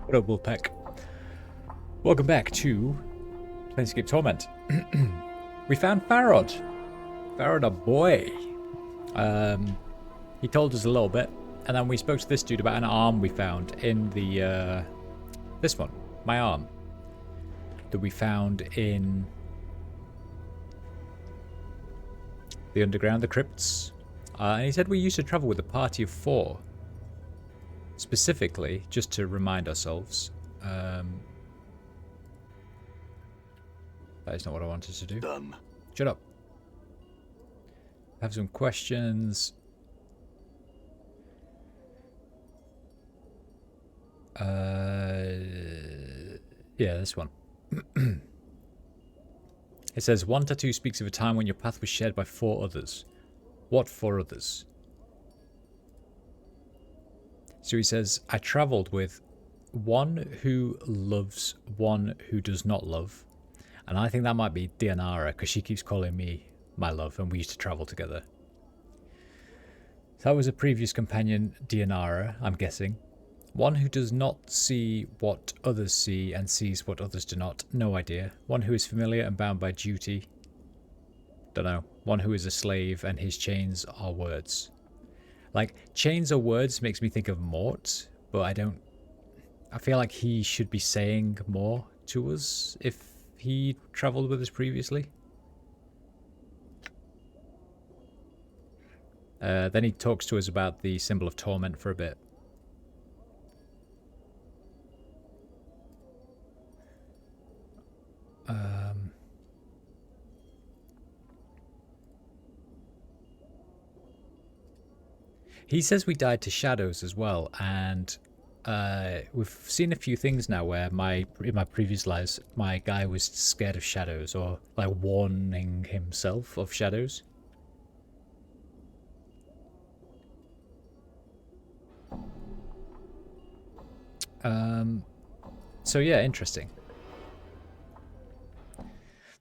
What up, Wolfpack? Welcome back to Planescape Torment. We found Farod. Farod, a boy. He told us a little bit, and then we spoke to this dude about an arm we found in the this one, my arm, that we found in the underground, the crypts. And he said we used to travel with a party of 4. Specifically, just to remind ourselves, that is not what I wanted to do. Done. Shut up. I have some questions. Yeah, this one. It says, one tattoo speaks of a time when your path was shared by 4 others. What 4 others? So he says, I travelled with one who loves, one who does not love. And I think that might be Dianara, because she keeps calling me my love, and we used to travel together. So that was a previous companion, Dianara, I'm guessing. One who does not see what others see and sees what others do not. No idea. One who is familiar and bound by duty. Don't know. One who is a slave and his chains are words. Like, chains are words makes me think of Mort, but I feel like he should be saying more to us if he travelled with us previously. Then he talks to us about the symbol of torment for a bit. He says we died to shadows as well, and we've seen a few things now where in my previous lives, my guy was scared of shadows, or like warning himself of shadows. So yeah, interesting.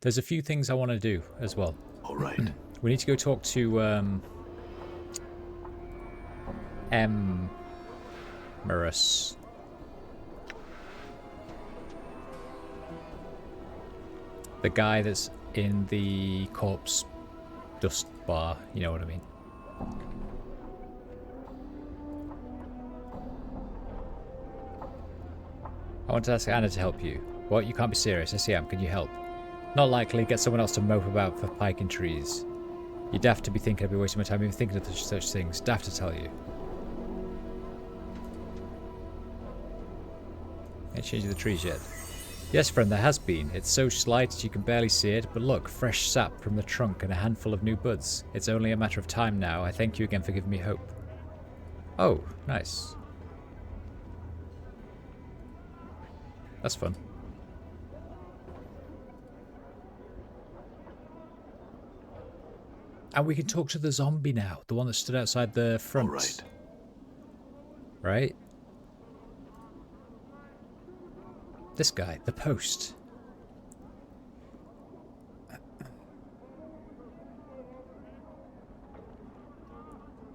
There's a few things I want to do as well. All right. We need to go talk to Maris. The guy that's in the corpse dust bar, you know what I mean. I want to ask Anna to help you. What? You can't be serious. I see Am. Can you help? Not likely. Get someone else to mope about for piking trees. You're daft to be thinking I'd be wasting my time even thinking of such things. Daft to tell you. Ain't changing the trees yet. Yes, friend, there has been. It's so slight you can barely see it, but look, fresh sap from the trunk and a handful of new buds. It's only a matter of time now. I thank you again for giving me hope. Oh, nice. That's fun. And we can talk to the zombie now, the one that stood outside the front. All right. Right? This guy, the post.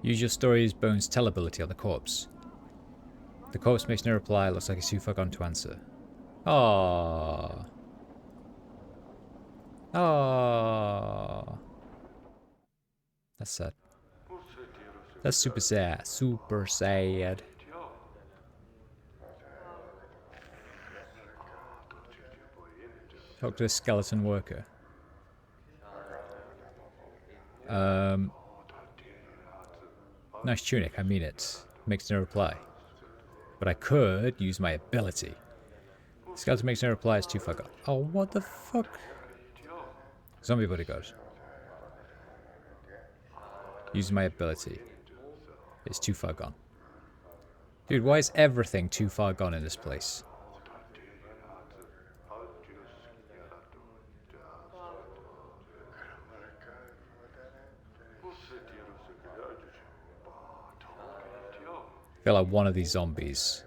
Use your story's bones tell ability on the corpse. The corpse makes no reply, looks like he's too far gone to answer. Aww. Aww. That's sad. That's super sad. Super sad. Talk to a skeleton worker. Nice tunic, I mean it. Makes no reply. But I could use my ability. Skeleton makes no reply, it's too far gone. Oh, what the fuck? Zombie bodyguard. Using my ability. It's too far gone. Dude, why is everything too far gone in this place? I feel like one of these zombies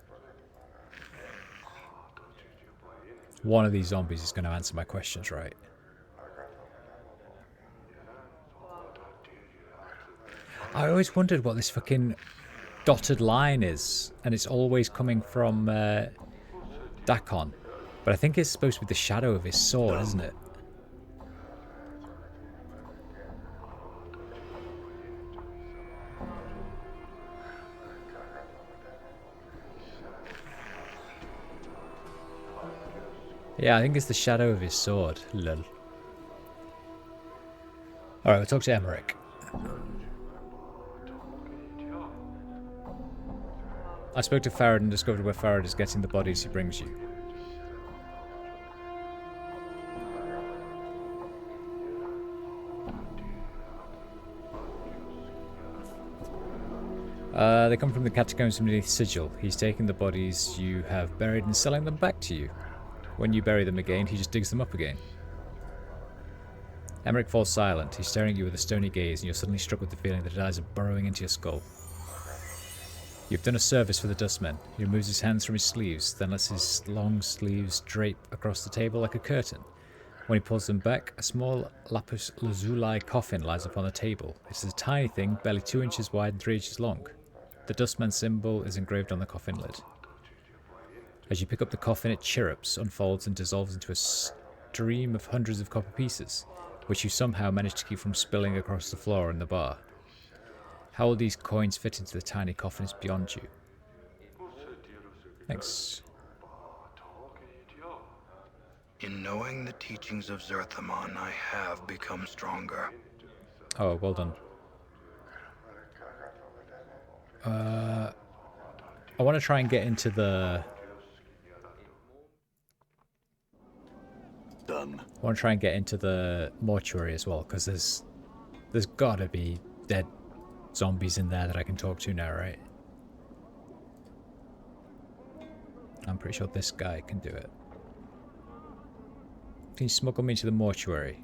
is going to answer my questions right. I always wondered what this fucking dotted line is, and it's always coming from Dakon. But I think it's supposed to be the shadow of his sword, isn't it? Yeah, I think it's the shadow of his sword. Lol. Alright, we'll talk to Emmerich. I spoke to Farad and discovered where Farad is getting the bodies he brings you. They come from the catacombs beneath Sigil. He's taking the bodies you have buried and selling them back to you. When you bury them again, he just digs them up again. Emmerich falls silent. He's staring at you with a stony gaze, and you're suddenly struck with the feeling that his eyes are burrowing into your skull. You've done a service for the Dustmen. He removes his hands from his sleeves, then lets his long sleeves drape across the table like a curtain. When he pulls them back, a small lapis lazuli coffin lies upon the table. It's a tiny thing, barely 2 inches wide and 3 inches long. The Dustman symbol is engraved on the coffin lid. As you pick up the coffin, it chirrups, unfolds, and dissolves into a stream of hundreds of copper pieces, which you somehow manage to keep from spilling across the floor in the bar. How all these coins fit into the tiny coffin is beyond you. Thanks. In knowing the teachings of Zerthamon, I have become stronger. Oh, well done. I want to try and get into the... Done. I want to try and get into the mortuary as well, because there's got to be dead zombies in there that I can talk to now, right? I'm pretty sure this guy can do it. Can you smuggle me into the mortuary?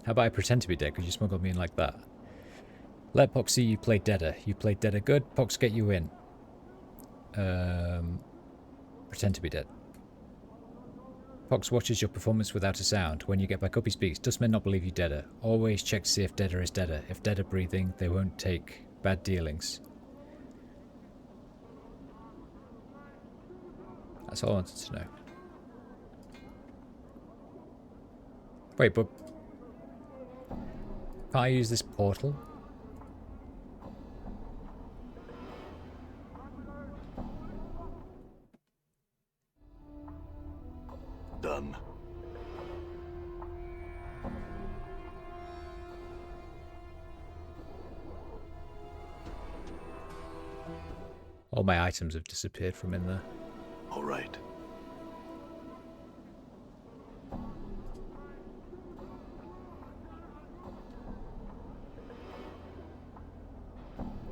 How about I pretend to be dead? Could you smuggle me in like that? Let Pox see you play deader. You play deader good, Pox get you in. Pretend to be dead. Pox watches your performance without a sound. When you get back up, he speaks. Dustmen not believe you deader. Always check to see if deader is deader. If deader breathing, they won't take bad dealings. That's all I wanted to know. Wait, but can't I use this portal? Done. All my items have disappeared from in there. All right.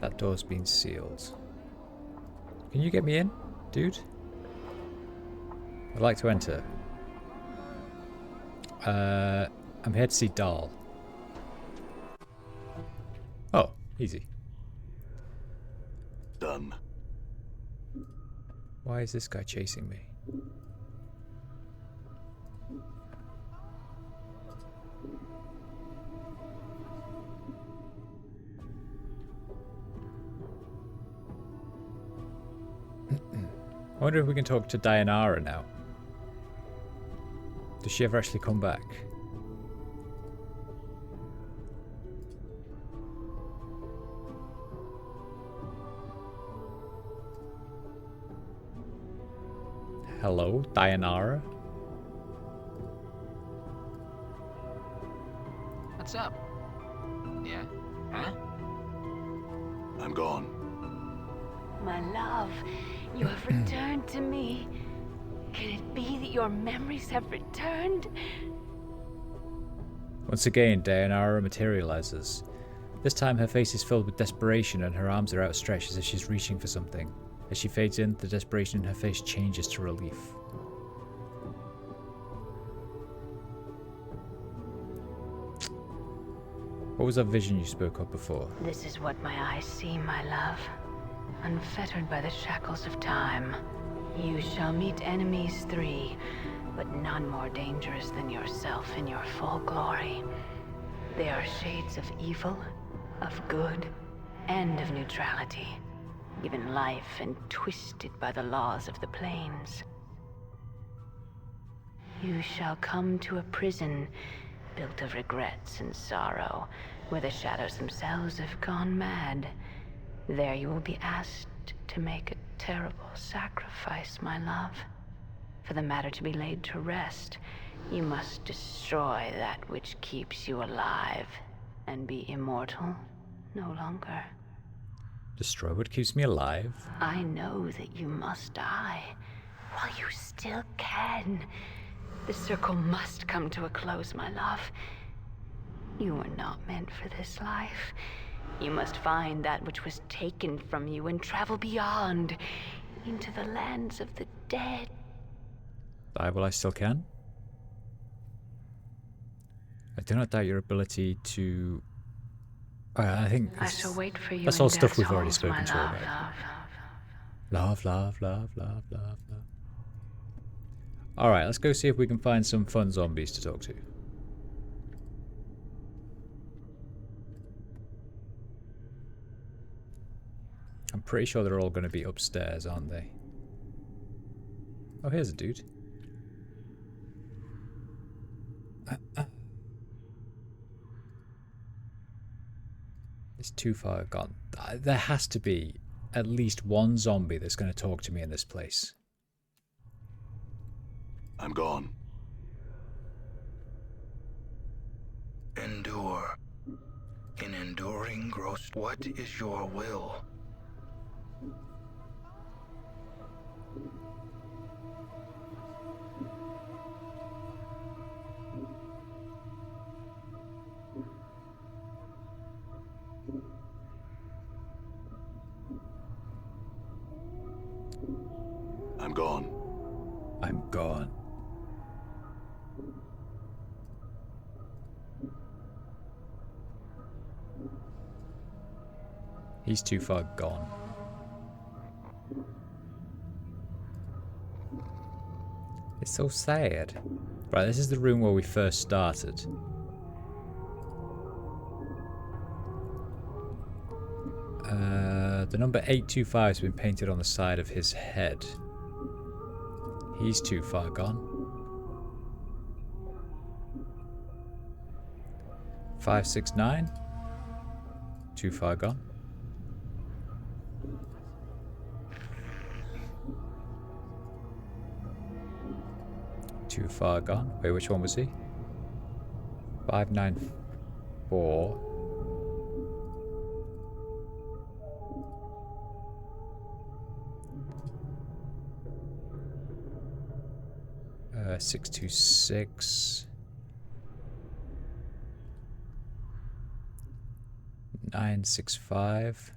That door's been sealed. Can you get me in, dude? I'd like to enter. I'm here to see Dahl. Oh, easy. Done. Why is this guy chasing me? I wonder if we can talk to Dianara now. Does she ever actually come back? Hello, Dianara? What's up? Yeah? Huh? I'm gone. My love, you have returned to me. Can it be that your memories have returned? Once again, Dianara materializes. This time her face is filled with desperation and her arms are outstretched as if she's reaching for something. As she fades in, the desperation in her face changes to relief. What was that vision you spoke of before? This is what my eyes see, my love. Unfettered by the shackles of time. You shall meet enemies 3, but none more dangerous than yourself in your full glory. They are shades of evil, of good, and of neutrality. given life and twisted by the laws of the plains. You shall come to a prison built of regrets and sorrow, where the shadows themselves have gone mad. There you will be asked to make a terrible sacrifice, my love. For the matter to be laid to rest, you must destroy that which keeps you alive and be immortal no longer. Destroy what keeps me alive? I know that you must die while you still can. The circle must come to a close, my love. You were not meant for this life. You must find that which was taken from you and travel beyond, into the lands of the dead. Die while I still can? I do not doubt your ability to... I think I shall wait for you. that's in all stuff death's we've already halls, spoken my to love, about. Love. Alright, let's go see if we can find some fun zombies to talk to. I'm pretty sure they're all going to be upstairs, aren't they? Oh, here's a dude. It's too far gone. There has to be at least one zombie that's going to talk to me in this place. I'm gone. Endure. In enduring gross, what is your will? I'm gone. I'm gone. He's too far gone. It's so sad. Right, this is the room where we first started. The number 825 has been painted on the side of his head. He's too far gone. 569. Too far gone. Too far gone. Wait, which one was he? 594. 626. 965.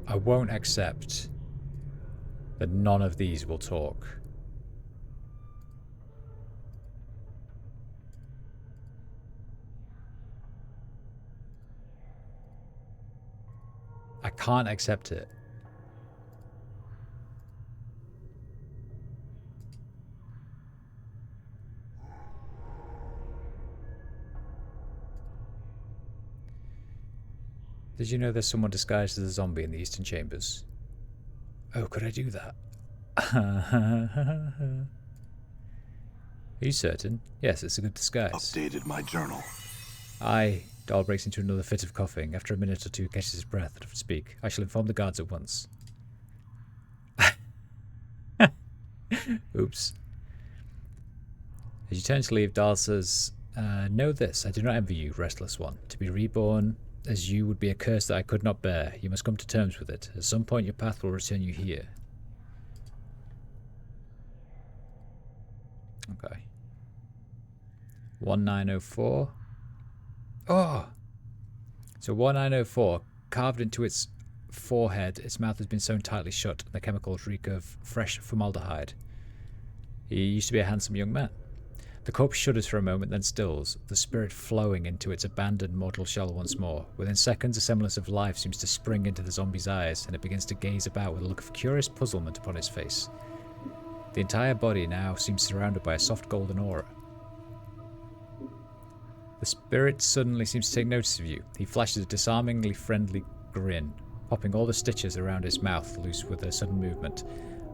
I won't accept that none of these will talk. I can't accept it. Did you know there's someone disguised as a zombie in the Eastern Chambers? Oh, could I do that? Are you certain? Yes, it's a good disguise. Updated my journal. Aye. Dahl breaks into another fit of coughing. After a minute or two, catches his breath and doesn't speak. I shall inform the guards at once. Oops. As you turn to leave, Dahl says, know this, I do not envy you, restless one. To be reborn as you would be a curse that I could not bear. You must come to terms with it. At some point your path will return you here. Okay. 1904. Oh! So 1904, carved into its forehead, its mouth has been sewn tightly shut, and the chemicals reek of fresh formaldehyde. He used to be a handsome young man. The corpse shudders for a moment, then stills, the spirit flowing into its abandoned mortal shell once more. Within seconds, a semblance of life seems to spring into the zombie's eyes, and it begins to gaze about with a look of curious puzzlement upon his face. The entire body now seems surrounded by a soft golden aura. The spirit suddenly seems to take notice of you. He flashes a disarmingly friendly grin, popping all the stitches around his mouth loose with a sudden movement.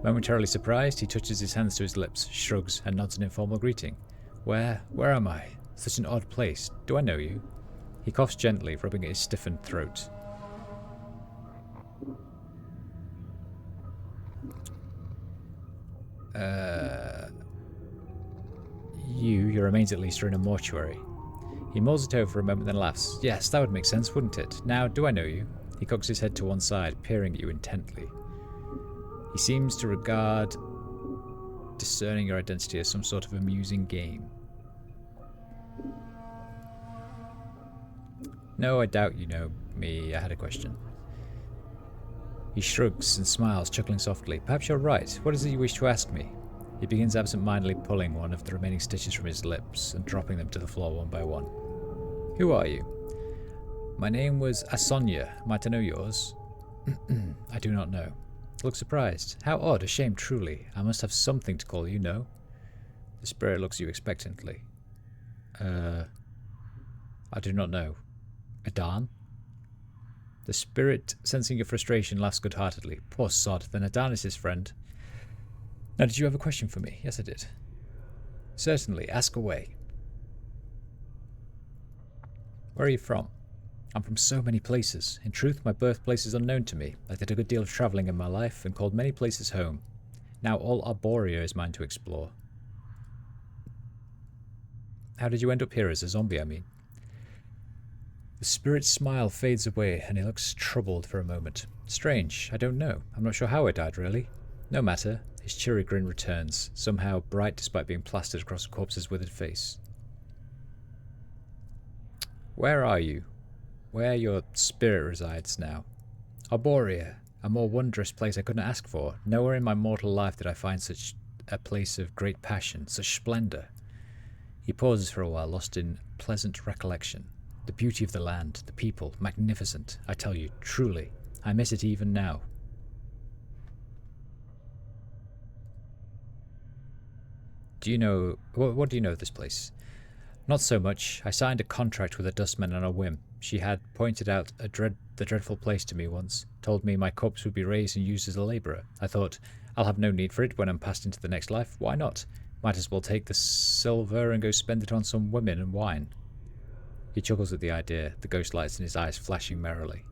Momentarily surprised, he touches his hands to his lips, shrugs, and nods an informal greeting. Where am I? Such an odd place. Do I know you? He coughs gently, rubbing at his stiffened throat. Your remains at least are in a mortuary. He mulls it over for a moment, then laughs. Yes, that would make sense, wouldn't it? Now, do I know you? He cocks his head to one side, peering at you intently. He seems to regard discerning your identity as some sort of amusing game. No, I doubt you know me. I had a question. He shrugs and smiles, chuckling softly. Perhaps you're right. What is it you wish to ask me? He begins absent-mindedly pulling one of the remaining stitches from his lips and dropping them to the floor one by one. Who are you? My name was Asonia. Might I know yours? I do not know. Look surprised. How odd, a shame truly. I must have something to call you, no? The spirit looks at you expectantly. I do not know. Adan? The spirit, sensing your frustration, laughs good-heartedly. Poor sod, then Adan is his friend. Now, did you have a question for me? Yes, I did. Certainly, ask away. Where are you from? I'm from so many places. In truth, my birthplace is unknown to me. I did a good deal of travelling in my life and called many places home. Now all Arborea is mine to explore. How did you end up here as a zombie, I mean? The spirit's smile fades away and he looks troubled for a moment. Strange, I don't know. I'm not sure how I died, really. No matter. His cheery grin returns, somehow bright despite being plastered across a corpse's withered face. Where are you? Where your spirit resides now? Arborea, a more wondrous place I couldn't ask for. Nowhere in my mortal life did I find such a place of great passion, such splendour. He pauses for a while, lost in pleasant recollection. The beauty of the land, the people, magnificent. I tell you, truly, I miss it even now. Do you know... What do you know of this place? Not so much. I signed a contract with a dustman on a whim. She had pointed out the dreadful place to me once, told me my corpse would be raised and used as a labourer. I thought, I'll have no need for it when I'm passed into the next life. Why not? Might as well take the silver and go spend it on some women and wine. He chuckles at the idea, the ghost lights in his eyes flashing merrily.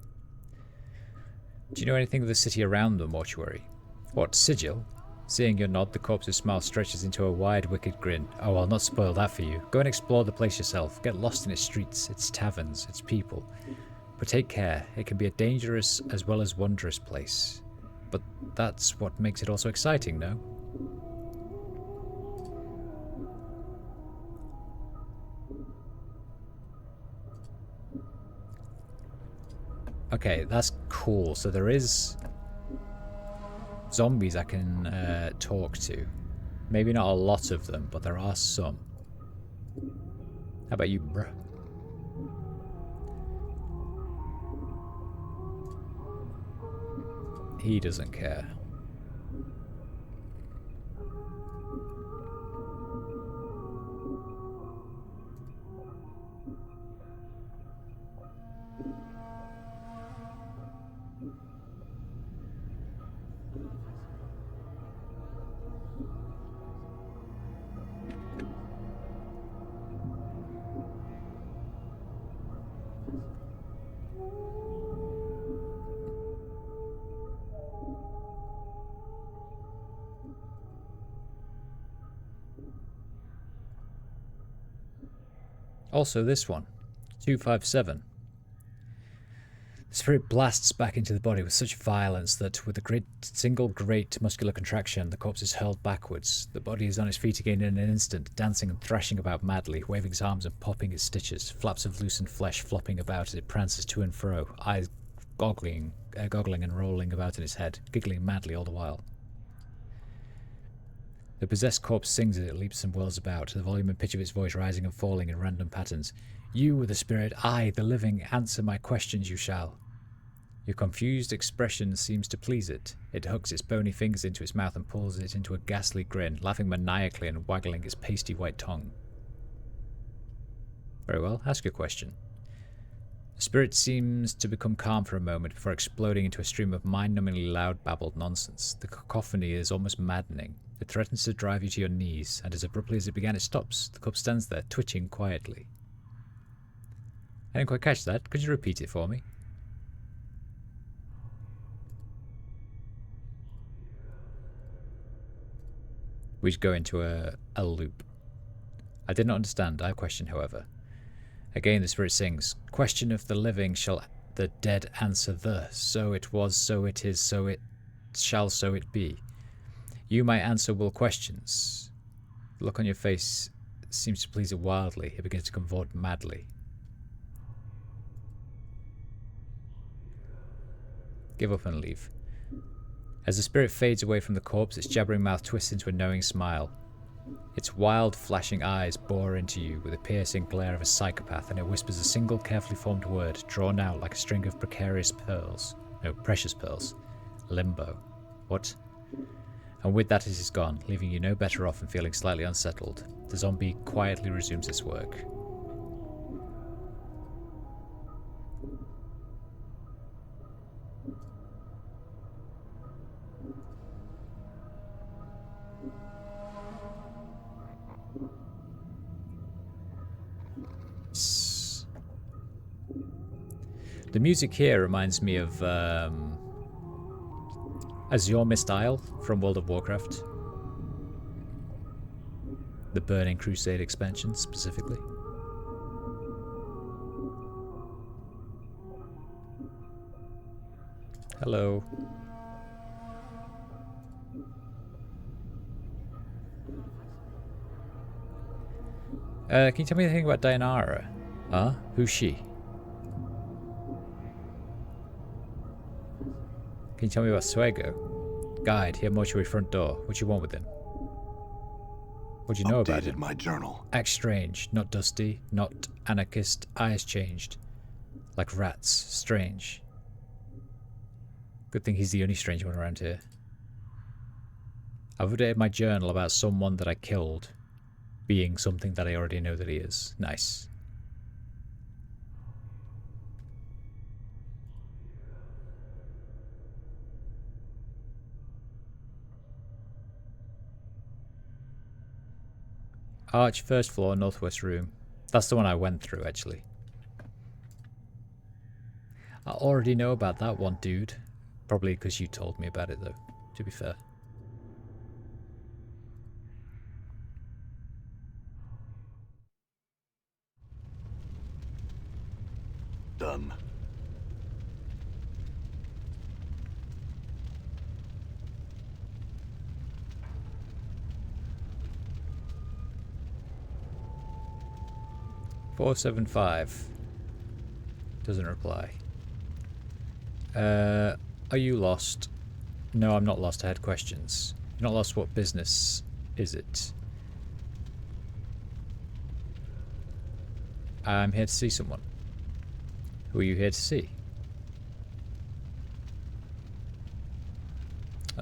Do you know anything of the city around the mortuary? What, Sigil? Seeing your nod, the corpse's smile stretches into a wide, wicked grin. Oh, I'll not spoil that for you. Go and explore the place yourself. Get lost in its streets, its taverns, its people. But take care. It can be a dangerous as well as wondrous place. But that's what makes it also exciting, no? Okay, that's cool. So there is zombies I can talk to. Maybe not a lot of them, but there are some. How about you, bruh? He doesn't care. Also this one, 257. The spirit blasts back into the body with such violence that with a single great muscular contraction, the corpse is hurled backwards. The body is on its feet again in an instant, dancing and thrashing about madly, waving its arms and popping its stitches, flaps of loosened flesh flopping about as it prances to and fro, eyes goggling and rolling about in its head, giggling madly all the while. The possessed corpse sings as it leaps and whirls about, the volume and pitch of its voice rising and falling in random patterns. You, the spirit, I, the living, answer my questions you shall. Your confused expression seems to please it. It hooks its bony fingers into its mouth and pulls it into a ghastly grin, laughing maniacally and waggling its pasty white tongue. Very well, ask your question. The spirit seems to become calm for a moment before exploding into a stream of mind-numbingly loud babbled nonsense. The cacophony is almost maddening. It threatens to drive you to your knees, and as abruptly as it began, it stops. The cup stands there, twitching quietly. I didn't quite catch that. Could you repeat it for me? We just go into a loop. I did not understand. I have a question, however. Again, the spirit sings, question of the living shall the dead answer thus. So it was, so it is, so it shall, so it be. You, my answer, will questions. The look on your face seems to please it wildly. It begins to convert madly. Give up and leave. As the spirit fades away from the corpse, its jabbering mouth twists into a knowing smile. Its wild, flashing eyes bore into you with the piercing glare of a psychopath, and it whispers a single carefully formed word, drawn out like a string of precarious pearls. No, precious pearls. Limbo. What? And with that it is gone, leaving you no better off and feeling slightly unsettled. The zombie quietly resumes its work. The music here reminds me of Azure Mist Isle from World of Warcraft. The Burning Crusade expansion, specifically. Hello. Can you tell me anything about Dainara? Huh? Who's she? Can you tell me about Suego? Guide, here mortuary front door. What you want with him? What do you know about him? Updated my journal. Act strange, not dusty, not anarchist, eyes changed. Like rats, strange. Good thing he's the only strange one around here. I've updated my journal about someone that I killed, being something that I already know that he is. Nice. Arch, first floor, northwest room. That's the one I went through, actually. I already know about that one, dude. Probably because you told me about it, though, to be fair. Done. $475. Doesn't reply. Are you lost? No, I'm not lost. I had questions. You're not lost. What business is it? I'm here to see someone. Who are you here to see?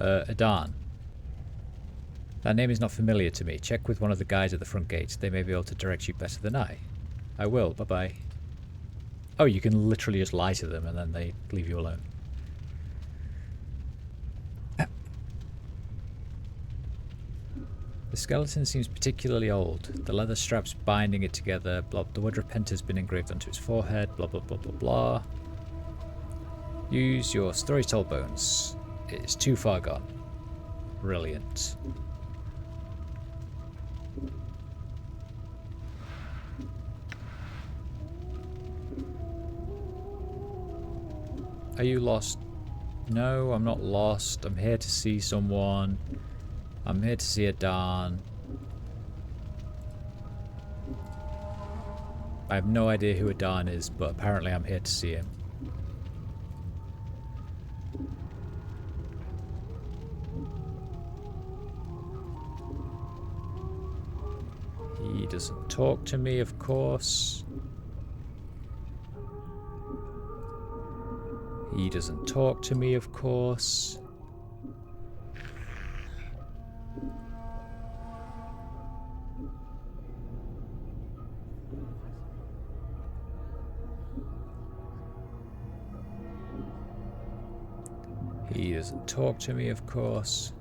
Adan. That name is not familiar to me. Check with one of the guys at the front gate. They may be able to direct you better than I. I will. Bye-bye. Oh, you can literally just lie to them and then they leave you alone. The skeleton seems particularly old. The leather straps binding it together. Blah. The word repent has been engraved onto its forehead. Blah, blah, blah, blah, blah. Use your storytell bones. It is too far gone. Brilliant. Are you lost? No, I'm not lost. I'm here to see someone. I'm here to see Adan. I have no idea who Adan is, but apparently I'm here to see him. He doesn't talk to me, of course. He doesn't talk to me, of course. He doesn't talk to me, of course.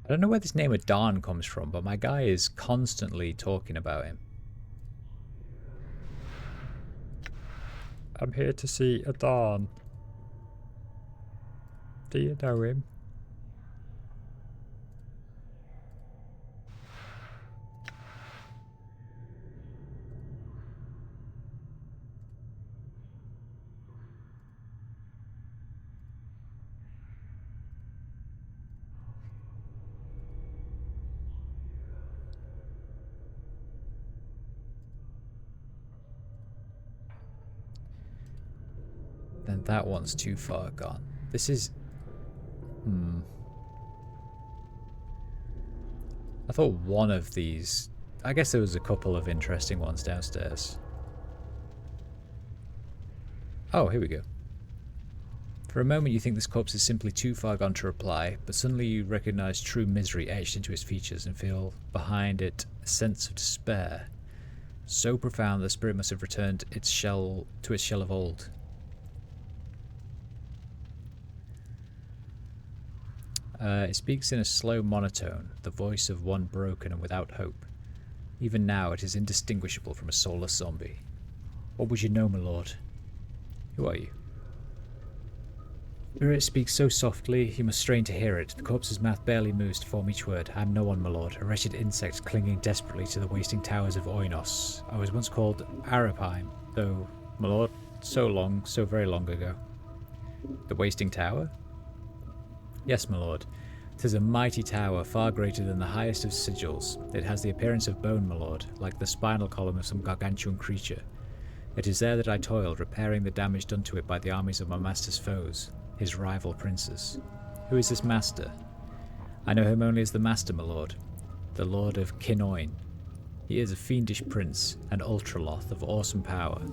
I don't know where this name of Dawn comes from, but my guy is constantly talking about him. I'm here to see a Dawn. Do you know him? Then that one's too far gone. This is... I thought one of these... I guess there was a couple of interesting ones downstairs. Oh, here we go. For a moment you think this corpse is simply too far gone to reply, but suddenly you recognize true misery etched into its features and feel behind it a sense of despair. So profound the spirit must have returned to its shell of old. It speaks in a slow monotone, the voice of one broken and without hope. Even now it is indistinguishable from a soulless zombie. What would you know, my lord? Who are you? The spirit speaks so softly, you must strain to hear it. The corpse's mouth barely moves to form each word. I am no one, my lord, a wretched insect clinging desperately to the wasting towers of Oinos. I was once called Arapheim, though, my lord, so very long ago. The wasting tower? Yes, my lord. 'Tis a mighty tower, far greater than the highest of sigils. It has the appearance of bone, my lord, like the spinal column of some gargantuan creature. It is there that I toiled, repairing the damage done to it by the armies of my master's foes, his rival princes. Who is this master? I know him only as the master, my lord, the lord of Kinoin. He is a fiendish prince, an ultraloth of awesome power.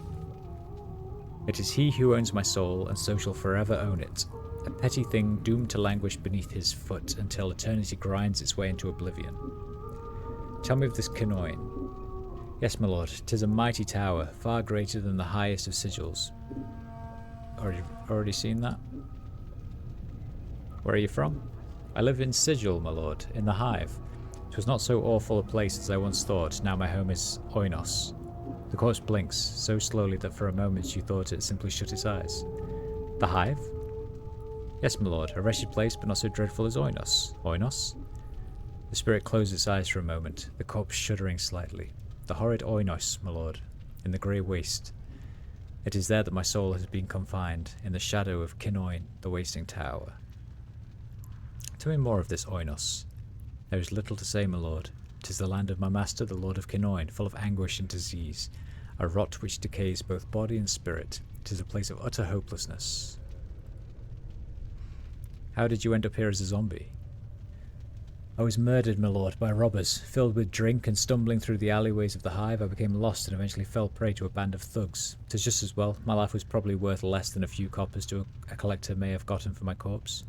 It is he who owns my soul, and so shall forever own it. A petty thing doomed to languish beneath his foot until eternity grinds its way into oblivion. Tell me of this Kinoin. Yes, my lord, 'tis a mighty tower, far greater than the highest of sigils. Already seen that? Where are you from? I live in Sigil, my lord, in the Hive. 'Twas not so awful a place as I once thought, now my home is Oinos. The corpse blinks, so slowly that for a moment you thought it simply shut its eyes. The Hive? Yes, my lord, a wretched place, but not so dreadful as Oinos. Oinos? The spirit closed its eyes for a moment, the corpse shuddering slightly. The horrid Oinos, my lord, in the grey waste. It is there that my soul has been confined, in the shadow of Kinoin, the wasting tower. Tell me more of this Oinos. There is little to say, my lord. 'Tis the land of my master, the lord of Kinoin, full of anguish and disease, a rot which decays both body and spirit. 'Tis a place of utter hopelessness. How did you end up here as a zombie? I was murdered, my lord, by robbers. Filled with drink and stumbling through the alleyways of the Hive, I became lost and eventually fell prey to a band of thugs. 'Tis just as well. My life was probably worth less than a few coppers a collector may have gotten for my corpse.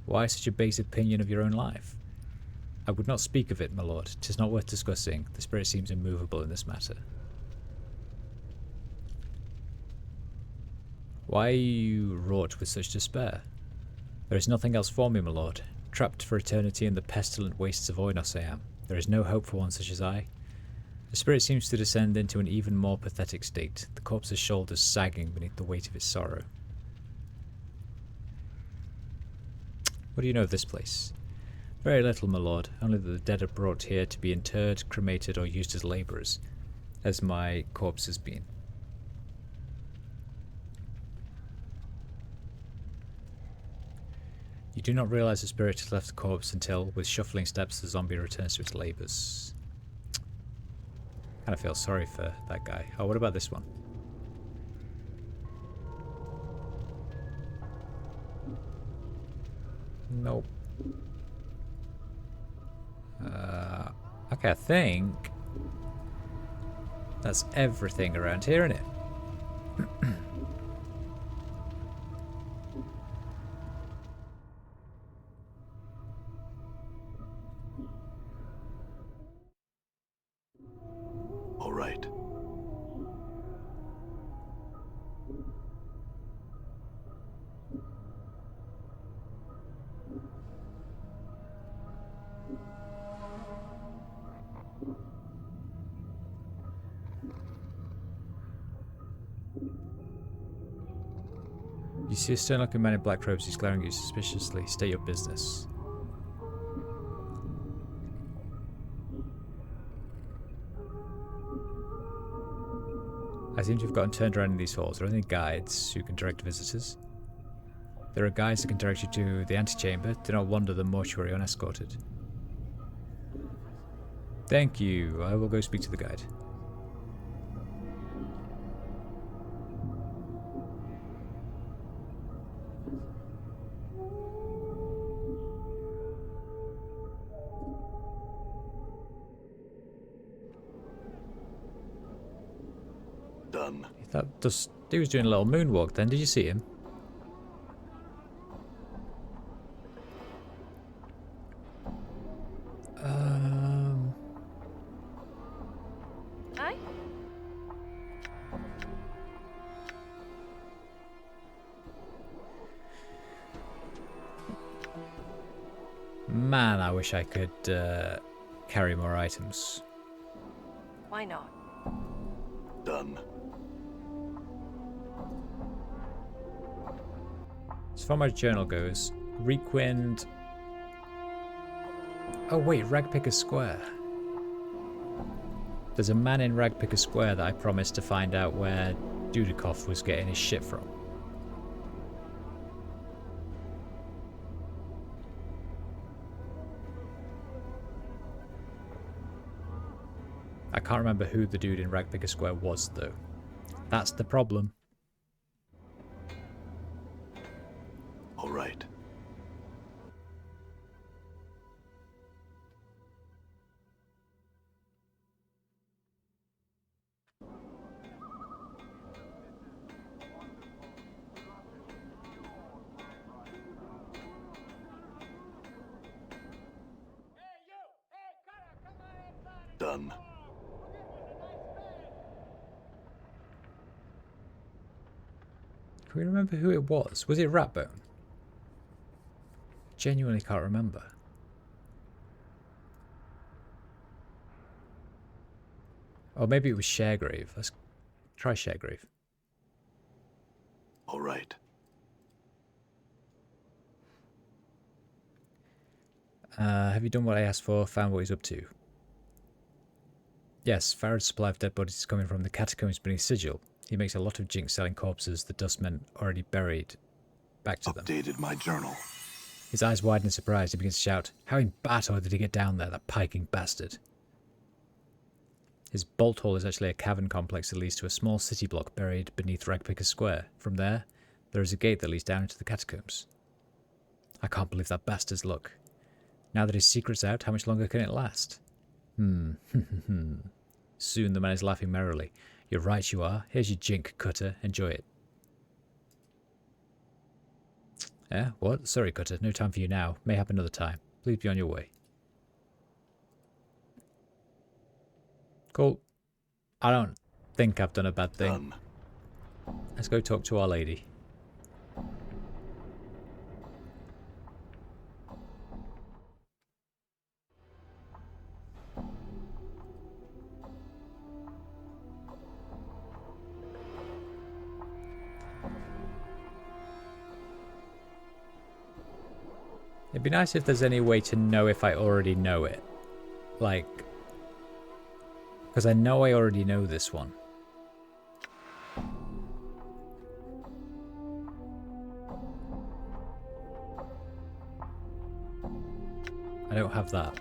Why such a base opinion of your own life? I would not speak of it, my lord. 'Tis not worth discussing. The spirit seems immovable in this matter. Why are you wrought with such despair? There is nothing else for me, my lord. Trapped for eternity in the pestilent wastes of Oinos I am. There is no hope for one such as I. The spirit seems to descend into an even more pathetic state, the corpse's shoulders sagging beneath the weight of its sorrow. What do you know of this place? Very little, my lord, only that the dead are brought here to be interred, cremated, or used as labourers, as my corpse has been. You do not realize the spirit has left the corpse until, with shuffling steps, the zombie returns to its labours. Kind of feel sorry for that guy. Oh, what about this one? Nope. Okay, I think that's everything around here, isn't it? All right. You see a stern-looking man in black robes. He's glaring at you suspiciously. State your business. I seem to have gotten turned around in these halls. Are there any guides who can direct visitors? There are guides that can direct you to the antechamber. Do not wander the mortuary unescorted. Thank you. I will go speak to the guide. Done. He was doing a little moonwalk then. Did you see him? Hi. Man, I wish I could carry more items. Why not? Done. As far as my journal goes, Requind... Oh wait, Ragpicker Square. There's a man in Ragpicker Square that I promised to find out where Dudikoff was getting his shit from. I can't remember who the dude in Ragpicker Square was though. That's the problem. All right. Done. Can we remember who it was? Was it Ratbone? Genuinely can't remember. Or maybe it was Sharegrave. Let's try Sharegrave. All right. Have you done what I asked for? Found what he's up to? Yes, Farad's supply of dead bodies is coming from the catacombs beneath Sigil. He makes a lot of jinx selling corpses the dustmen already buried back to them. Updated my journal. His eyes widen in surprise. He begins to shout, "How in battle did he get down there, that piking bastard?" His bolt hole is actually a cavern complex that leads to a small city block buried beneath Ragpicker Square. From there is a gate that leads down into the catacombs. I can't believe that bastard's luck. Now that his secret's out, how much longer can it last? Soon the man is laughing merrily. You're right, you are. Here's your jink, Cutter. Enjoy it. Eh? What? Sorry, Cutter. No time for you now. May happen another time. Please be on your way. Cool. I don't think I've done a bad thing. Done. Let's go talk to Our Lady. It'd be nice if there's any way to know if I already know it. Like... because I know I already know this one. I don't have that.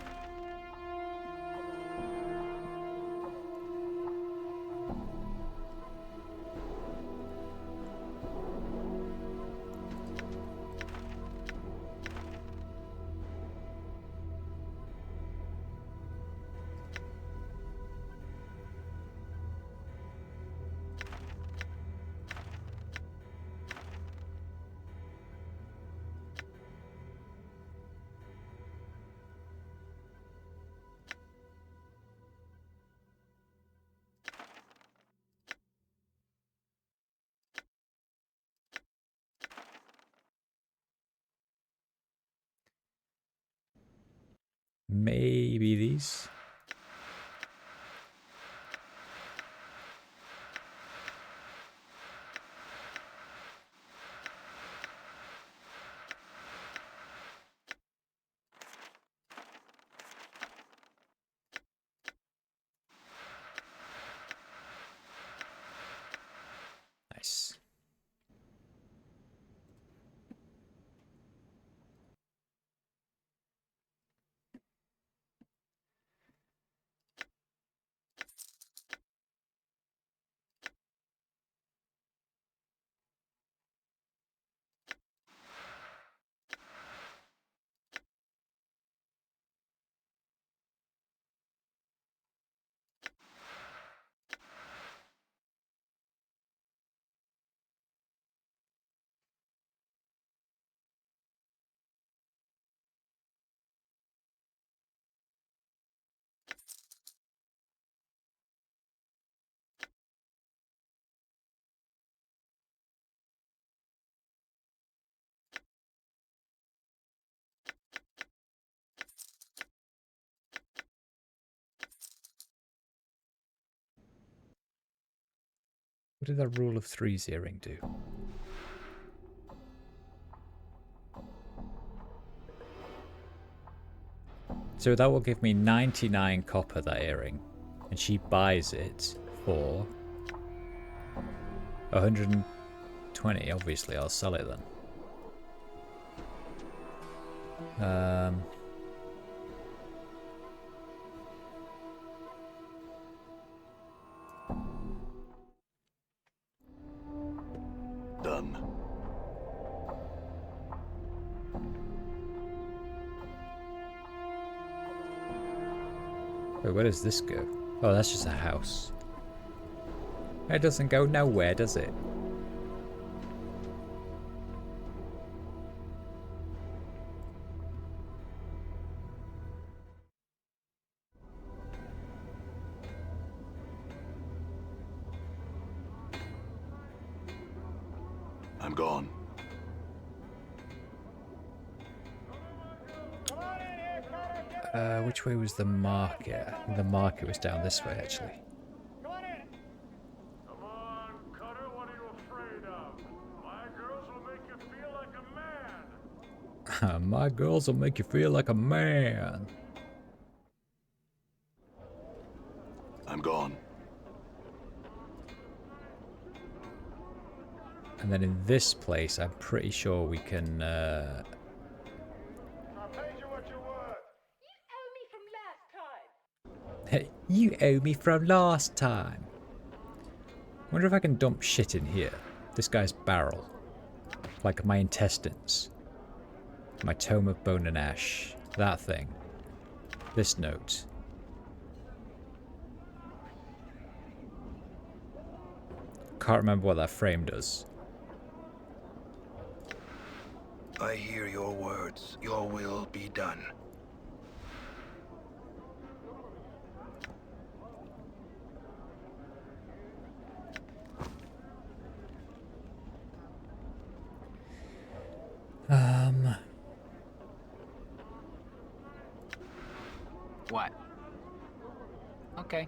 Maybe these. Nice. What did that rule of threes earring do? So that will give me 99 copper, that earring. And she buys it for 120. Obviously, I'll sell it then. Done. Wait, where does this go? Oh, that's just a house. It doesn't go nowhere, does it? I'm gone. Which way was the market? I think the market was down this way, actually. Come on, Cutter, what are you afraid of? My girls will make you feel like a man. My girls will make you feel like a man. I'm gone. And then in this place, I'm pretty sure we can... I paid you what you're worth. You owe me from last time. Wonder if I can dump shit in here. This guy's barrel. Like my intestines. My tome of bone and ash. That thing. This note. Can't remember what that frame does. I hear your words. Your will be done. What? Okay.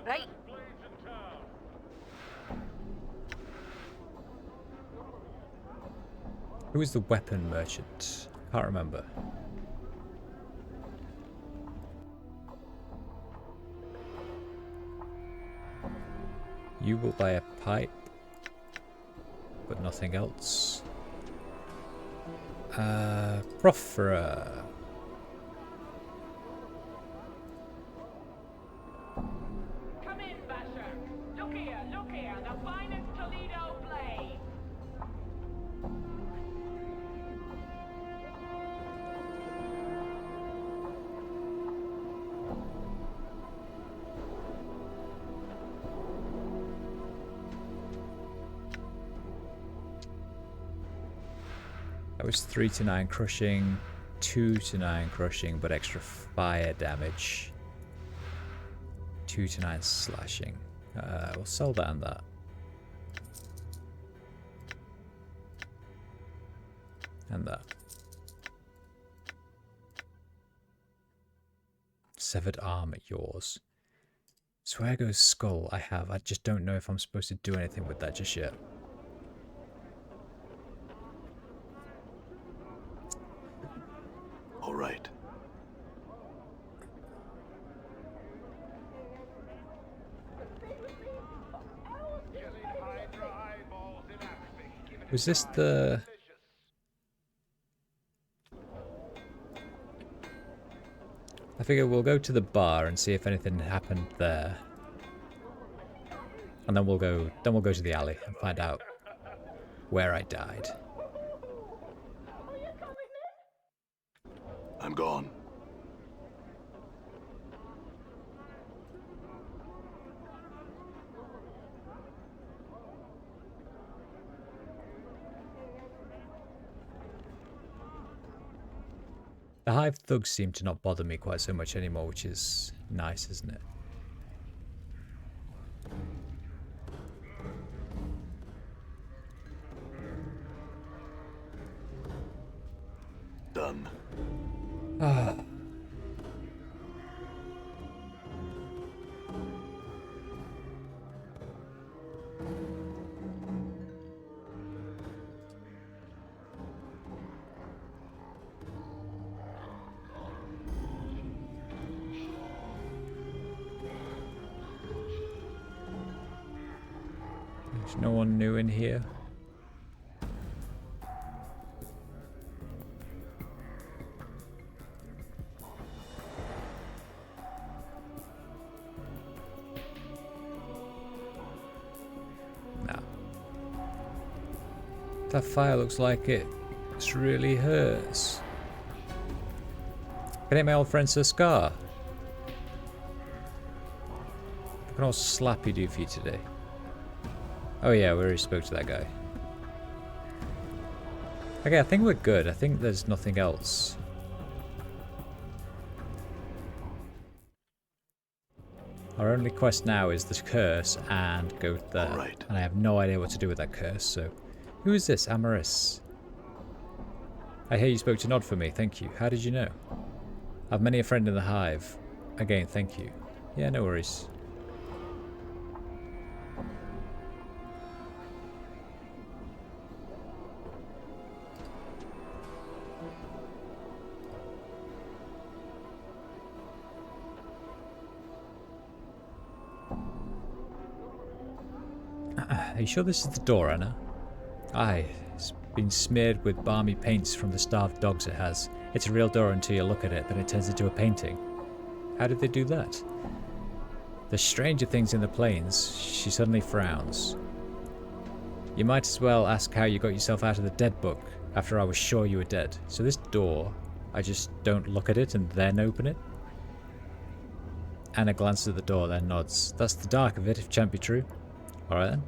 Right? Who is the weapon merchant? Can't remember. You will buy a pipe, but nothing else. Profra. Come in, Basher. Look here, the finest Toledo blade. That was 3 to 9 crushing. 2 to 9 crushing, but extra fire damage. 2 to 9 slashing. We'll sell that and that. And that. Severed arm at yours. Sweargo's skull I have. I just don't know if I'm supposed to do anything with that just yet. All right. Was this the... I figure we'll go to the bar and see if anything happened there. And then we'll go to the alley and find out where I died. I'm gone. The hive thugs seem to not bother me quite so much anymore, which is nice, isn't it? Done. Ah. There's no one new in here. No. That fire looks like it really hurts. Can I hit my old friend Sir Scar? What can old Slappy do for you today? Oh yeah, we already spoke to that guy. Okay, I think we're good. I think there's nothing else. Our only quest now is the curse and go there. Alright. And I have no idea what to do with that curse, so... Who is this? Amaris. I hear you spoke to Nod for me, thank you. How did you know? I've many a friend in the hive. Again, thank you. Yeah, no worries. Are you sure this is the door, Anna? Aye, it's been smeared with balmy paints from the starved dogs it has. It's a real door until you look at it, then it turns into a painting. How did they do that? There's stranger things in the plains. She suddenly frowns. You might as well ask how you got yourself out of the dead book, after I was sure you were dead. So this door, I just don't look at it and then open it? Anna glances at the door, then nods. That's the dark of it, if it can't be true. Alright then.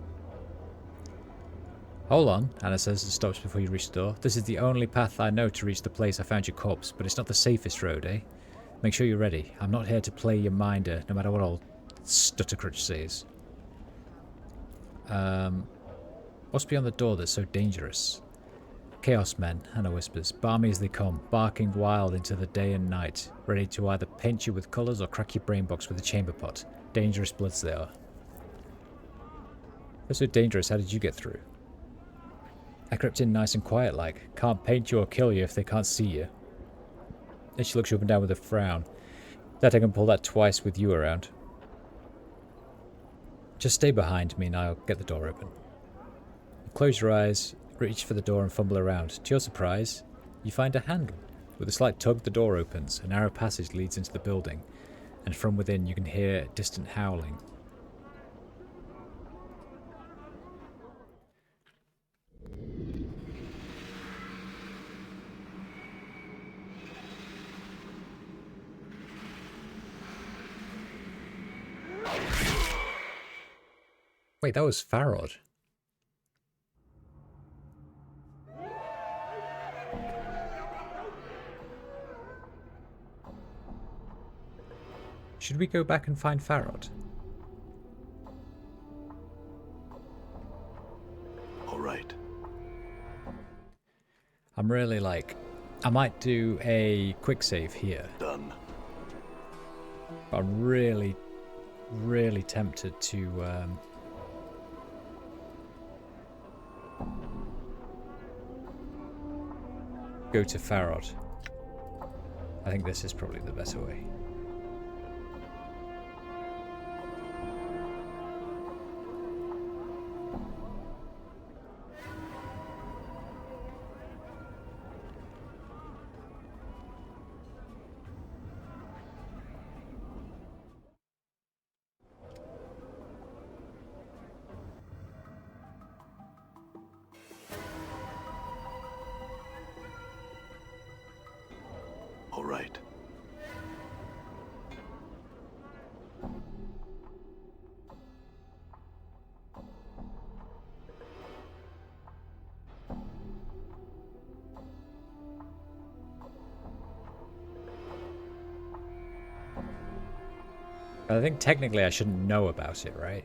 Hold on, Anna says and stops before you reach the door. This is the only path I know to reach the place I found your corpse, but it's not the safest road, eh? Make sure you're ready. I'm not here to play your minder, no matter what old Stuttercrutch says. What's beyond the door that's so dangerous? Chaos men, Anna whispers, balmy as they come, barking wild into the day and night, ready to either paint you with colours or crack your brain box with a chamber pot. Dangerous bloods they are. They're so dangerous, how did you get through? I crept in nice and quiet like. Can't paint you or kill you if they can't see you. Then she looks you up and down with a frown. That I can pull that twice with you around. Just stay behind me and I'll get the door open. Close your eyes, reach for the door and fumble around. To your surprise, you find a handle. With a slight tug, the door opens. A narrow passage leads into the building, and from within you can hear distant howling. Wait, that was Farrod. Should we go back and find Farod? All right. I'm really like... I might do a quick save here. Done. But I'm really, really tempted to... go to Farod. I think this is probably the better way. All right. I think technically I shouldn't know about it, right?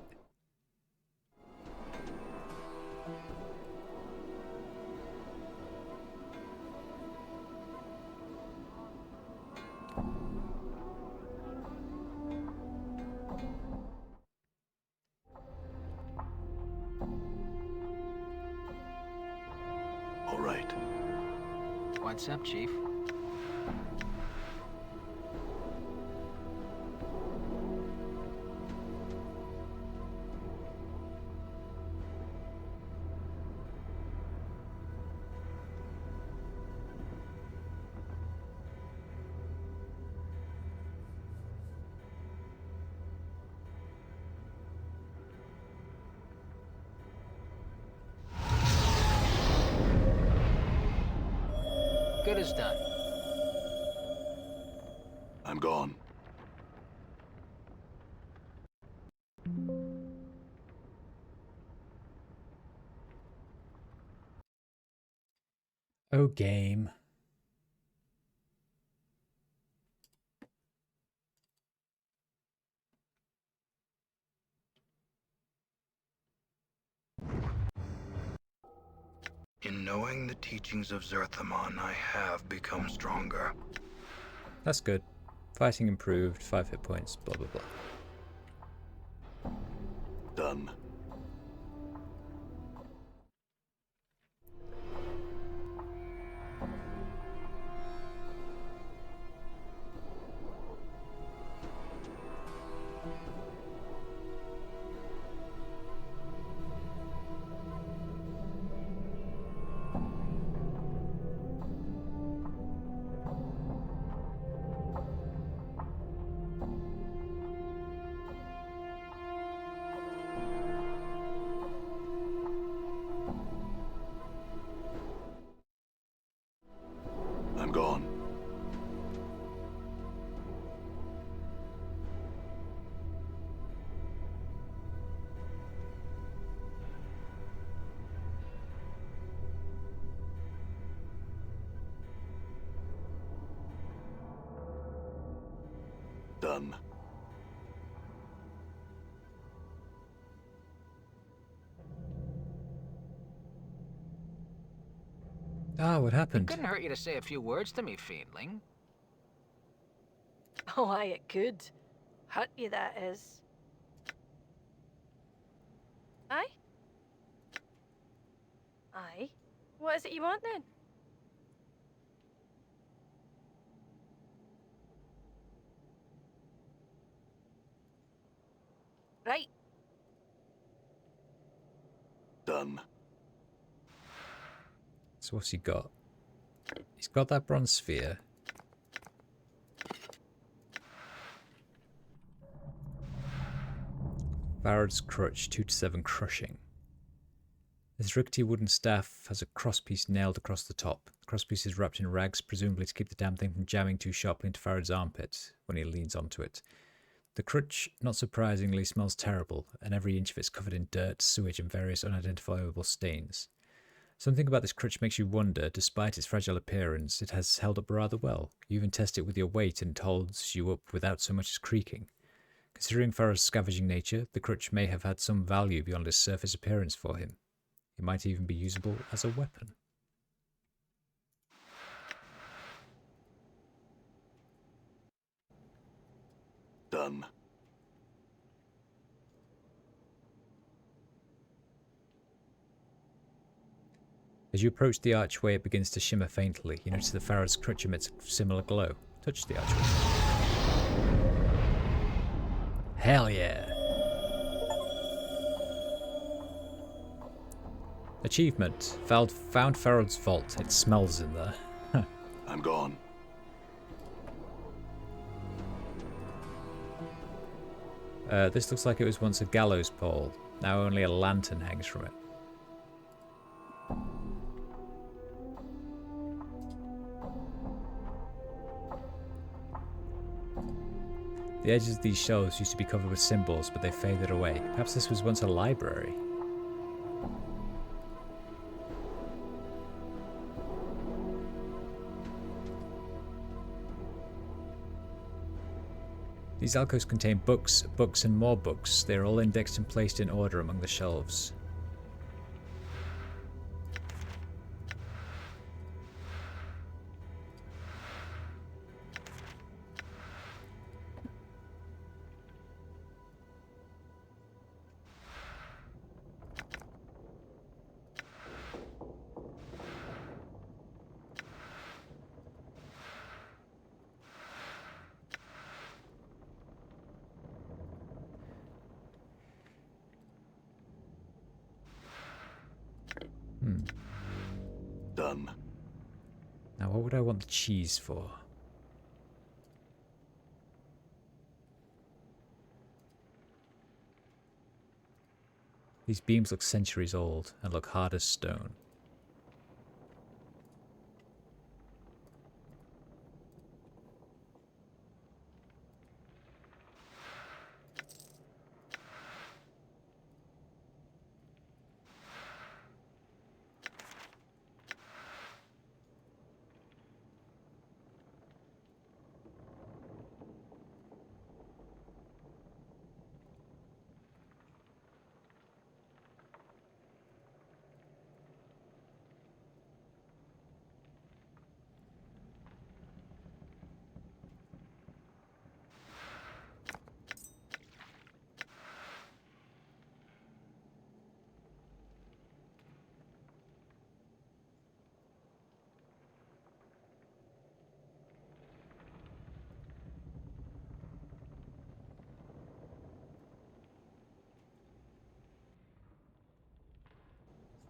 All right. What's up, Chief? Good as done. I'm gone. Oh, game. In knowing the teachings of Zerthamon, I have become stronger. That's good. Fighting improved, 5 hit points, blah blah blah. Done. I'm gone. Done. Ah, what happened? Couldn't hurt you to say a few words to me, Fiendling. Oh, aye, it could. Hurt you, that is. Aye? Aye? What is it you want, then? Right. Done. So what's he got? He's got that bronze sphere. Farad's crutch, 2-7 crushing. This rickety wooden staff has a crosspiece nailed across the top. The crosspiece is wrapped in rags, presumably to keep the damn thing from jamming too sharply into Farad's armpit when he leans onto it. The crutch, not surprisingly, smells terrible, and every inch of it's covered in dirt, sewage, and various unidentifiable stains. Something about this crutch makes you wonder. Despite its fragile appearance, it has held up rather well. You even test it with your weight and it holds you up without so much as creaking. Considering Farrow's scavenging nature, the crutch may have had some value beyond its surface appearance for him. It might even be usable as a weapon. Done. As you approach the archway, it begins to shimmer faintly. You notice the Farrow's crutch emits a similar glow. Touch the archway. Hell yeah! Achievement. Found Farrod's vault. It smells in there. I'm gone. This looks like it was once a gallows pole. Now only a lantern hangs from it. The edges of these shelves used to be covered with symbols, but they faded away. Perhaps this was once a library. These alcoves contain books, books, and more books. They are all indexed and placed in order among the shelves. Done. Now, what would I want the cheese for? These beams look centuries old and look hard as stone.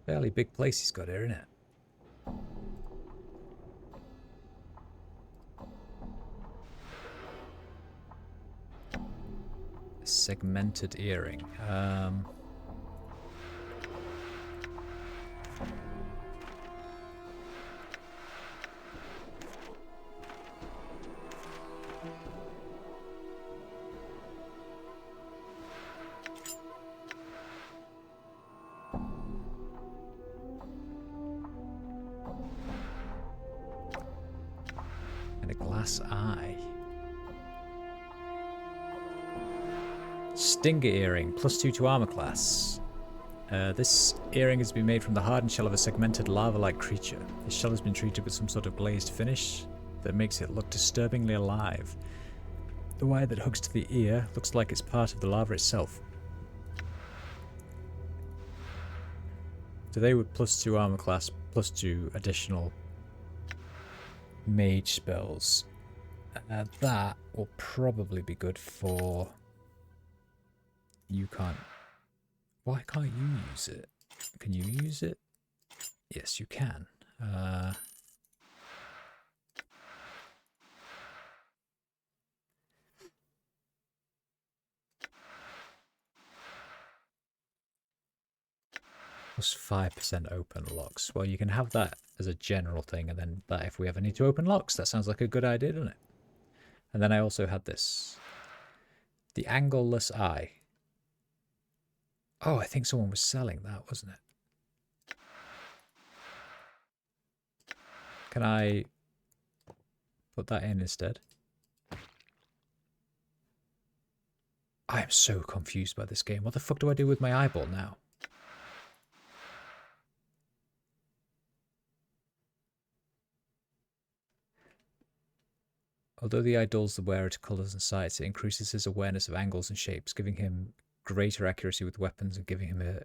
Fairly big place he's got here, isn't it? A segmented earring. And a glass eye. Stinger earring, +2 to armor class. This earring has been made from the hardened shell of a segmented lava-like creature. This shell has been treated with some sort of glazed finish that makes it look disturbingly alive. The wire that hooks to the ear looks like it's part of the lava itself. Today with +2 armor class, +2 additional mage spells. That will probably be good for... You can't... Why can't you use it? Can you use it? Yes, you can. +5% open locks. Well, you can have that as a general thing, and then that if we ever need to open locks. That sounds like a good idea, doesn't it? And then I also had this. The angleless eye. Oh, I think someone was selling that, wasn't it? Can I put that in instead? I am so confused by this game. What the fuck do I do with my eyeball now? Although the eye dulls the wearer to colours and sights, it increases his awareness of angles and shapes, giving him greater accuracy with weapons and giving him a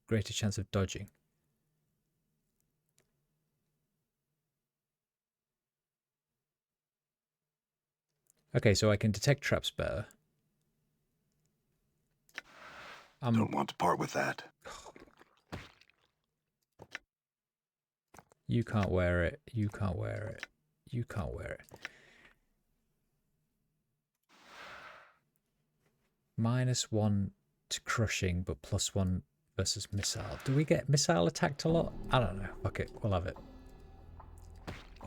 greater chance of dodging. Okay, so I can detect traps better. Don't want to part with that. You can't wear it. You can't wear it. You can't wear it. -1 to crushing, but +1 versus missile. Do we get missile attacked a lot? I don't know. Fuck it. We'll have it.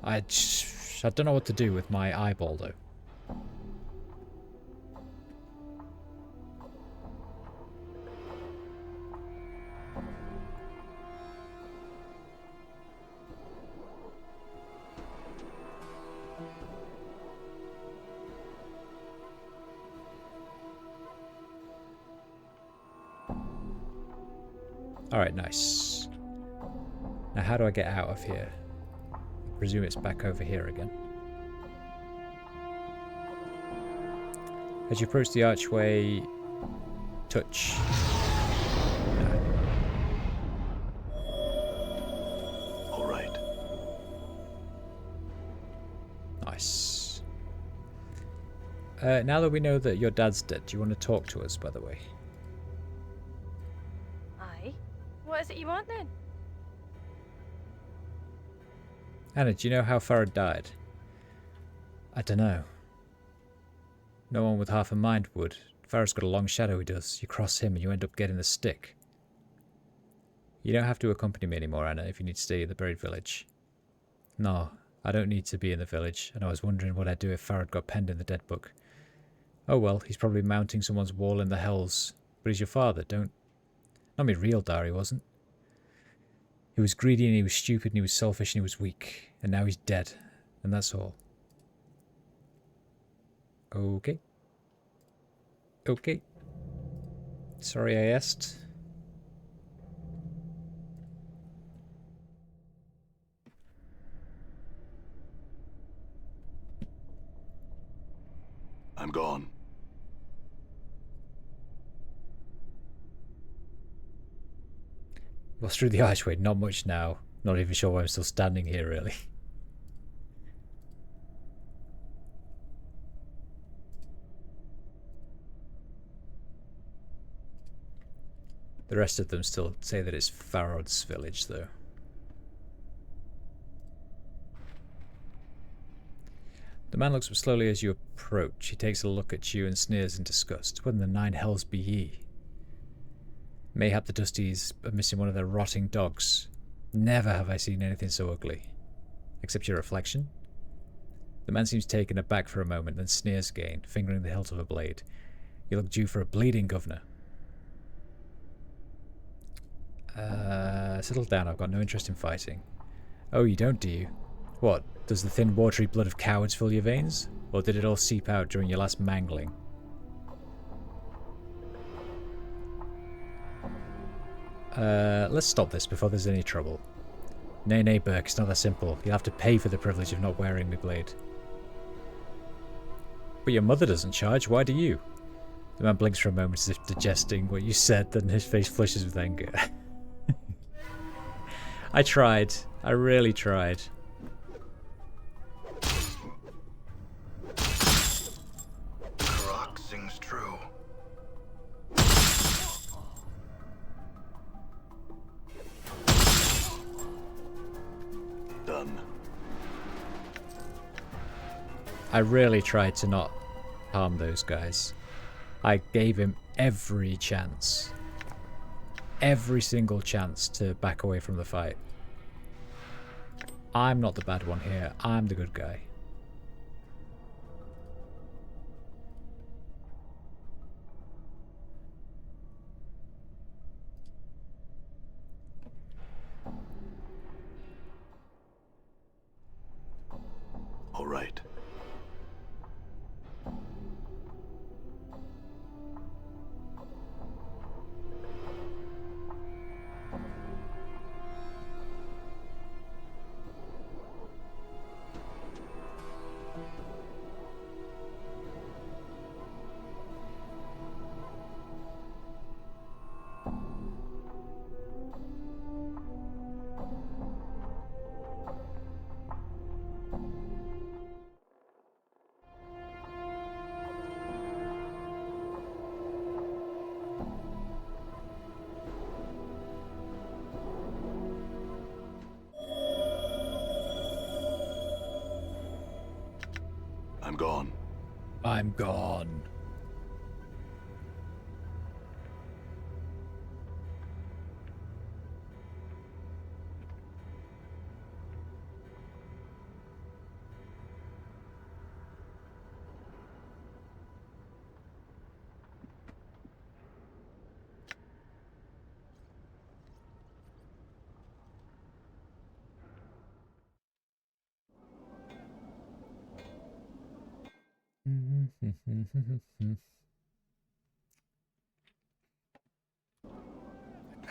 I don't know what to do with my eyeball, though. Alright, nice. Now how do I get out of here? I presume it's back over here again. As you approach the archway, touch. No. All right. Nice. Now that we know that your dad's dead, do you want to talk to us, by the way? Aye. What is it you want then? Anna, do you know how Farad died? I don't know. No one with half a mind would. Farad's got a long shadow, he does. You cross him and you end up getting the stick. You don't have to accompany me anymore, Anna, if you need to stay in the buried village. No, I don't need to be in the village, and I was wondering what I'd do if Farad got penned in the dead book. Oh well, he's probably mounting someone's wall in the hells. But he's your father, don't... Not my real dad, he wasn't. He was greedy and he was stupid and he was selfish and he was weak. And now he's dead. And that's all. Okay. Okay. Sorry I asked. I'm gone. Well, through the archway, not much now. Not even sure why I'm still standing here, really. The rest of them still say that it's Farad's village, though. The man looks up slowly as you approach. He takes a look at you and sneers in disgust. What in the nine hells be ye? Mayhap the Dusties are missing one of their rotting dogs. Never have I seen anything so ugly. Except your reflection? The man seems taken aback for a moment, then sneers again, fingering the hilt of a blade. You look due for a bleeding, governor. Settle down, I've got no interest in fighting. Oh, you don't, do you? What, does the thin, watery blood of cowards fill your veins? Or did it all seep out during your last mangling? Let's stop this before there's any trouble. Nay, nay, Burke, it's not that simple. You'll have to pay for the privilege of not wearing my blade. But your mother doesn't charge, why do you? The man blinks for a moment as if digesting what you said, then his face flushes with anger. I tried. I really tried. Karak sings true. Done. I really tried to not harm those guys. I gave him every chance. Every single chance to back away from the fight. I'm not the bad one here. I'm the good guy. right. I'm gone. I'm gone.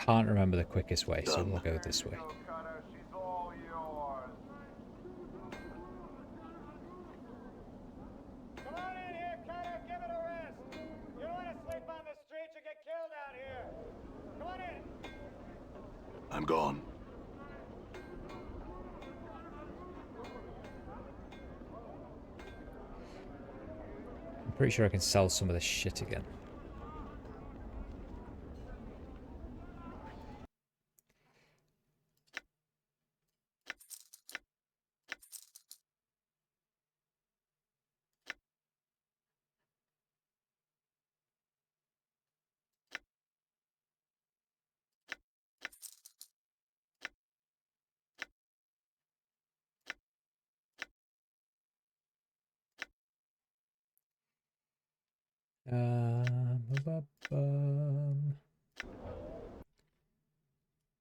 Can't remember the quickest way, so we'll go this way. Cutter, she's all yours. Come on in here, Cutter. Give it a rest. You don't want to sleep on the streets or get killed out here. Come on in. I'm gone. I'm pretty sure I can sell some of this shit again.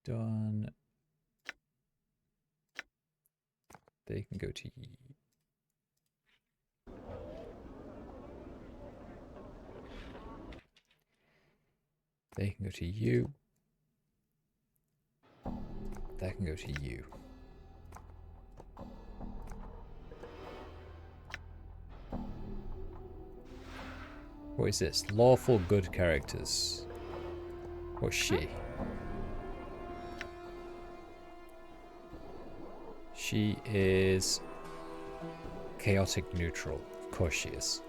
Done. They can go to you. They can go to you. That can go to you. What is this? Lawful good characters. What's she? She is chaotic neutral. Of course she is.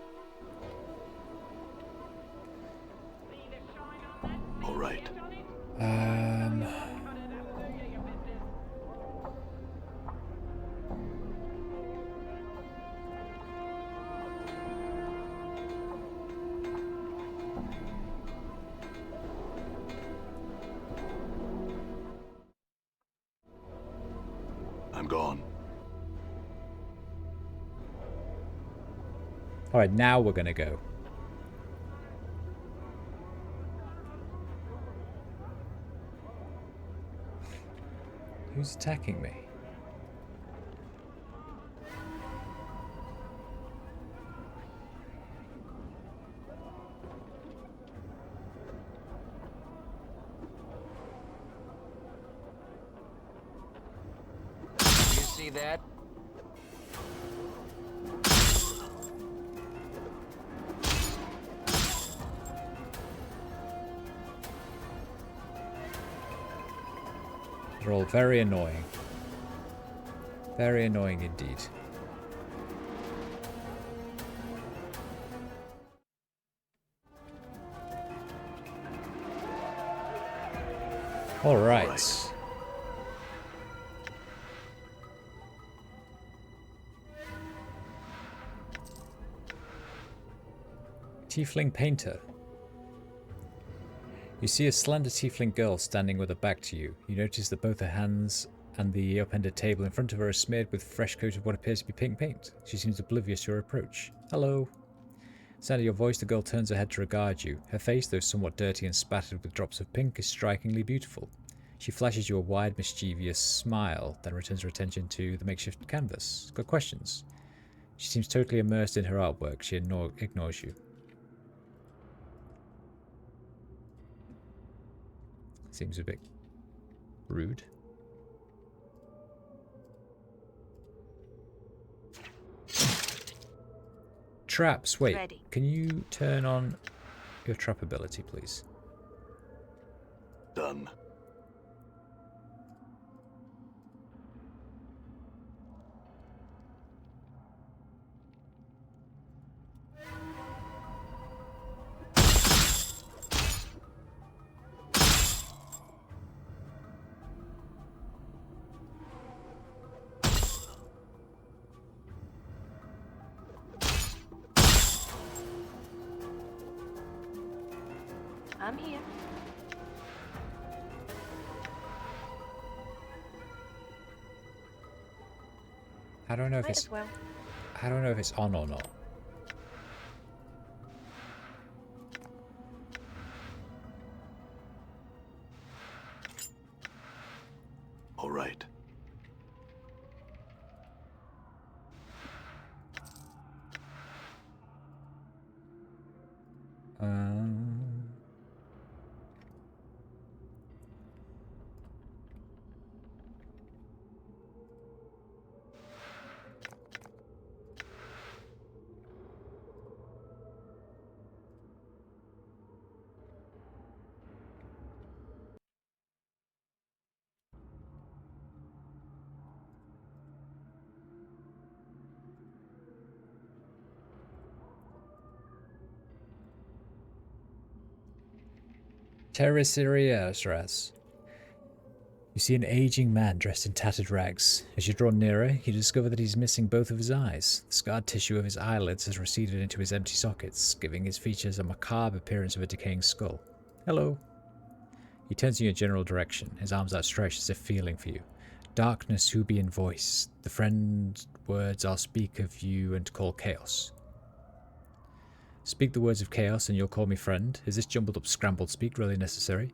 All right. I'm gone. All right, now we're gonna go. Who's attacking me? You see that? They're all very annoying. Very annoying indeed. All right. Tiefling painter. You see a slender tiefling girl standing with her back to you. You notice that both her hands and the upended table in front of her are smeared with fresh coat of what appears to be pink paint. She seems oblivious to your approach. Hello. Sound of your voice, the girl turns her head to regard you. Her face, though somewhat dirty and spattered with drops of pink, is strikingly beautiful. She flashes you a wide, mischievous smile, then returns her attention to the makeshift canvas. Got questions? She seems totally immersed in her artwork. She ignores you. Seems a bit rude. Traps. Wait, Ready. can you turn on your trap ability, please? Done. I'm here. I don't know if Might it's as well. I don't know if it's on or not. All right. Um, Terracerias. You see an aging man dressed in tattered rags. As you draw nearer, you discover that he's missing both of his eyes. The scarred tissue of his eyelids has receded into his empty sockets, giving his features a macabre appearance of a decaying skull. Hello. He turns in your general direction, his arms outstretched as if feeling for you. Darkness, Hubian voice. The friend words I'll speak of you and call chaos. Speak the words of chaos and you'll call me friend. Is this jumbled up scrambled speak really necessary?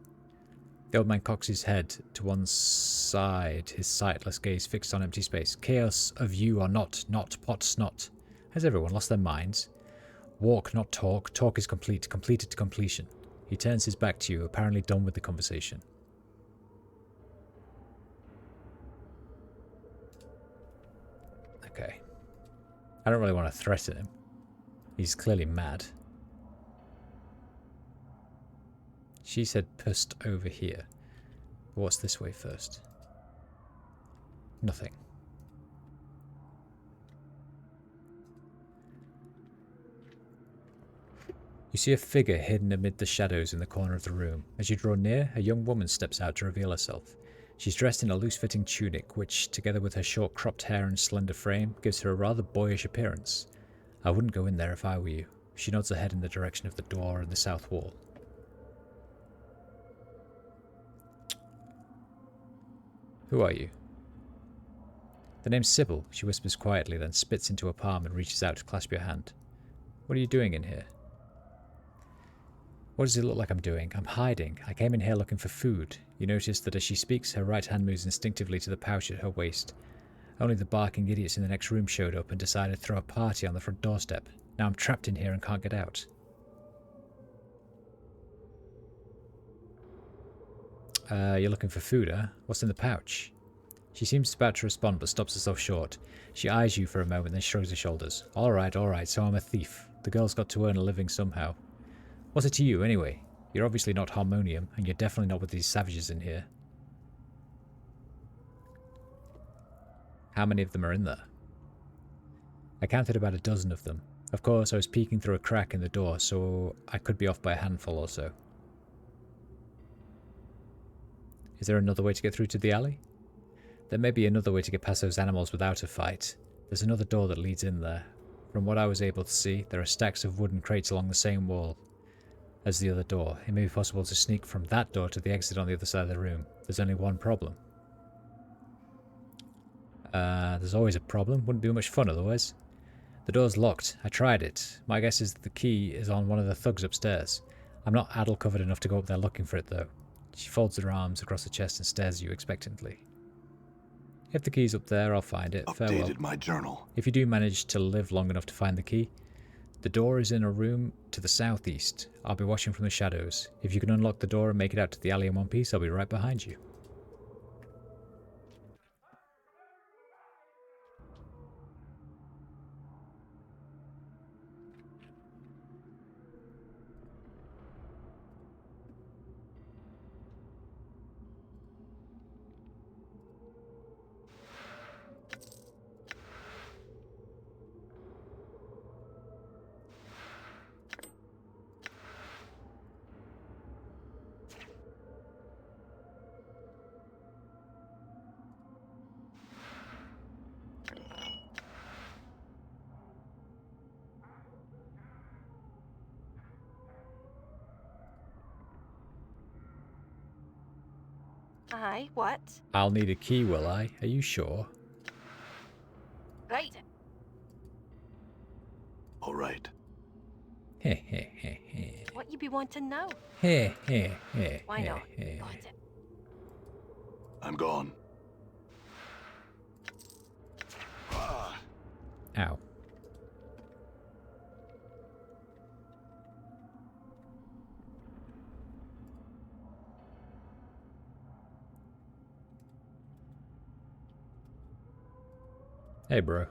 The old man cocks his head to one side, his sightless gaze fixed on empty space. Chaos of you or not pot snot. Has everyone lost their minds? Walk, not talk. Talk is complete, completed to completion. He turns his back to you, apparently done with the conversation. Okay. I don't really want to threaten him. He's clearly mad. She said pushed over here. What's this way first? Nothing. You see a figure hidden amid the shadows in the corner of the room. As you draw near, a young woman steps out to reveal herself. She's dressed in a loose-fitting tunic, which, together with her short cropped hair and slender frame, gives her a rather boyish appearance. I wouldn't go in there if I were you. She nods her head in the direction of the door in the south wall. Who are you? The name's Sybil, she whispers quietly, then spits into her palm and reaches out to clasp your hand. What are you doing in here? What does it look like I'm doing? I'm hiding. I came in here looking for food. You notice that as she speaks, her right hand moves instinctively to the pouch at her waist. Only the barking idiots in the next room showed up and decided to throw a party on the front doorstep. Now I'm trapped in here and can't get out. You're looking for food, huh? What's in the pouch? She seems about to respond but stops herself short. She eyes you for a moment then shrugs her shoulders. Alright, so I'm a thief. The girl's got to earn a living somehow. What's it to you, anyway? You're obviously not Harmonium, and you're definitely not with these savages in here. How many of them are in there? I counted about a dozen of them. Of course, I was peeking through a crack in the door, so I could be off by a handful or so. Is there another way to get through to the alley? There may be another way to get past those animals without a fight. There's another door that leads in there. From what I was able to see, there are stacks of wooden crates along the same wall as the other door. It may be possible to sneak from that door to the exit on the other side of the room. There's only one problem. There's always a problem. Wouldn't be much fun otherwise. The door's locked. I tried it. My guess is that the key is on one of the thugs upstairs. I'm not addle covered enough to go up there looking for it though. She folds her arms across her chest and stares at you expectantly. If the key's up there, I'll find it. Farewell. Updated my journal. If you do manage to live long enough to find the key, the door is in a room to the southeast. I'll be watching from the shadows. If you can unlock the door and make it out to the alley in one piece, I'll be right behind you. Aye, what? I'll need a key, will I? Are you sure? Right. All right. Heh heh heh heh. What you be wanting now? Heh heh heh. Why not? heh. Got it. I'm gone. Ah, Ow. Hey, bro.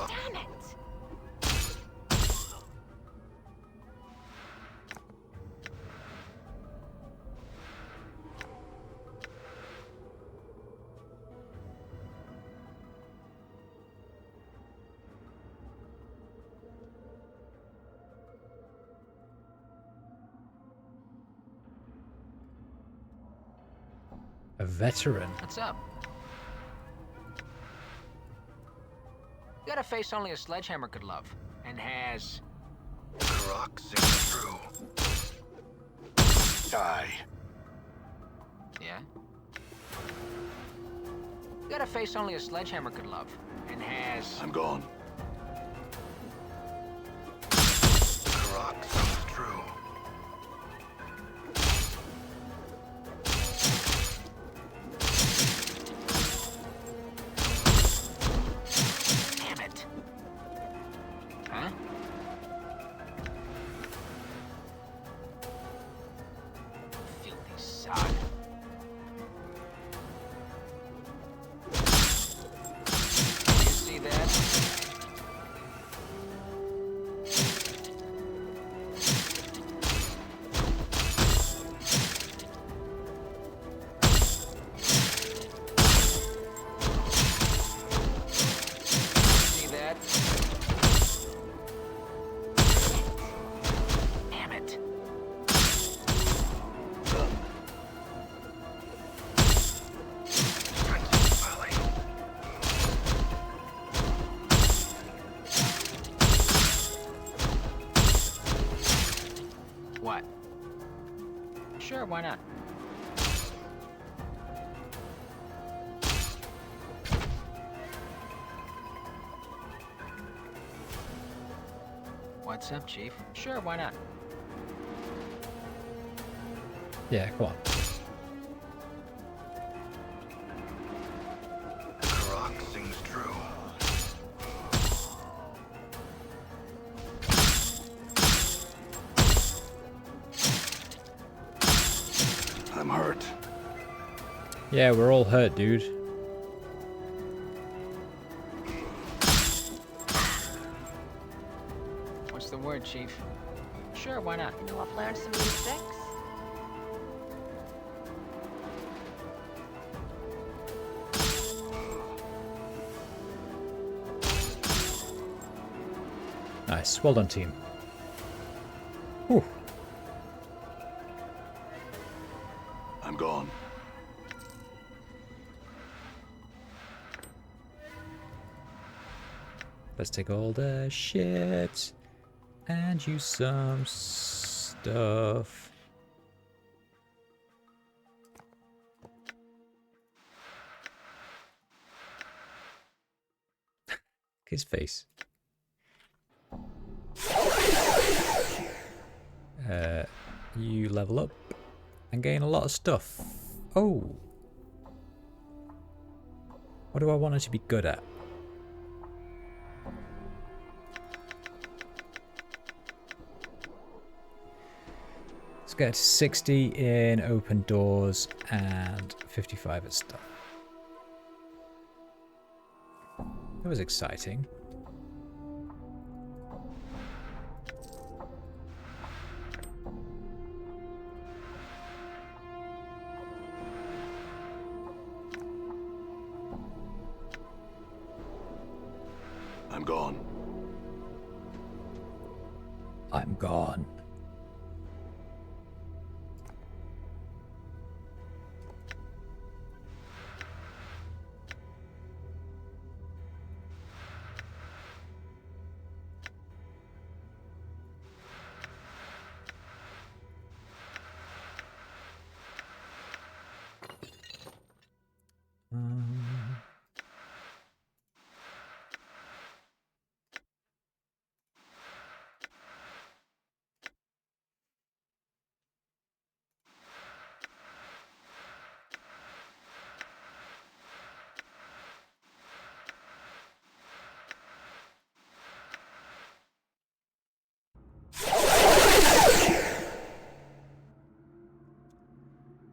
Damn it! A veteran. What's up? You got a face only a sledgehammer could love, and has. The rock sings true. die. Yeah? You got a face only a sledgehammer could love, and has. I'm gone. The rock sings true. Damn it. Huh? Filthy sod. You see that? See that? Damn it. Princess Valley. What? Sure, why not? What's up, Chief? Sure, why not? Yeah, come on. The rock sings true. I'm hurt. Yeah, we're all hurt, dude. What's the word, Chief? Sure, why not? You know I've learned some new tricks. Nice. Well done, team. Whew. I'm gone. Let's take all the shit and use some stuff. His face. You level up and gain a lot of stuff. Oh. What do I want her to be good at? Let's get to 60 in open doors and 55 at stuff. That was exciting. I'm gone. I'm gone.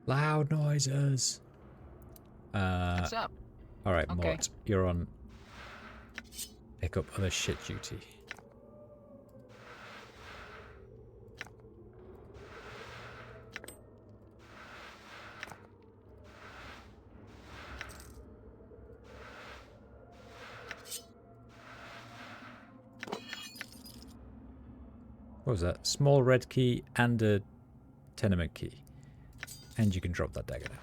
Loud noises. What's up? Alright, Okay. Mort, you're on pick up other shit duty. What was that? Small red key and a tenement key. And you can drop that dagger now.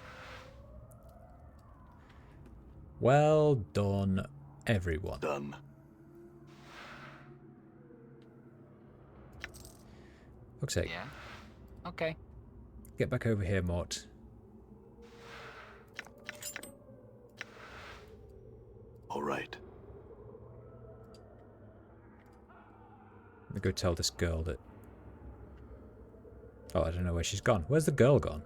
Well done, everyone. Done. Fuck's sake. Yeah. Okay. Get back over here, Mort. All right. Let me go tell this girl that... Oh, I don't know where she's gone. Where's the girl gone?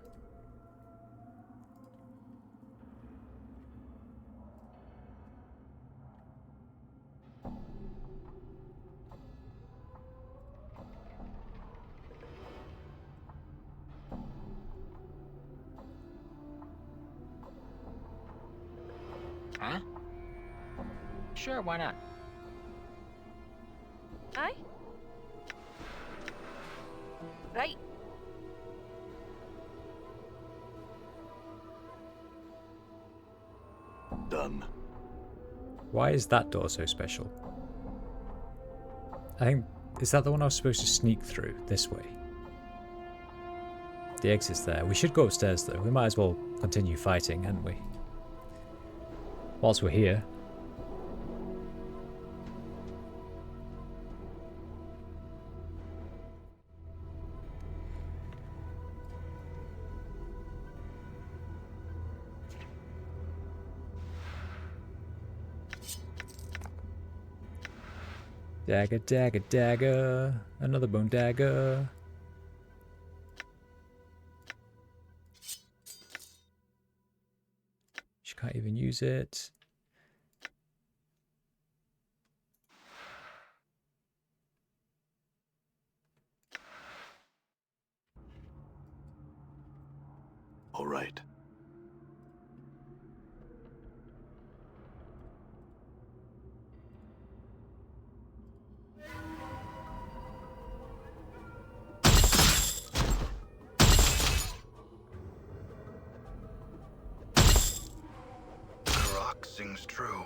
Huh? Sure, why not? Aye? Right. Done. Why is that door so special? I think... Is that the one I was supposed to sneak through? This way. The exit's there. We should go upstairs, though. We might as well continue fighting, hadn't we? Whilst we're here. Dagger, dagger, dagger. Another bone dagger. She can't even use it. All right. Karak sings true.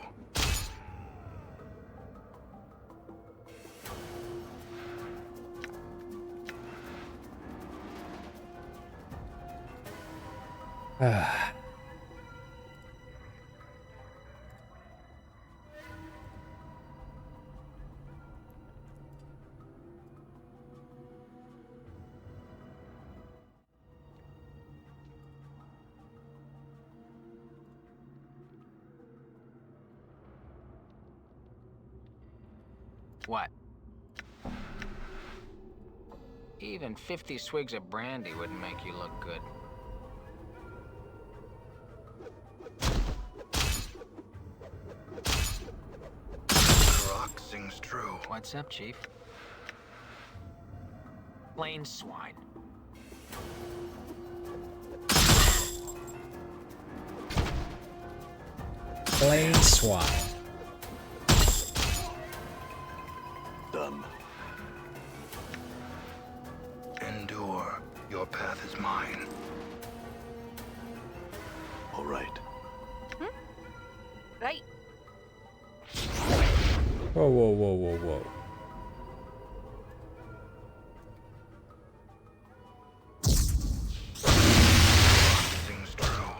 What? Even 50 swigs of brandy wouldn't make you look good. Rock sings true. What's up, Chief? Plain swine. Plain swine. Done. Endure. Your path is mine. All right. Right. Whoa, whoa, whoa, whoa, whoa. Sings true.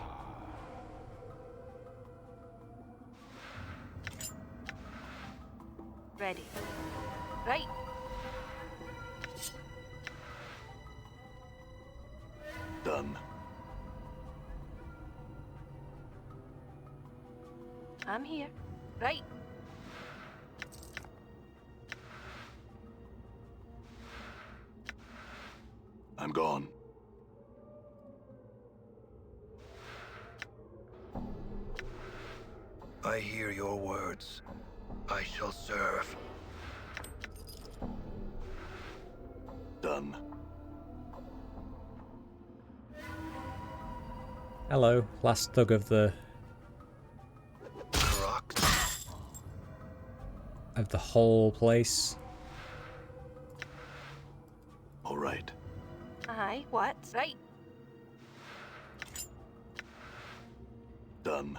Ready. Right. Done. I'm here. Right. I'm gone. I hear your words. I shall serve. Done. Hello, last thug of the whole place. All right. Aye. What? Right. Done.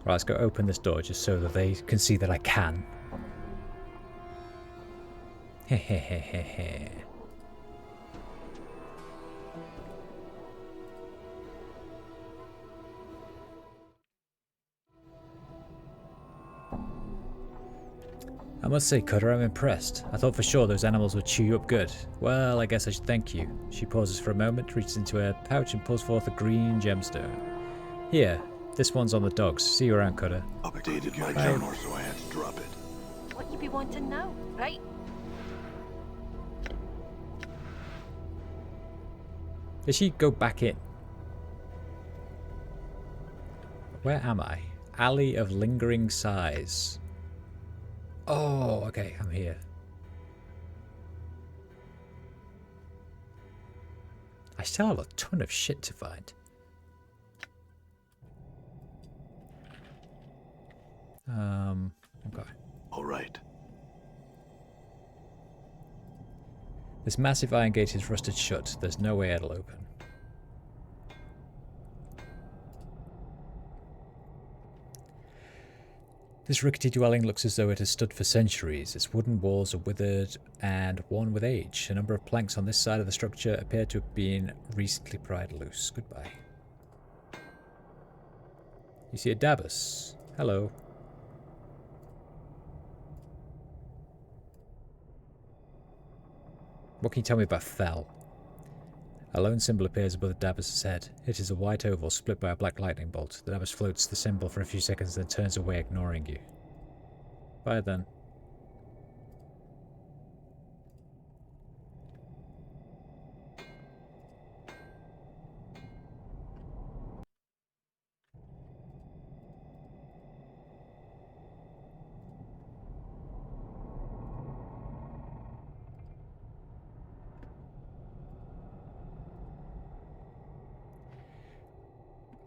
Right, let's go open this door just so that they can see that I can. Hehehehe. I must say, Cutter, I'm impressed. I thought for sure those animals would chew you up good. Well, I guess I should thank you. She pauses for a moment, reaches into her pouch and pulls forth a green gemstone. Here, this one's on the dogs. See you around, Cutter. Updated my Bye. journal, so I had to drop it. What you be wanting now? Right. Did she go back in? Where am I? Alley of Lingering Sighs. Oh, okay, I'm here. I still have a ton of shit to find. Okay. All right. This massive iron gate is rusted shut. There's no way it'll open. This rickety dwelling looks as though it has stood for centuries. Its wooden walls are withered and worn with age. A number of planks on this side of the structure appear to have been recently pried loose. Goodbye. You see a Dabus. Hello. What can you tell me about Fel? A lone symbol appears above the Dabus' head. It is a white oval split by a black lightning bolt. The Dabus floats the symbol for a few seconds, then turns away, ignoring you. Bye then.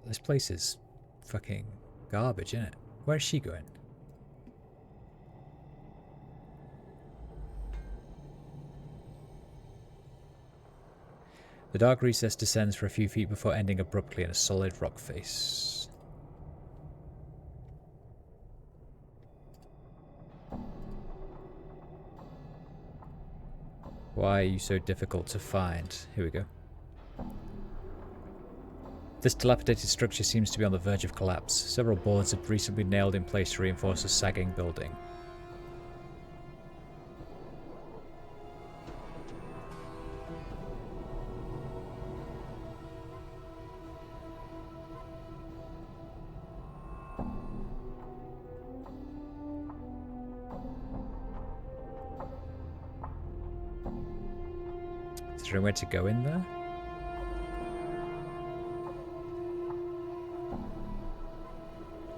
This place is fucking garbage, isn't it? Where's she going? The dark recess descends for a few feet before ending abruptly in a solid rock face. Why are you so difficult to find? Here we go. This dilapidated structure seems to be on the verge of collapse. Several boards have recently been nailed in place to reinforce a sagging building. Is there anywhere to go in there?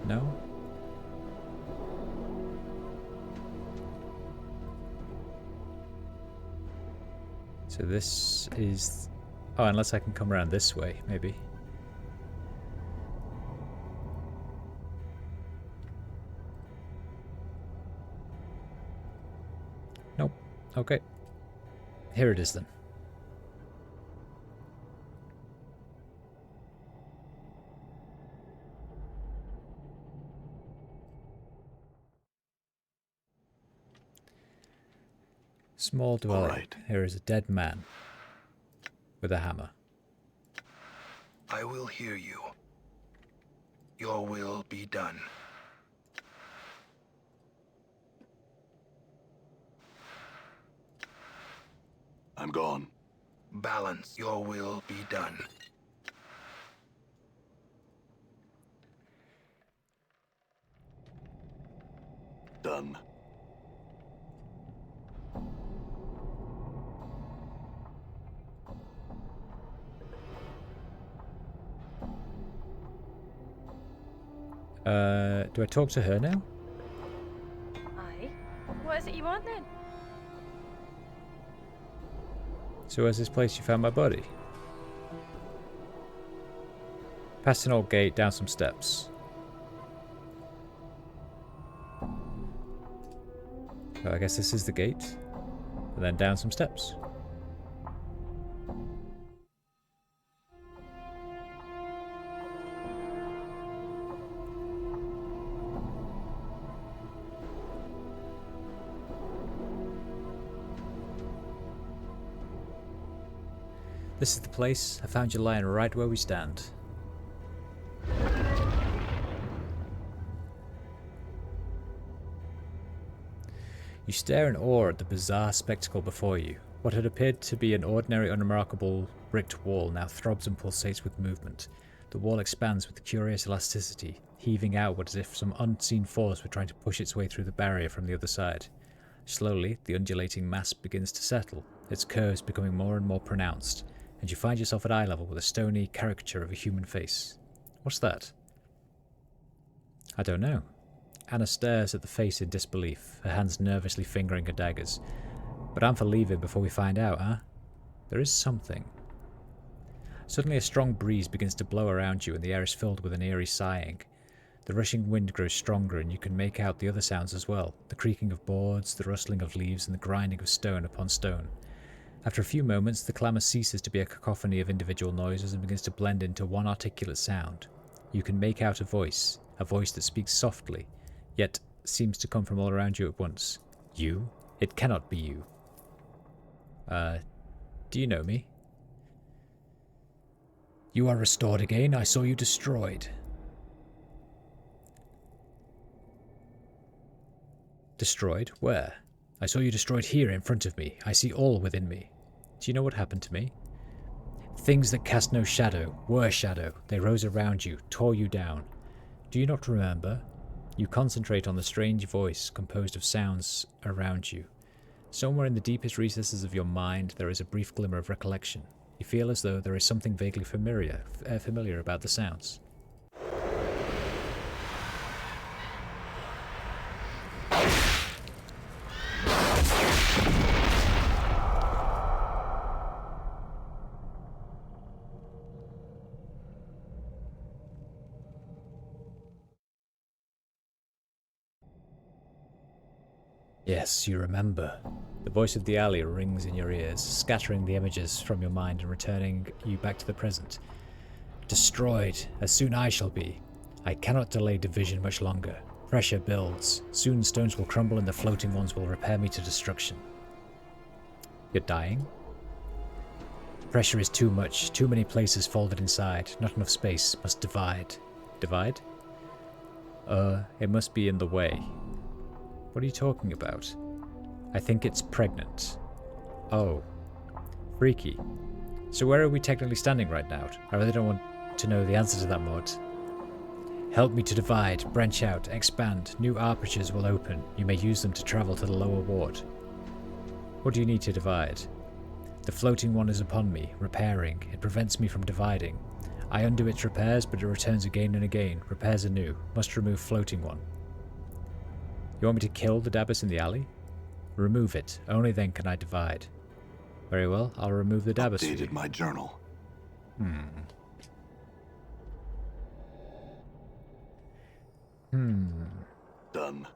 No? So this is... Oh, unless I can come around this way, maybe. Nope. Okay. Here it is then. Small dwelling. right. Here is a dead man with a hammer. I will hear you. Your will be done. I'm gone. Balance. Your will be done. Done. Do I talk to her now? Aye. What is it you want then? So where's this place you found my body? Past an old gate, down some steps. So I guess this is the gate. And then down some steps. This is the place. I found you lying right where we stand. You stare in awe at the bizarre spectacle before you. What had appeared to be an ordinary, unremarkable bricked wall now throbs and pulsates with movement. The wall expands with curious elasticity, heaving outward as if some unseen force were trying to push its way through the barrier from the other side. Slowly, the undulating mass begins to settle, its curves becoming more and more pronounced, and you find yourself at eye level with a stony caricature of a human face. What's that? I don't know. Anna stares at the face in disbelief, her hands nervously fingering her daggers. But I'm for leaving before we find out, huh? There is something. Suddenly a strong breeze begins to blow around you and the air is filled with an eerie sighing. The rushing wind grows stronger and you can make out the other sounds as well, the creaking of boards, the rustling of leaves and the grinding of stone upon stone. After a few moments, the clamour ceases to be a cacophony of individual noises and begins to blend into one articulate sound. You can make out a voice that speaks softly, yet seems to come from all around you at once. You? It cannot be you. Do you know me? You are restored again. I saw you destroyed. Destroyed? Where? I saw you destroyed here in front of me. I see all within me. Do you know what happened to me? Things that cast no shadow were shadow. They rose around you, tore you down. Do you not remember? You concentrate on the strange voice composed of sounds around you. Somewhere in the deepest recesses of your mind there is a brief glimmer of recollection. You feel as though there is something vaguely familiar about the sounds. Yes, you remember. The voice of the alley rings in your ears, scattering the images from your mind and returning you back to the present. Destroyed, as soon I shall be. I cannot delay division much longer. Pressure builds. Soon stones will crumble and the floating ones will repair me to destruction. You're dying? Pressure is too much. Too many places folded inside. Not enough space. Must divide. Divide? It must be in the way. What are you talking about? I think it's pregnant. Oh. Freaky. So where are we technically standing right now? I really don't want to know the answer to that, Maud. Help me to divide, branch out, expand. New apertures will open. You may use them to travel to the lower ward. What do you need to divide? The floating one is upon me, repairing. It prevents me from dividing. I undo its repairs, but it returns again and again. Repairs anew. Must remove floating one. You want me to kill the Dabbus in the alley? Remove it. Only then can I divide. Very well, I'll remove the Dabbus for you. Updated my journal. Done.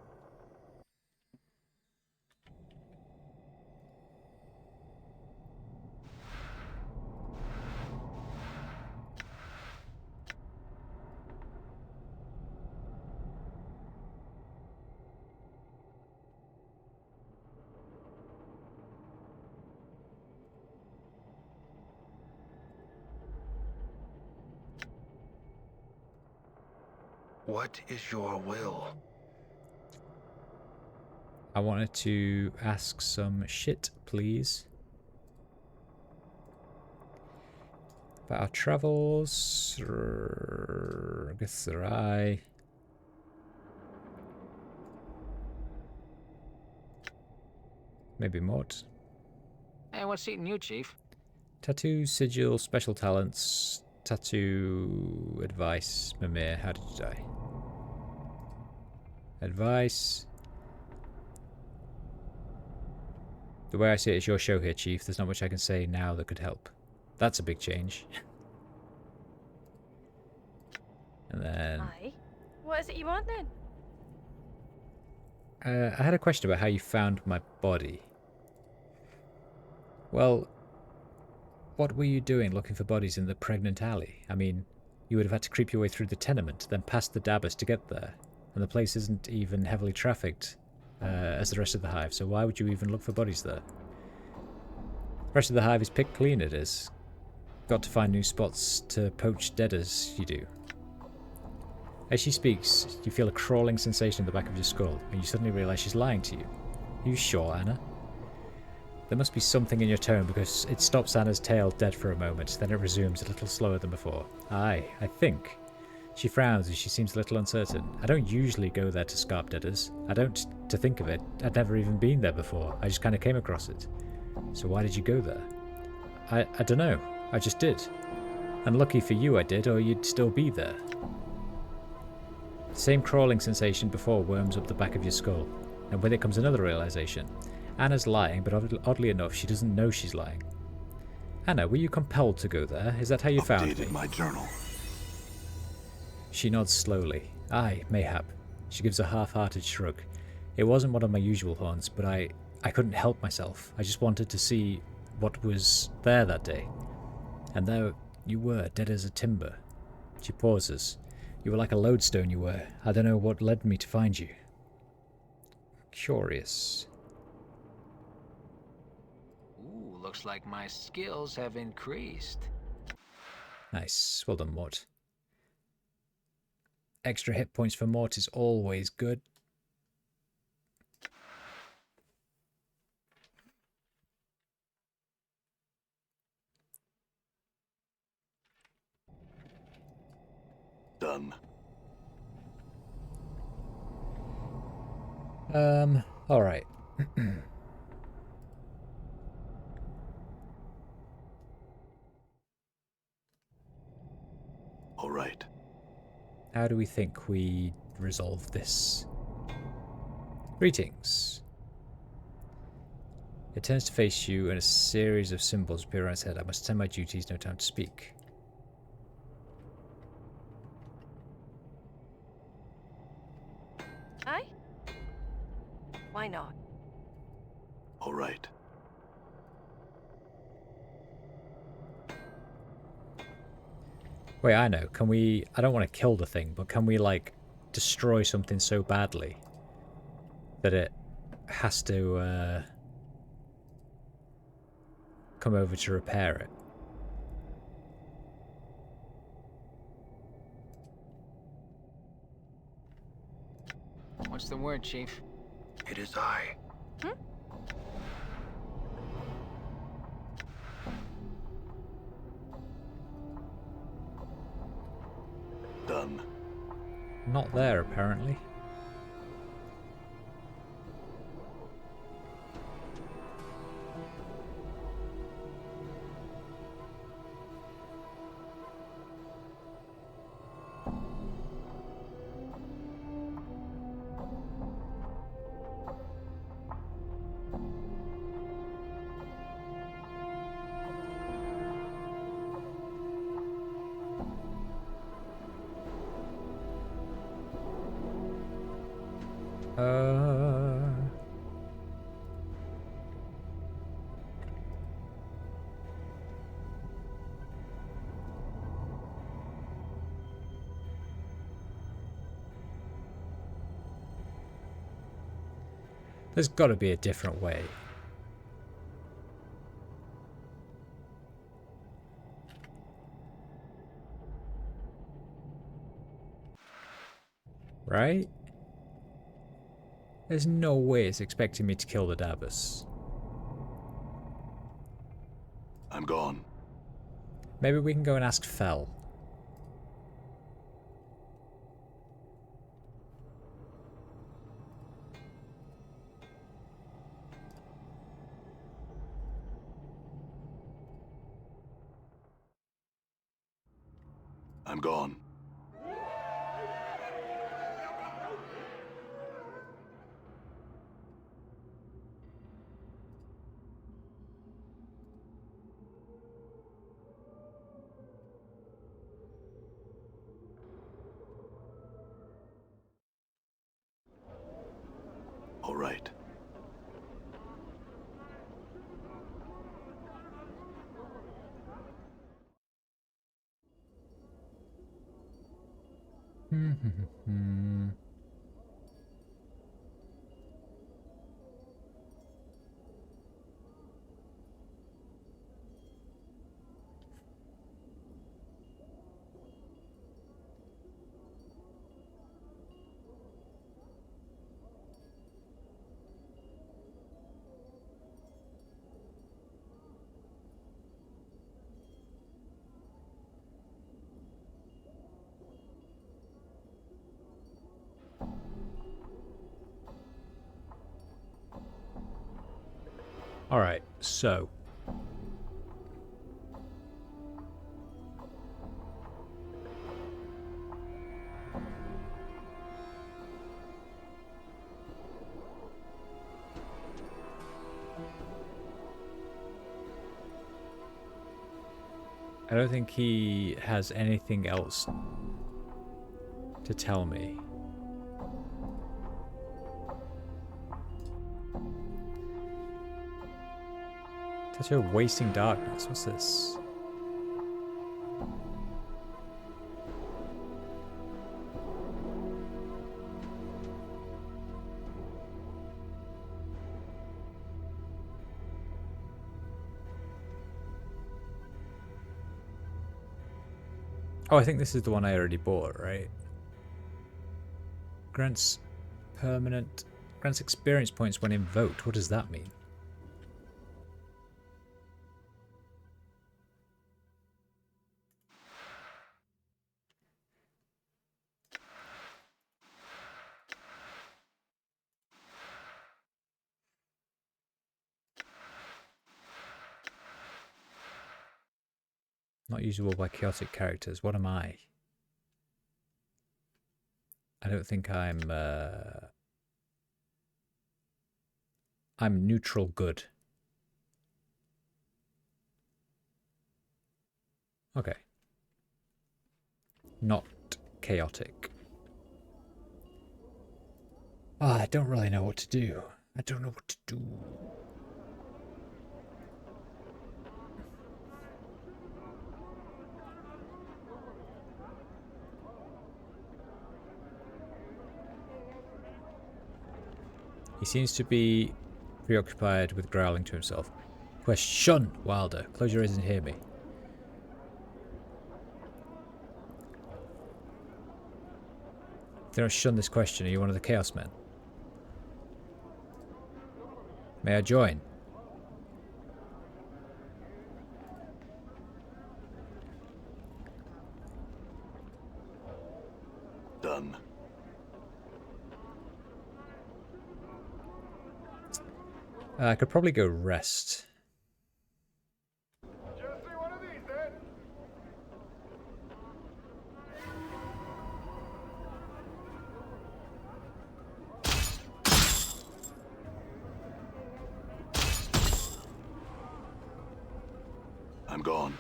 What is your will? I wanted to ask some shit, please. About our travels. Githzerai. Maybe Mort. Hey, what's eating you, Chief? Tattoo, sigil, special talents. Tattoo, advice. Mimir, how did you die? Advice. The way I see it is your show here, Chief. There's not much I can say now that could help. That's a big change. And then... Aye. What is it you want then? I had a question about how you found my body. Well, what were you doing looking for bodies in the pregnant alley? I mean, you would have had to creep your way through the tenement, then past the Dabbus to get there. And the place isn't even heavily trafficked as the rest of the hive, so why would you even look for bodies there? The rest of the hive is picked clean, it is. Got to find new spots to poach dead as you do. As she speaks, you feel a crawling sensation in the back of your skull, and you suddenly realise she's lying to you. Are you sure, Anna? There must be something in your tone, because it stops Anna's tail dead for a moment, then it resumes a little slower than before. Aye, I think. She frowns as she seems a little uncertain. I don't usually go there to scarp deaders. I don't, to think of it, I'd never even been there before. I just kind of came across it. So why did you go there? I don't know. I just did. And lucky for you I did, or you'd still be there. The same crawling sensation before worms up the back of your skull. And with it comes another realization. Anna's lying, but oddly enough, she doesn't know she's lying. Anna, were you compelled to go there? Is that how you found me? Updated my journal. She nods slowly. Aye, mayhap. She gives a half-hearted shrug. It wasn't one of my usual haunts, but I couldn't help myself. I just wanted to see what was there that day. And there you were, dead as a timber. She pauses. You were like a lodestone, you were. I don't know what led me to find you. Curious. Ooh, looks like my skills have increased. Nice. Well done, Mort. Extra hit points for Mort is always good. Done. Alright. All right. How do we think we resolve this? Greetings. It turns to face you and a series of symbols appear on its head. I must attend my duties, no time to speak. Aye? Why not? All right. Wait, I know. Can we... I don't want to kill the thing, but can we, like, destroy something so badly that it has to come over to repair it? What's the word, Chief? It is I. Done. Not there, apparently. There's got to be a different way. Right? There's no way it's expecting me to kill the Davos. I'm gone. Maybe we can go and ask Fel. I'm gone. All right. Alright, so. I don't think he has anything else to tell me. Tattoo of Wasting Darkness. What's this? Oh, I think this is the one I already bought, right? Grants experience points when invoked. What does that mean? Not usable by chaotic characters. What am I? I don't think I'm neutral good. Okay. Not chaotic. I don't really know what to do. I don't know what to do. He seems to be preoccupied with growling to himself. Question, Wilder. Close your ears and hear me. If they don't shun this question, are you one of the Chaos Men? May I join? Done. I could probably go rest. Just see one of these, then. I'm gone.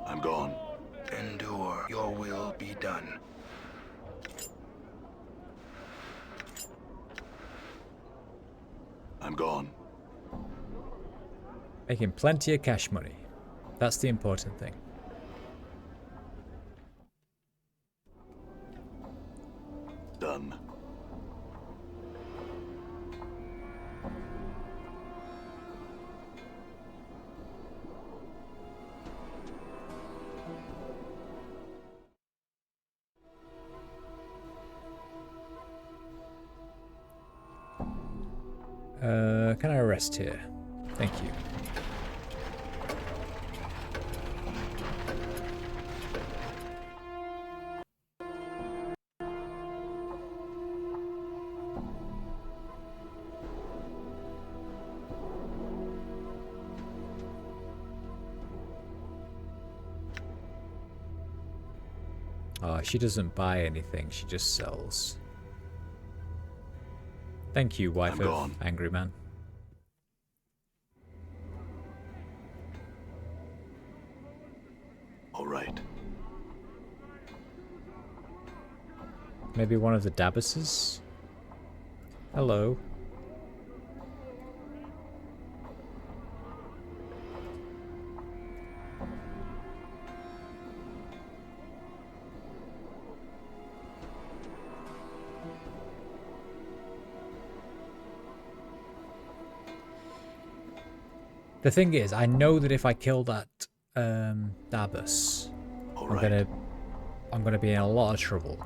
I'm gone. Endure. Your will be done. I'm gone. Making plenty of cash money. That's the important thing. Done. Can I rest here? Thank you. Oh, she doesn't buy anything, she just sells. Thank you, wife I'm of gone. Angry Man. All right. Maybe one of the Dabbuses? Hello. The thing is, I know that if I kill that Dabbus, All I'm right. gonna be in a lot of trouble.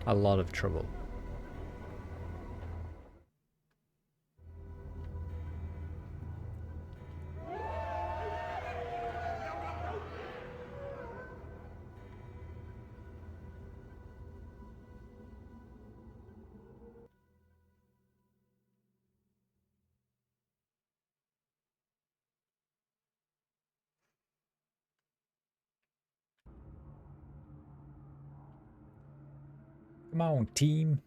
A lot of trouble. Come on, team.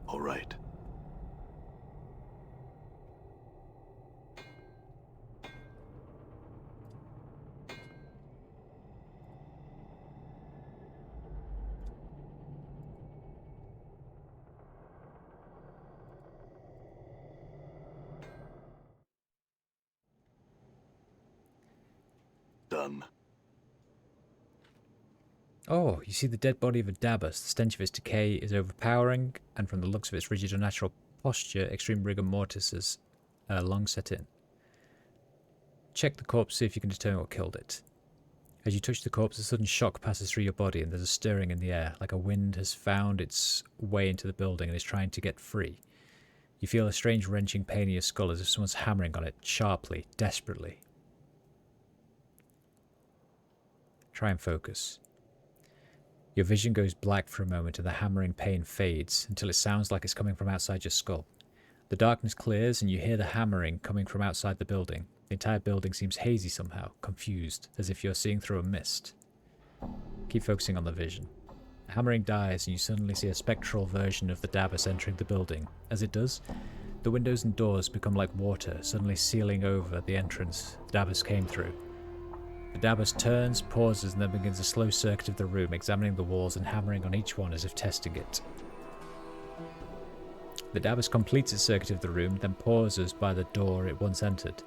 All right. Done. Oh, you see the dead body of a Dabbus. The stench of its decay is overpowering, and from the looks of its rigid, unnatural posture, extreme rigor mortis has long set in. Check the corpse, see if you can determine what killed it. As you touch the corpse, a sudden shock passes through your body, and there's a stirring in the air, like a wind has found its way into the building and is trying to get free. You feel a strange wrenching pain in your skull as if someone's hammering on it, sharply, desperately. Try and focus. Your vision goes black for a moment and the hammering pain fades until it sounds like it's coming from outside your skull. The darkness clears and you hear the hammering coming from outside the building. The entire building seems hazy somehow, confused, as if you're seeing through a mist. Keep focusing on the vision. Hammering dies and you suddenly see a spectral version of the Davos entering the building. As it does, the windows and doors become like water, suddenly sealing over the entrance the Davos came through. The Davos turns, pauses, and then begins a slow circuit of the room, examining the walls and hammering on each one as if testing it. The Davos completes its circuit of the room, then pauses by the door it once entered.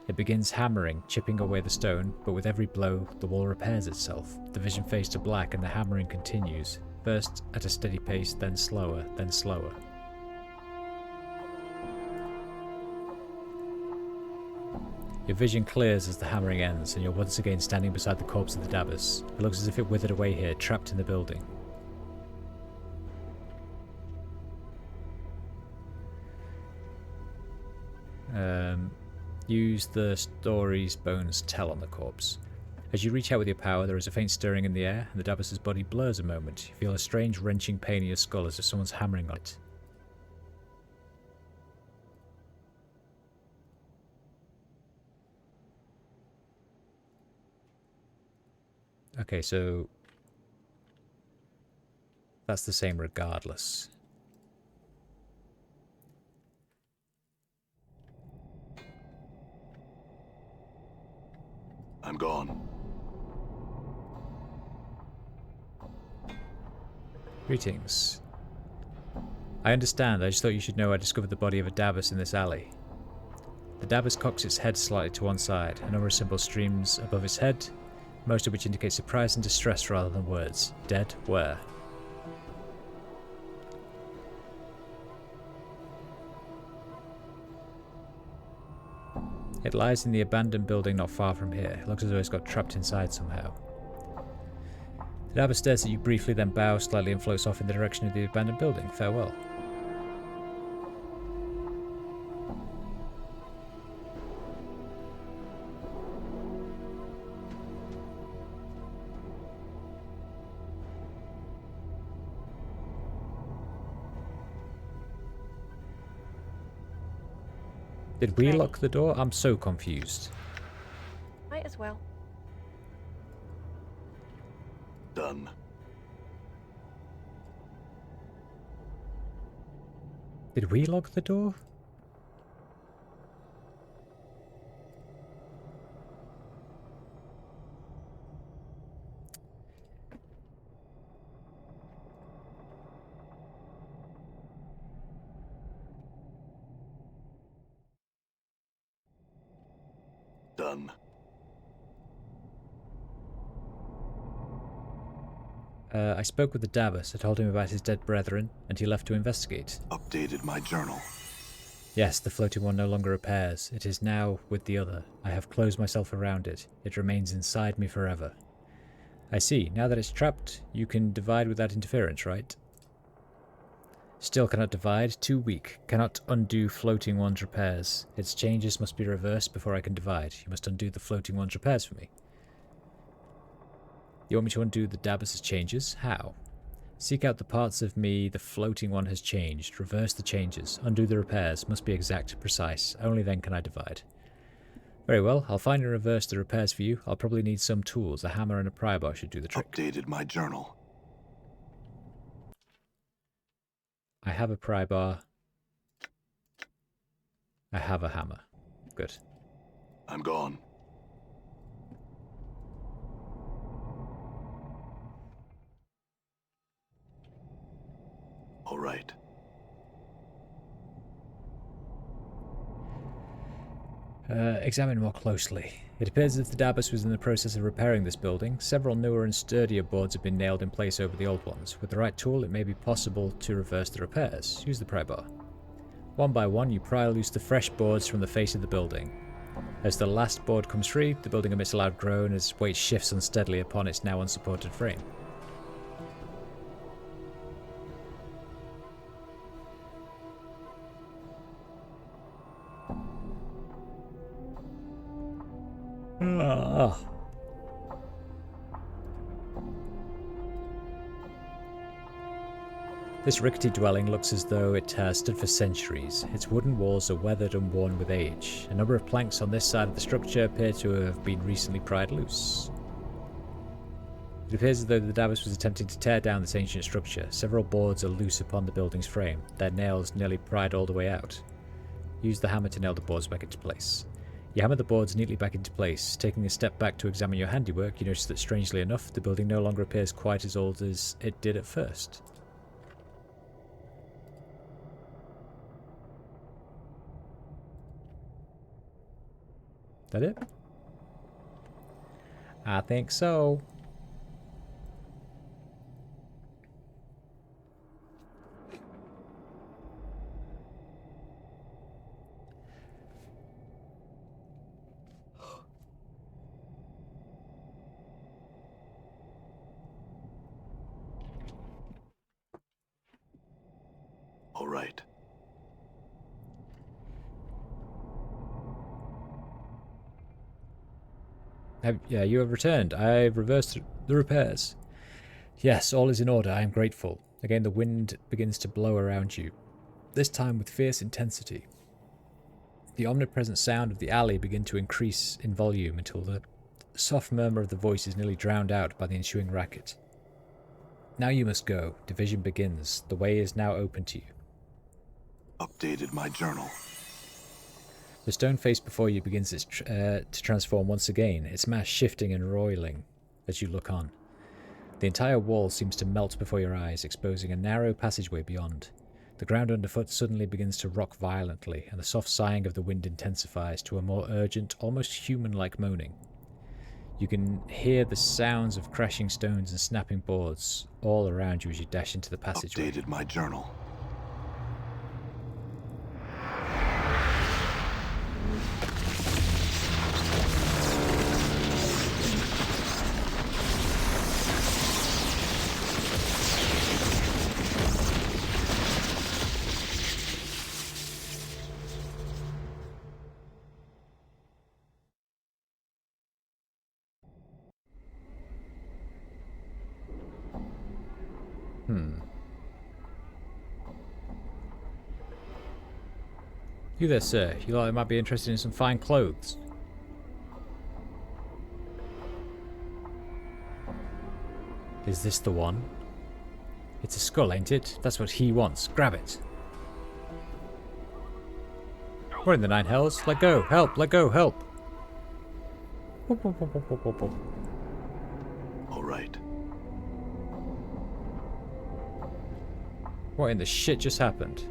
It begins hammering, chipping away the stone, but with every blow, the wall repairs itself. The vision fades to black and the hammering continues, first at a steady pace, then slower, then slower. Your vision clears as the hammering ends, and you're once again standing beside the corpse of the Davos. It looks as if it withered away here, trapped in the building. Use the stories bones tell on the corpse. As you reach out with your power, there is a faint stirring in the air, and the Davos' body blurs a moment. You feel a strange wrenching pain in your skull as if someone's hammering on it. Okay, so that's the same regardless. I'm gone. Greetings. I understand. I just thought you should know I discovered the body of a Davos in this alley. The Davos cocks its head slightly to one side. A number of symbols streams above its head, most of which indicate surprise and distress rather than words. Dead where? It lies in the abandoned building not far from here. It looks as though it's got trapped inside somehow. The Davos stares at you briefly, then bows slightly and floats off in the direction of the abandoned building. Farewell. Did we lock the door? I'm so confused. Might as well. Done. Did we lock the door? Done. I spoke with the Davos. I told him about his dead brethren, and he left to investigate. Updated my journal. Yes, the floating one no longer repairs. It is now with the other. I have closed myself around it. It remains inside me forever. I see. Now that it's trapped, you can divide without interference, right? Still cannot divide. Too weak. Cannot undo floating one's repairs. Its changes must be reversed before I can divide. You must undo the floating one's repairs for me. You want me to undo the Davos' changes? How? Seek out the parts of me the floating one has changed. Reverse the changes. Undo the repairs. Must be exact, precise. Only then can I divide. Very well. I'll find and reverse the repairs for you. I'll probably need some tools. A hammer and a pry bar should do the trick. Updated my journal. I have a pry bar. I have a hammer. Good. I'm gone. All right. Examine more closely. It appears as if the Davos was in the process of repairing this building. Several newer and sturdier boards have been nailed in place over the old ones. With the right tool, it may be possible to reverse the repairs. Use the pry bar. One by one, you pry loose the fresh boards from the face of the building. As the last board comes free, the building emits a loud groan as weight shifts unsteadily upon its now unsupported frame. This rickety dwelling looks as though it has stood for centuries. Its wooden walls are weathered and worn with age. A number of planks on this side of the structure appear to have been recently pried loose. It appears as though the Davos was attempting to tear down this ancient structure. Several boards are loose upon the building's frame, their nails nearly pried all the way out. Use the hammer to nail the boards back into place. You hammer the boards neatly back into place. Taking a step back to examine your handiwork, you notice that strangely enough, the building no longer appears quite as old as it did at first. That it? I think so. All right. Yeah, you have returned. I've reversed the repairs. Yes, all is in order. I am grateful. Again, the wind begins to blow around you, this time with fierce intensity. The omnipresent sound of the alley begins to increase in volume until the soft murmur of the voice is nearly drowned out by the ensuing racket. Now you must go. Division begins. The way is now open to you. Updated my journal. The stone face before you begins to transform once again, its mass shifting and roiling as you look on. The entire wall seems to melt before your eyes, exposing a narrow passageway beyond. The ground underfoot suddenly begins to rock violently, and the soft sighing of the wind intensifies to a more urgent, almost human-like moaning. You can hear the sounds of crashing stones and snapping boards all around you as you dash into the passageway. Updated my journal. You there, sir. You thought I might be interested in some fine clothes. Is this the one? It's a skull, ain't it? That's what he wants. Grab it. We're in the nine hells. Let go. Help. Let go. Help. All right. What in the shit just happened?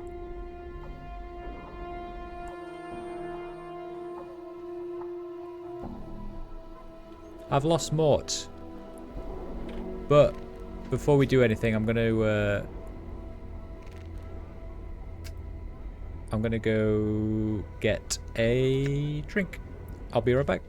I've lost Mort. But before we do anything, I'm gonna go get a drink. I'll be right back.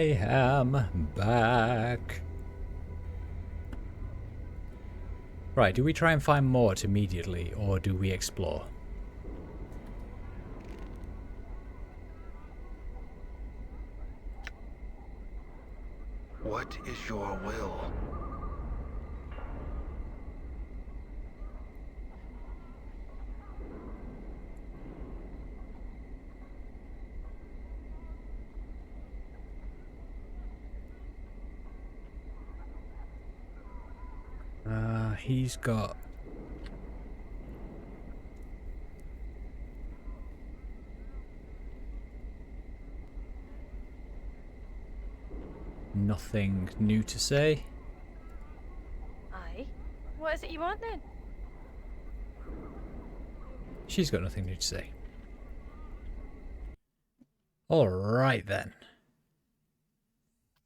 I am back. Right, do we try and find Mort immediately, or do we explore? What is your will? He's got... nothing new to say. Aye. What is it you want then? She's got nothing new to say. Alright then.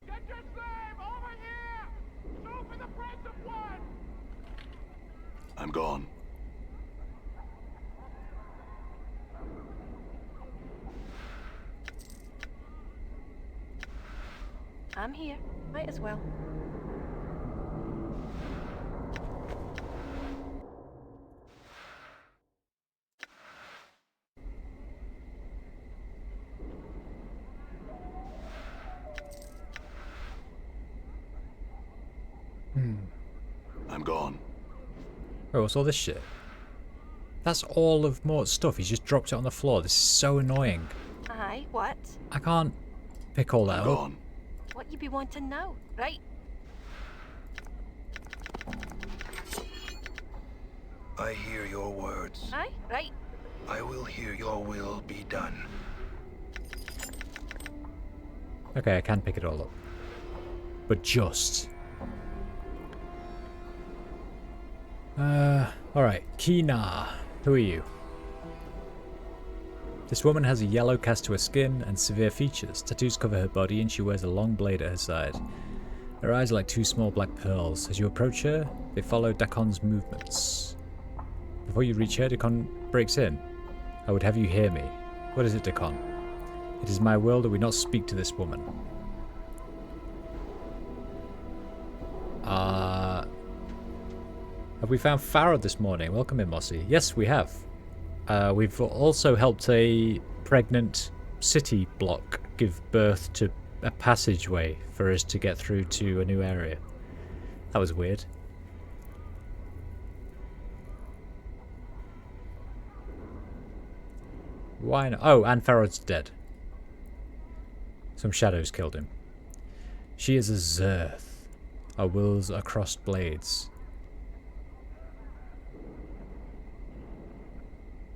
Get your slave over here! Show for the price of one! I'm gone. I'm here. Might as well. I'm gone. Oh, what's all this shit? That's all of Mort's stuff. He's just dropped it on the floor. This is so annoying. Aye, what? I can't pick all that I'm up. gone. What you be wanting now? Right. I hear your words. Aye, right. I will hear your will be done. Okay, I can pick it all up. But just. Alright. Kina. Who are you? This woman has a yellow cast to her skin and severe features. Tattoos cover her body and she wears a long blade at her side. Her eyes are like two small black pearls. As you approach her, they follow Dakon's movements. Before you reach her, Dakon breaks in. I would have you hear me. What is it, Dakon? It is my will that we not speak to this woman. Have we found Farad this morning? Welcome in, Mossy. Yes, we have. We've also helped a pregnant city block give birth to a passageway for us to get through to a new area. That was weird. Why not? Oh, and Farad's dead. Some shadows killed him. She is a Zerth. Our wills are crossed blades.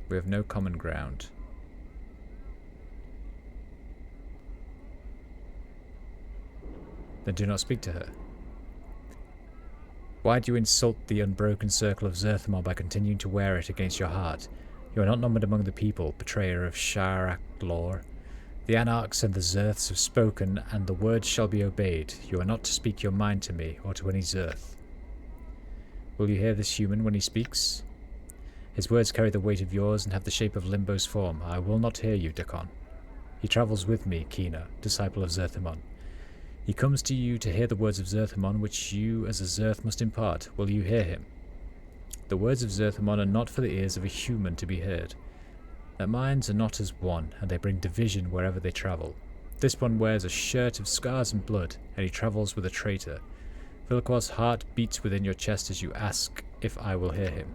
We have no common ground. Then do not speak to her. Why do you insult the unbroken circle of Zerthamar by continuing to wear it against your heart? You are not numbered among the people, betrayer of Sharak lore. The Anarchs and the Zerths have spoken, and the words shall be obeyed. You are not to speak your mind to me, or to any Zerth. Will you hear this human when he speaks? His words carry the weight of yours and have the shape of Limbo's form. I will not hear you, Dakon. He travels with me, Kina, disciple of Zerthamon. He comes to you to hear the words of Zerthamon, which you as a Zerth must impart. Will you hear him? The words of Zerthamon are not for the ears of a human to be heard. Their minds are not as one, and they bring division wherever they travel. This one wears a shirt of scars and blood, and he travels with a traitor. Vilquar's heart beats within your chest as you ask if I will hear him.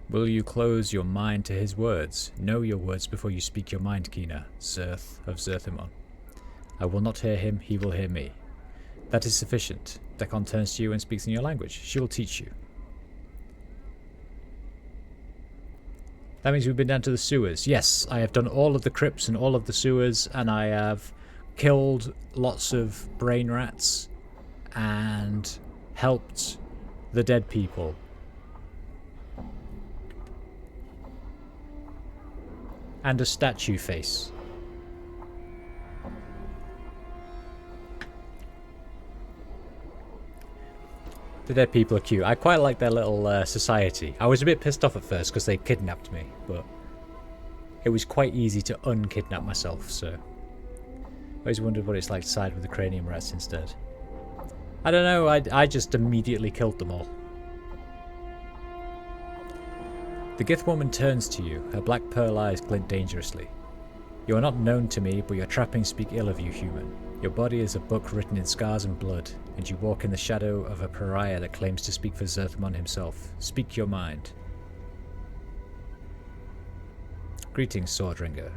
Will you close your mind to his words? Know your words before you speak your mind, Kina, Zerth of Zerthamon. I will not hear him, he will hear me. That is sufficient. Dakon turns to you and speaks in your language. She will teach you. That means we've been down to the sewers. Yes, I have done all of the crypts and all of the sewers, and I have killed lots of brain rats and helped the dead people. And a statue face. The dead people are cute. I quite like their little society. I was a bit pissed off at first because they kidnapped me, but it was quite easy to unkidnap myself, so Always wondered what it's like to side with the cranium rats instead. I don't know, I just immediately killed them all. The Gith woman turns to you, her black pearl eyes glint dangerously. You are not known to me, but your trappings speak ill of you, human. Your body is a book written in scars and blood, and you walk in the shadow of a pariah that claims to speak for Zerthmon himself. Speak your mind. Greetings, Swordringer.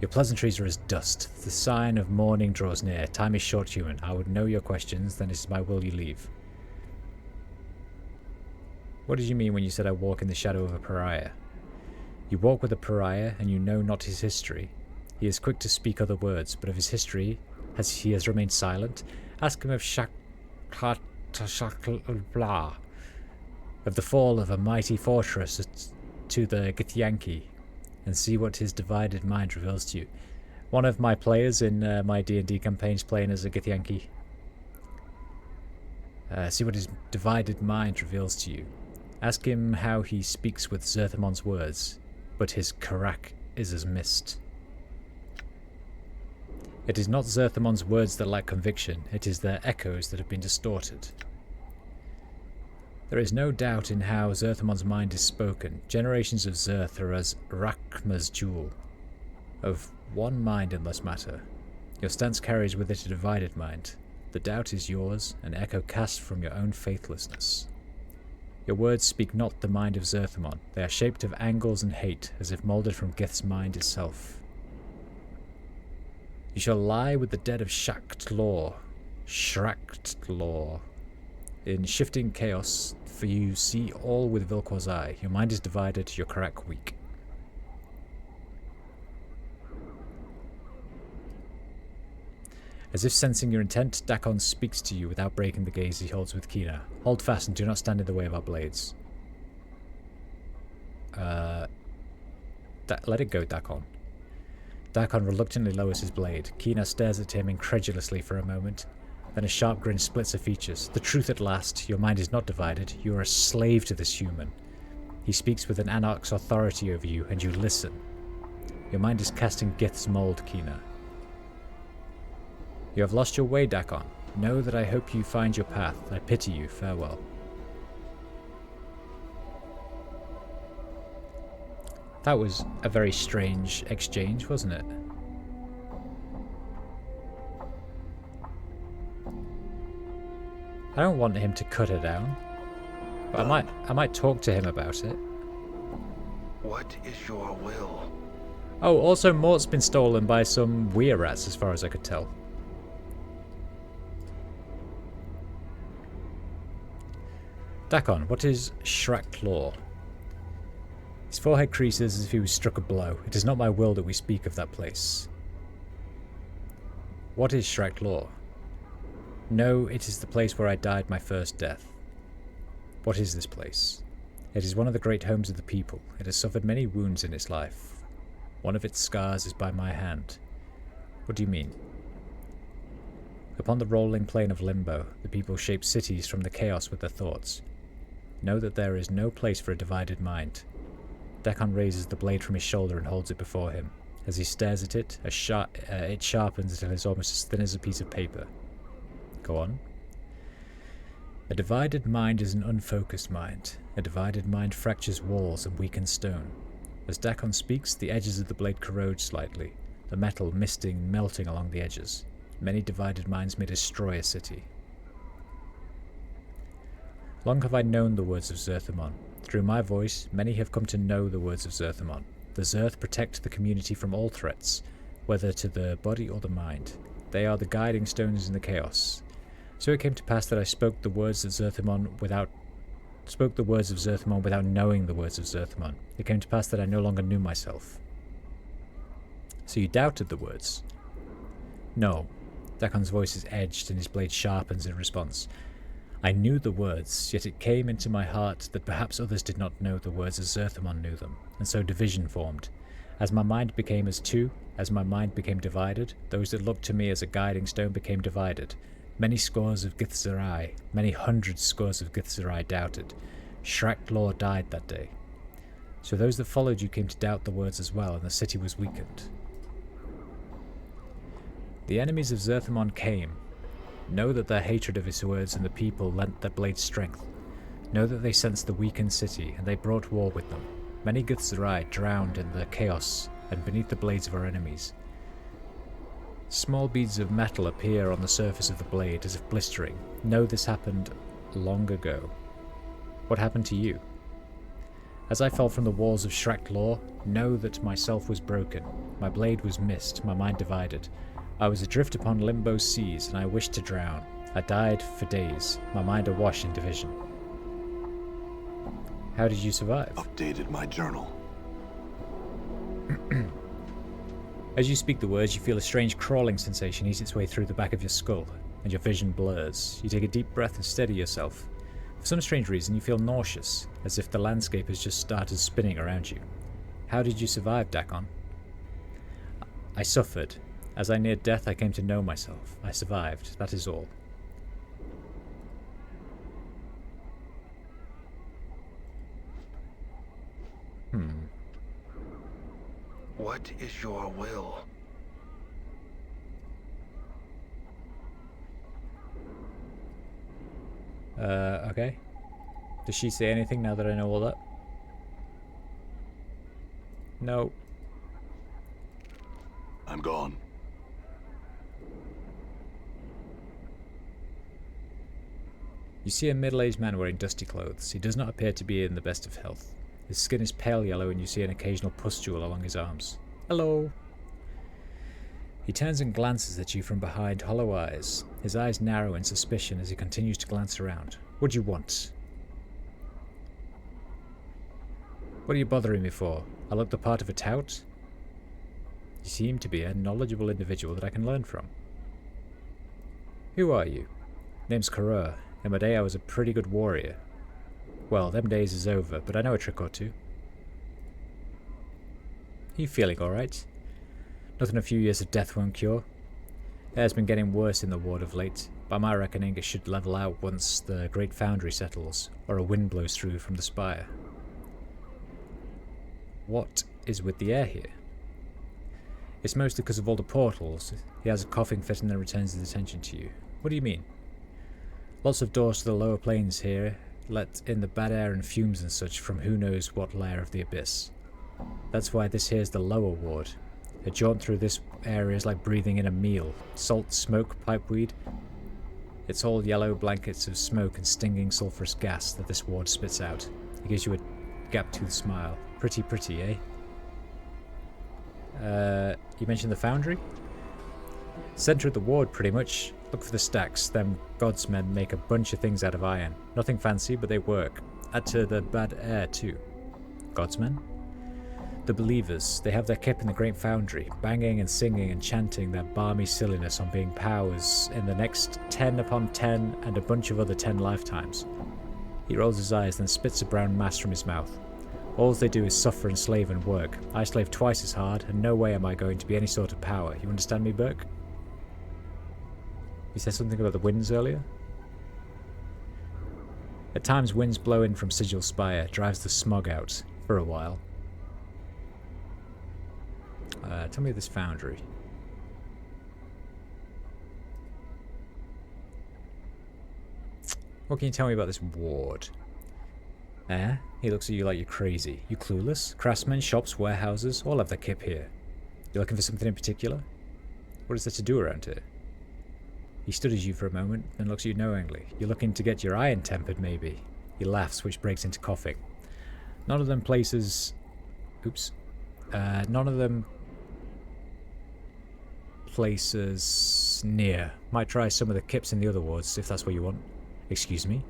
Your pleasantries are as dust. The sign of morning draws near. Time is short, human. I would know your questions, then it is my will you leave. What did you mean when you said I walk in the shadow of a pariah? You walk with a pariah, and you know not his history. He is quick to speak other words, but of his history, he has remained silent. Ask him of blah, of the fall of a mighty fortress to the Githyanki, and see what his divided mind reveals to you. One of my players in my D&D campaign is playing as a Githyanki. See what his divided mind reveals to you. Ask him how he speaks with Zerthamon's words, but his karak is as mist. It is not Zerthamon's words that lack conviction, it is their echoes that have been distorted. There is no doubt in how Zerthamon's mind is spoken. Generations of Zerth are as Rakma's jewel, of one mind and less matter. Your stance carries with it a divided mind. The doubt is yours, an echo cast from your own faithlessness. Your words speak not the mind of Zerthamon. They are shaped of angles and hate, as if moulded from Gith's mind itself. You shall lie with the dead of Shraktlor, in shifting chaos, for you see all with Vilkor's eye. Your mind is divided, your karak weak. As if sensing your intent, Dakon speaks to you without breaking the gaze he holds with Kina. Hold fast and do not stand in the way of our blades. Let it go, Dakon. Dakon reluctantly lowers his blade. Kina stares at him incredulously for a moment. Then a sharp grin splits her features. The truth at last. Your mind is not divided. You are a slave to this human. He speaks with an anarch's authority over you, and you listen. Your mind is cast in Gith's mold, Kina. You have lost your way, Dakon. Know that I hope you find your path. I pity you. Farewell. That was a very strange exchange, wasn't it? I don't want him to cut her down, but I might talk to him about it. What is your will? Oh, also Mort's been stolen by some weir rats, as far as I could tell. Dakon, what is Shraktlor? His forehead creases as if he was struck a blow. It is not my will that we speak of that place. What is Shraktlor? No, it is the place where I died my first death. What is this place? It is one of the great homes of the people. It has suffered many wounds in its life. One of its scars is by my hand. What do you mean? Upon the rolling plain of Limbo, the people shape cities from the chaos with their thoughts. Know that there is no place for a divided mind. Dakon raises the blade from his shoulder and holds it before him. As he stares at it, it sharpens until it is almost as thin as a piece of paper. Go on. A divided mind is an unfocused mind. A divided mind fractures walls and weakens stone. As Dakon speaks, the edges of the blade corrode slightly, the metal misting and melting along the edges. Many divided minds may destroy a city. Long have I known the words of Zerthamon. Through my voice, many have come to know the words of Zerthamon. The Zerth protect the community from all threats, whether to the body or the mind. They are the guiding stones in the chaos. So it came to pass that I spoke the words of Zerthamon without knowing the words of Zerthamon. It came to pass that I no longer knew myself. So you doubted the words? No. Dakon's voice is edged and his blade sharpens in response. I knew the words, yet it came into my heart that perhaps others did not know the words as Zerthamon knew them, and so division formed. As my mind became as two, as my mind became divided, those that looked to me as a guiding stone became divided. Many scores of Githzerai, many hundred scores of Githzerai doubted. Shraktlor died that day. So those that followed you came to doubt the words as well, and the city was weakened. The enemies of Zerthamon came. Know that their hatred of his words and the people lent their blades strength. Know that they sensed the weakened city, and they brought war with them. Many Githzerai drowned in the chaos and beneath the blades of our enemies. Small beads of metal appear on the surface of the blade as if blistering. Know this happened long ago. What happened to you? As I fell from the walls of Shrek Law, know that myself was broken. My blade was missed, my mind divided. I was adrift upon limbo seas, and I wished to drown. I died for days, my mind awash in division. How did you survive? Updated my journal. As you speak the words, you feel a strange crawling sensation ease its way through the back of your skull, and your vision blurs. You take a deep breath and steady yourself. For some strange reason, you feel nauseous, as if the landscape has just started spinning around you. How did you survive, Dakon? I suffered. As I neared death, I came to know myself. I survived, that is all. What is your will? Okay. Does she say anything now that I know all that? No. I'm gone. You see a middle-aged man wearing dusty clothes. He does not appear to be in the best of health. His skin is pale yellow and you see an occasional pustule along his arms. Hello! He turns and glances at you from behind hollow eyes. His eyes narrow in suspicion as he continues to glance around. What do you want? What are you bothering me for? I look the part of a tout? You seem to be a knowledgeable individual that I can learn from. Who are you? Name's Karur. In my day I was a pretty good warrior. Well, them days is over, but I know a trick or two. You feeling alright? Nothing a few years of death won't cure. It has been getting worse in the ward of late. By my reckoning, it should level out once the Great Foundry settles, or a wind blows through from the spire. What is with the air here? It's mostly because of all the portals. He has a coughing fit and then returns his attention to you. What do you mean? Lots of doors to the lower planes here, let in the bad air and fumes and such from who knows what layer of the abyss. That's why this here's the lower ward. A jaunt through this area is like breathing in a meal. Salt, smoke, pipeweed. It's all yellow blankets of smoke and stinging sulphurous gas that this ward spits out. It gives you a gap-toothed smile. Pretty, eh? You mentioned the foundry? Center of the ward, pretty much. Look for the stacks. Them godsmen make a bunch of things out of iron. Nothing fancy, but they work. Add to the bad air, too. Godsmen? The believers. They have their kip in the great foundry, banging and singing and chanting their balmy silliness on being powers in the next 10 upon 10 and a bunch of other 10 lifetimes. He rolls his eyes, then spits a brown mass from his mouth. All they do is suffer and slave and work. I slave twice as hard, and no way am I going to be any sort of power. You understand me, Burke? You said something about the winds earlier? At times winds blow in from Sigil Spire, drives the smog out, for a while. Tell me this foundry. What can you tell me about this ward? He looks at you like you're crazy. You clueless? Craftsmen, shops, warehouses, all have their kip here. You looking for something in particular? What is there to do around here? He studies you for a moment, then looks at you knowingly. You're looking to get your iron tempered, maybe. He laughs, which breaks into coughing. None of them places... Oops. None of them places near. Might try some of the kips in the other wards, if that's what you want. Excuse me?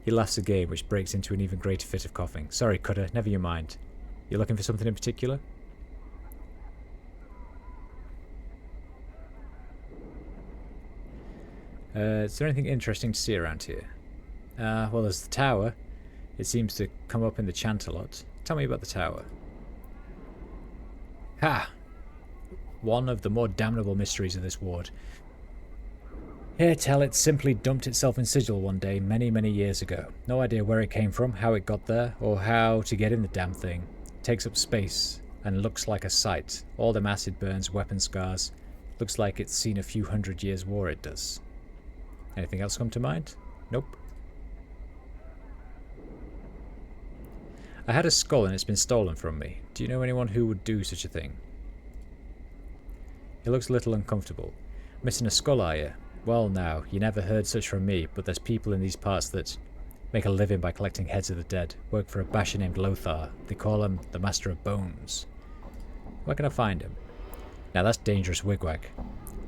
He laughs again, which breaks into an even greater fit of coughing. Sorry, Cutter, never you mind. You're looking for something in particular? Is there anything interesting to see around here? Well, there's the tower. It seems to come up in the chant a lot. Tell me about the tower. Ha! One of the more damnable mysteries of this ward. Here, tell it simply dumped itself in Sigil one day many, many years ago. No idea where it came from, how it got there, or how to get in the damn thing. Takes up space and looks like a site. All them acid burns, weapon scars. Looks like it's seen a few 100 years war, it does. Anything else come to mind? Nope. I had a skull and it's been stolen from me. Do you know anyone who would do such a thing? He looks a little uncomfortable. Missing a skull, are you? Well now, you never heard such from me, but there's people in these parts that make a living by collecting heads of the dead. Work for a basher named Lothar. They call him the Master of Bones. Where can I find him? Now that's dangerous wigwag.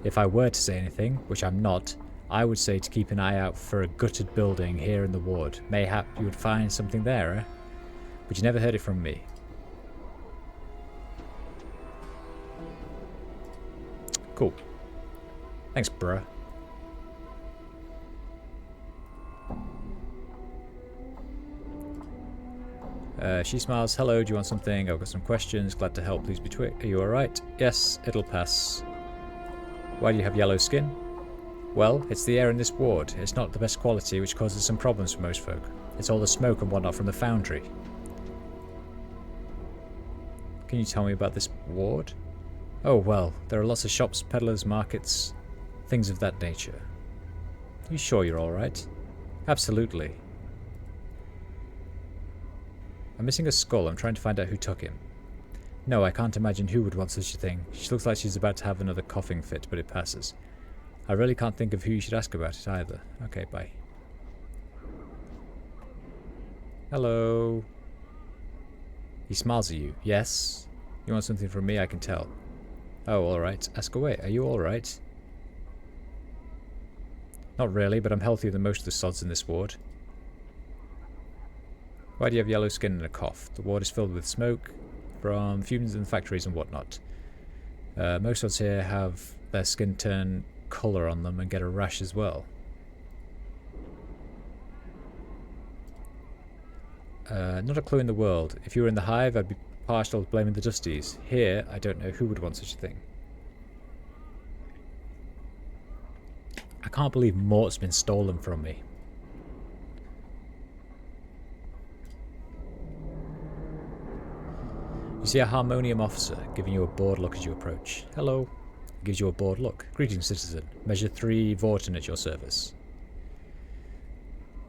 If I were to say anything, which I'm not, I would say to keep an eye out for a gutted building here in the ward. Mayhap you would find something there, eh? But you never heard it from me. Cool. Thanks, bruh. She smiles. Hello, do you want something? I've got some questions. Glad to help. Please be quick. Are you alright? Yes, it'll pass. Why do you have yellow skin? Well, it's the air in this ward. It's not the best quality, which causes some problems for most folk. It's all the smoke and whatnot from the foundry. Can you tell me about this ward? Oh, well, there are lots of shops, peddlers, markets, things of that nature. You sure you're alright? Absolutely. I'm missing a skull. I'm trying to find out who took him. No, I can't imagine who would want such a thing. She looks like she's about to have another coughing fit, but it passes. I really can't think of who you should ask about it either. Okay, bye. Hello. He smiles at you. Yes? You want something from me, I can tell. Oh, alright. Ask away. Are you alright? Not really, but I'm healthier than most of the sods in this ward. Why do you have yellow skin and a cough? The ward is filled with smoke from fumes in the factories and whatnot. Most sods here have their skin turn colour on them and get a rash as well. Not a clue in the world. If you were in the hive, I'd be partial to blaming the Dusties. Here, I don't know who would want such a thing. I can't believe Mort's been stolen from me. You see a Harmonium officer giving you a bored look as you approach. Hello. He gives you a bored look. Greetings, citizen. Measure 3 Vorten at your service.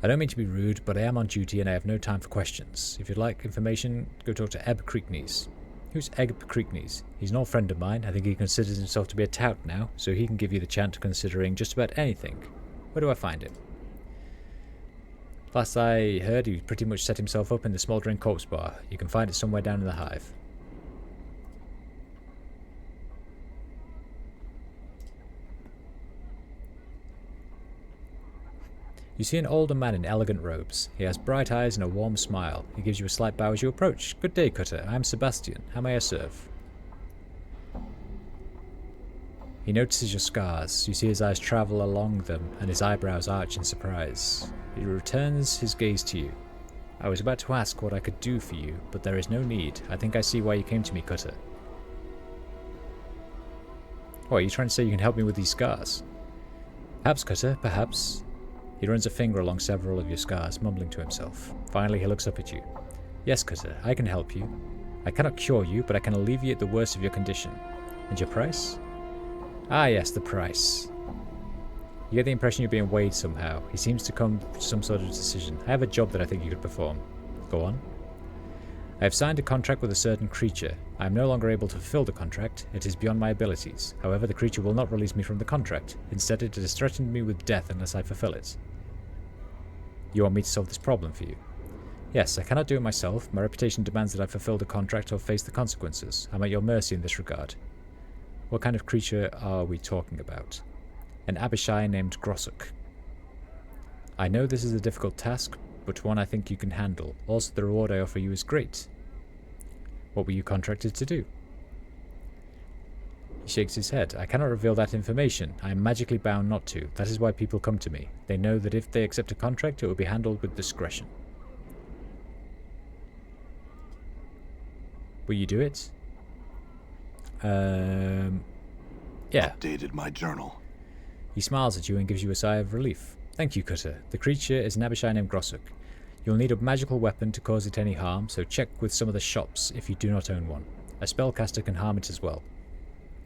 I don't mean to be rude, but I am on duty and I have no time for questions. If you'd like information, go talk to Ebb Creekneys. Who's Ebb Creekneys? He's an old friend of mine. I think he considers himself to be a tout now, so he can give you the chance of considering just about anything. Where do I find him? Last I heard, he pretty much set himself up in the Smouldering Corpse Bar. You can find it somewhere down in the hive. You see an older man in elegant robes. He has bright eyes and a warm smile. He gives you a slight bow as you approach. Good day, Cutter. I'm Sebastian. How may I serve? He notices your scars. You see his eyes travel along them, and his eyebrows arch in surprise. He returns his gaze to you. I was about to ask what I could do for you, but there is no need. I think I see why you came to me, Cutter. What, are you trying to say you can help me with these scars? Perhaps, Cutter, perhaps. He runs a finger along several of your scars, mumbling to himself. Finally, he looks up at you. Yes, Cutter, I can help you. I cannot cure you, but I can alleviate the worst of your condition. And your price? Ah, yes, the price. You get the impression you're being weighed somehow. He seems to come to some sort of decision. I have a job that I think you could perform. Go on. I have signed a contract with a certain creature. I am no longer able to fulfill the contract. It is beyond my abilities. However, the creature will not release me from the contract. Instead, it has threatened me with death unless I fulfill it. You want me to solve this problem for you? Yes, I cannot do it myself. My reputation demands that I fulfill the contract or face the consequences. I'm at your mercy in this regard. What kind of creature are we talking about? An Abishai named Grossuk. I know this is a difficult task, but one I think you can handle. Also, the reward I offer you is great. What were you contracted to do? He shakes his head. I cannot reveal that information. I am magically bound not to. That is why people come to me. They know that if they accept a contract, it will be handled with discretion. Will you do it? Yeah. Updated my journal. He smiles at you and gives you a sigh of relief. Thank you, Cutter. The creature is an Abishai named Grossuk. You'll need a magical weapon to cause it any harm, so check with some of the shops if you do not own one. A spellcaster can harm it as well.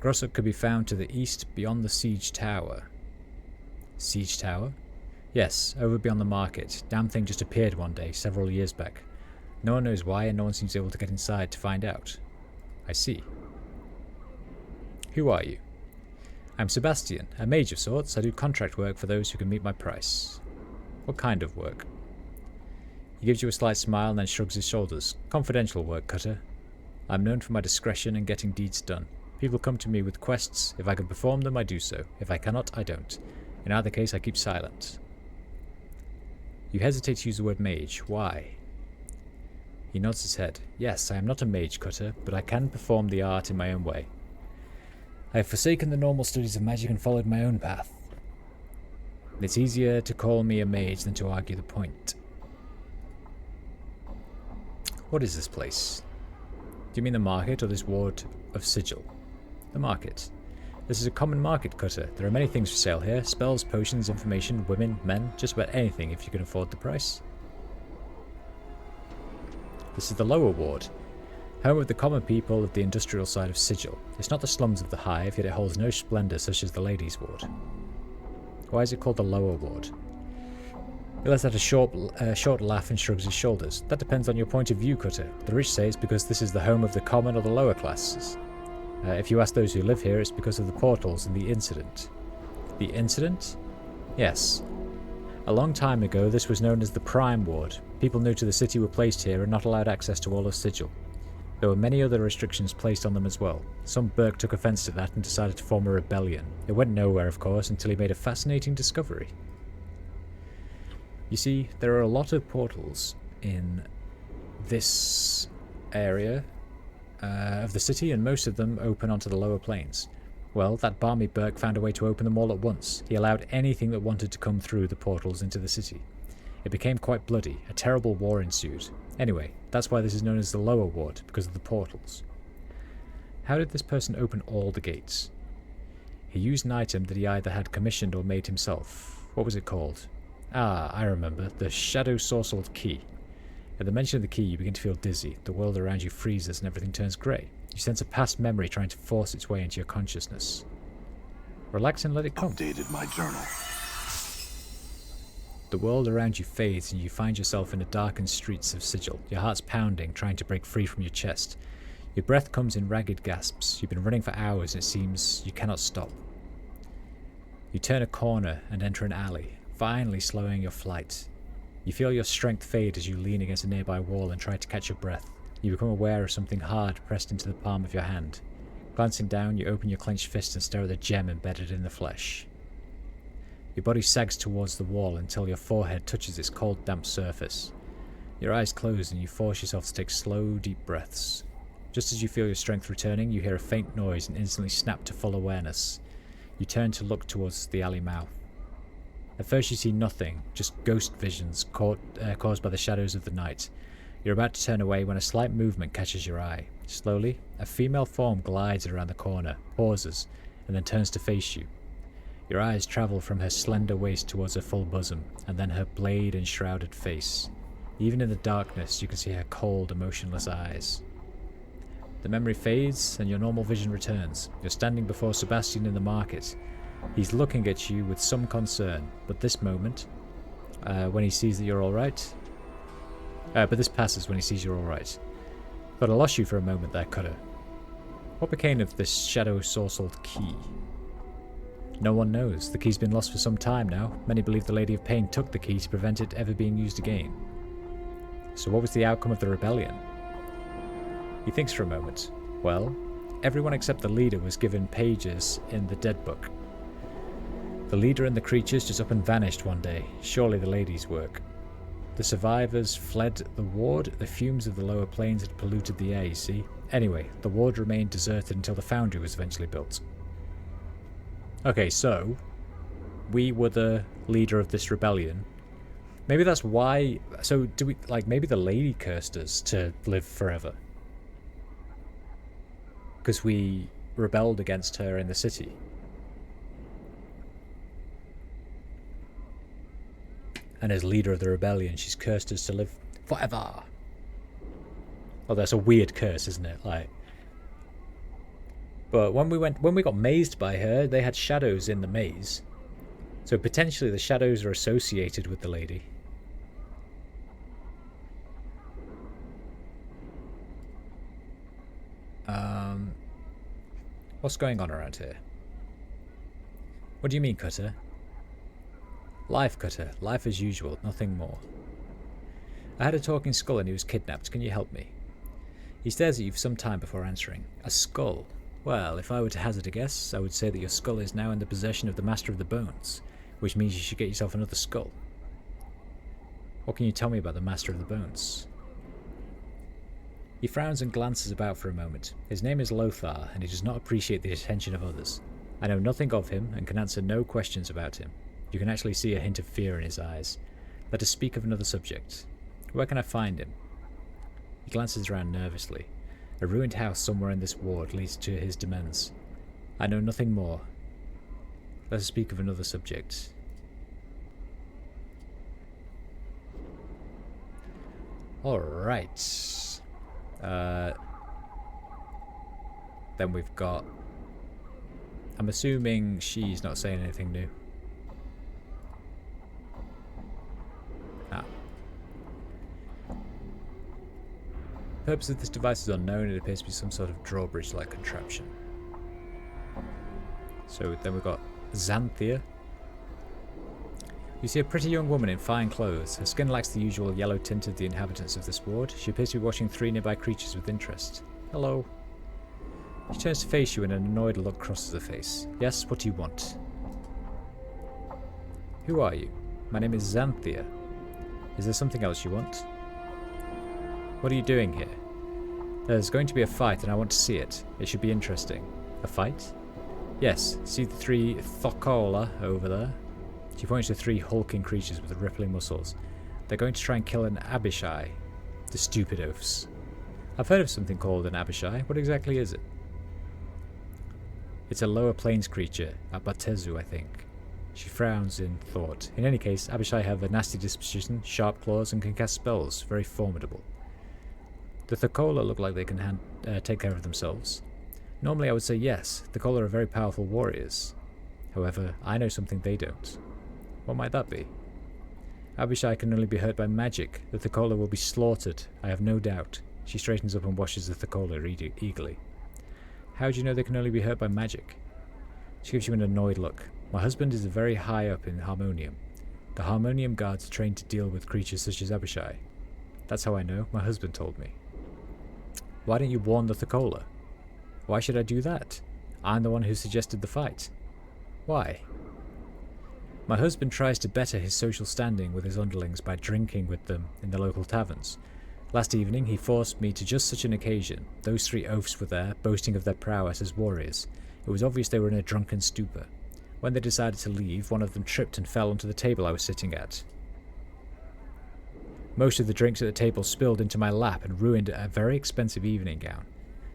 Grossup could be found to the east beyond the siege tower. Siege tower? Yes, over beyond the market. Damn thing just appeared one day, several years back. No one knows why, and no one seems able to get inside to find out. I see. Who are you? I'm Sebastian, a mage of sorts. I do contract work for those who can meet my price. What kind of work? He gives you a slight smile and then shrugs his shoulders. Confidential work, Cutter. I'm known for my discretion and getting deeds done. People come to me with quests. If I can perform them, I do so. If I cannot, I don't. In either case, I keep silent. You hesitate to use the word mage. Why? He nods his head. Yes, I am not a mage, Cutter, but I can perform the art in my own way. I have forsaken the normal studies of magic and followed my own path. It's easier to call me a mage than to argue the point. What is this place? Do you mean the market or this ward of sigil? The market. This is a common market, Cutter. There are many things for sale here. Spells, potions, information, women, men, just about anything if you can afford the price. This is the lower ward. Home of the common people of the industrial side of Sigil. It's not the slums of the Hive, yet it holds no splendour such as the ladies' ward. Why is it called the lower ward? He lets out a short laugh and shrugs his shoulders. That depends on your point of view, Cutter. The rich say it's because this is the home of the common or the lower classes. If you ask those who live here, it's because of the portals and the incident. The incident? Yes. A long time ago, this was known as the Prime Ward. People new to the city were placed here and not allowed access to all of Sigil. There were many other restrictions placed on them as well. Some Burke took offence to that and decided to form a rebellion. It went nowhere, of course, until he made a fascinating discovery. You see, there are a lot of portals in this area of the city, and most of them open onto the lower planes. Well, that balmy Burke found a way to open them all at once. He allowed anything that wanted to come through the portals into the city. It became quite bloody. A terrible war ensued. Anyway, that's why this is known as the lower ward, because of the portals. How did this person open all the gates? He used an item that he either had commissioned or made himself. What was it called? Ah, I remember. The Shadow Sorcelled Key. At the mention of the key, you begin to feel dizzy. The world around you freezes and everything turns grey. You sense a past memory trying to force its way into your consciousness. Relax and let it come. Updated my journal. The world around you fades and you find yourself in the darkened streets of Sigil, your heart's pounding, trying to break free from your chest. Your breath comes in ragged gasps. You've been running for hours and it seems you cannot stop. You turn a corner and enter an alley, finally slowing your flight. You feel your strength fade as you lean against a nearby wall and try to catch your breath. You become aware of something hard pressed into the palm of your hand. Glancing down, you open your clenched fist and stare at the gem embedded in the flesh. Your body sags towards the wall until your forehead touches its cold, damp surface. Your eyes close and you force yourself to take slow, deep breaths. Just as you feel your strength returning, you hear a faint noise and instantly snap to full awareness. You turn to look towards the alley mouth. At first you see nothing, just ghost visions caused by the shadows of the night. You're about to turn away when a slight movement catches your eye. Slowly, a female form glides around the corner, pauses, and then turns to face you. Your eyes travel from her slender waist towards her full bosom, and then her blade-enshrouded face. Even in the darkness, you can see her cold, emotionless eyes. The memory fades, and your normal vision returns. You're standing before Sebastian in the market. He's looking at you with some concern, but this moment, when he sees that you're alright... but this passes when he sees you're alright. But I lost you for a moment there, Cutter. What became of this Shadow Sorcelled Key? No one knows. The key's been lost for some time now. Many believe the Lady of Pain took the key to prevent it ever being used again. So what was the outcome of the rebellion? He thinks for a moment. Well, everyone except the leader was given pages in the Dead Book. The leader and the creatures just up and vanished one day. Surely the lady's work. The survivors fled the ward. The fumes of the lower planes had polluted the air, you see. Anyway, the ward remained deserted until the foundry was eventually built. Okay, so we were the leader of this rebellion. Maybe that's why... So, do we... Like, maybe the lady cursed us to live forever. Because we rebelled against her in the city. And as leader of the rebellion, she's cursed us to live forever. Oh, that's a weird curse, isn't it? Like... But when we got mazed by her, they had shadows in the maze. So potentially the shadows are associated with the lady. What's going on around here? What do you mean, Cutter? Life, Cutter. Life as usual. Nothing more. I had a talking skull and he was kidnapped. Can you help me? He stares at you for some time before answering. A skull? Well, if I were to hazard a guess, I would say that your skull is now in the possession of the Master of the Bones, which means you should get yourself another skull. What can you tell me about the Master of the Bones? He frowns and glances about for a moment. His name is Lothar, and he does not appreciate the attention of others. I know nothing of him, and can answer no questions about him. You can actually see a hint of fear in his eyes. Let us speak of another subject. Where can I find him? He glances around nervously. A ruined house somewhere in this ward leads to his demesnes. I know nothing more. Let us speak of another subject. Alright. Then we've got... I'm assuming she's not saying anything new. Ah. The purpose of this device is unknown. It appears to be some sort of drawbridge-like contraption. So then we've got Xanthia. You see a pretty young woman in fine clothes. Her skin lacks the usual yellow tint of the inhabitants of this ward. She appears to be watching 3 nearby creatures with interest. Hello. She turns to face you and an annoyed look crosses her face. Yes, what do you want? Who are you? My name is Xanthia. Is there something else you want? What are you doing here? There's going to be a fight and I want to see it. It should be interesting. A fight? Yes, see the 3 Thokola over there? She points to 3 hulking creatures with rippling muscles. They're going to try and kill an Abishai. The stupid oafs. I've heard of something called an Abishai. What exactly is it? It's a lower plains creature, a Batezu, I think. She frowns in thought. In any case, Abishai have a nasty disposition, sharp claws, and can cast spells. Very formidable. The Thokola look like they can take care of themselves. Normally I would say yes, Thokola are very powerful warriors. However, I know something they don't. What might that be? Abishai can only be hurt by magic. The Thokola will be slaughtered, I have no doubt. She straightens up and watches the Thokola eagerly. How do you know they can only be hurt by magic? She gives you an annoyed look. My husband is very high up in Harmonium. The Harmonium guards are trained to deal with creatures such as Abishai. That's how I know. My husband told me. Why don't you warn the Thokola? Why should I do that? I'm the one who suggested the fight. Why? My husband tries to better his social standing with his underlings by drinking with them in the local taverns. Last evening he forced me to just such an occasion. Those 3 oafs were there, boasting of their prowess as warriors. It was obvious they were in a drunken stupor. When they decided to leave, one of them tripped and fell onto the table I was sitting at. Most of the drinks at the table spilled into my lap and ruined a very expensive evening gown.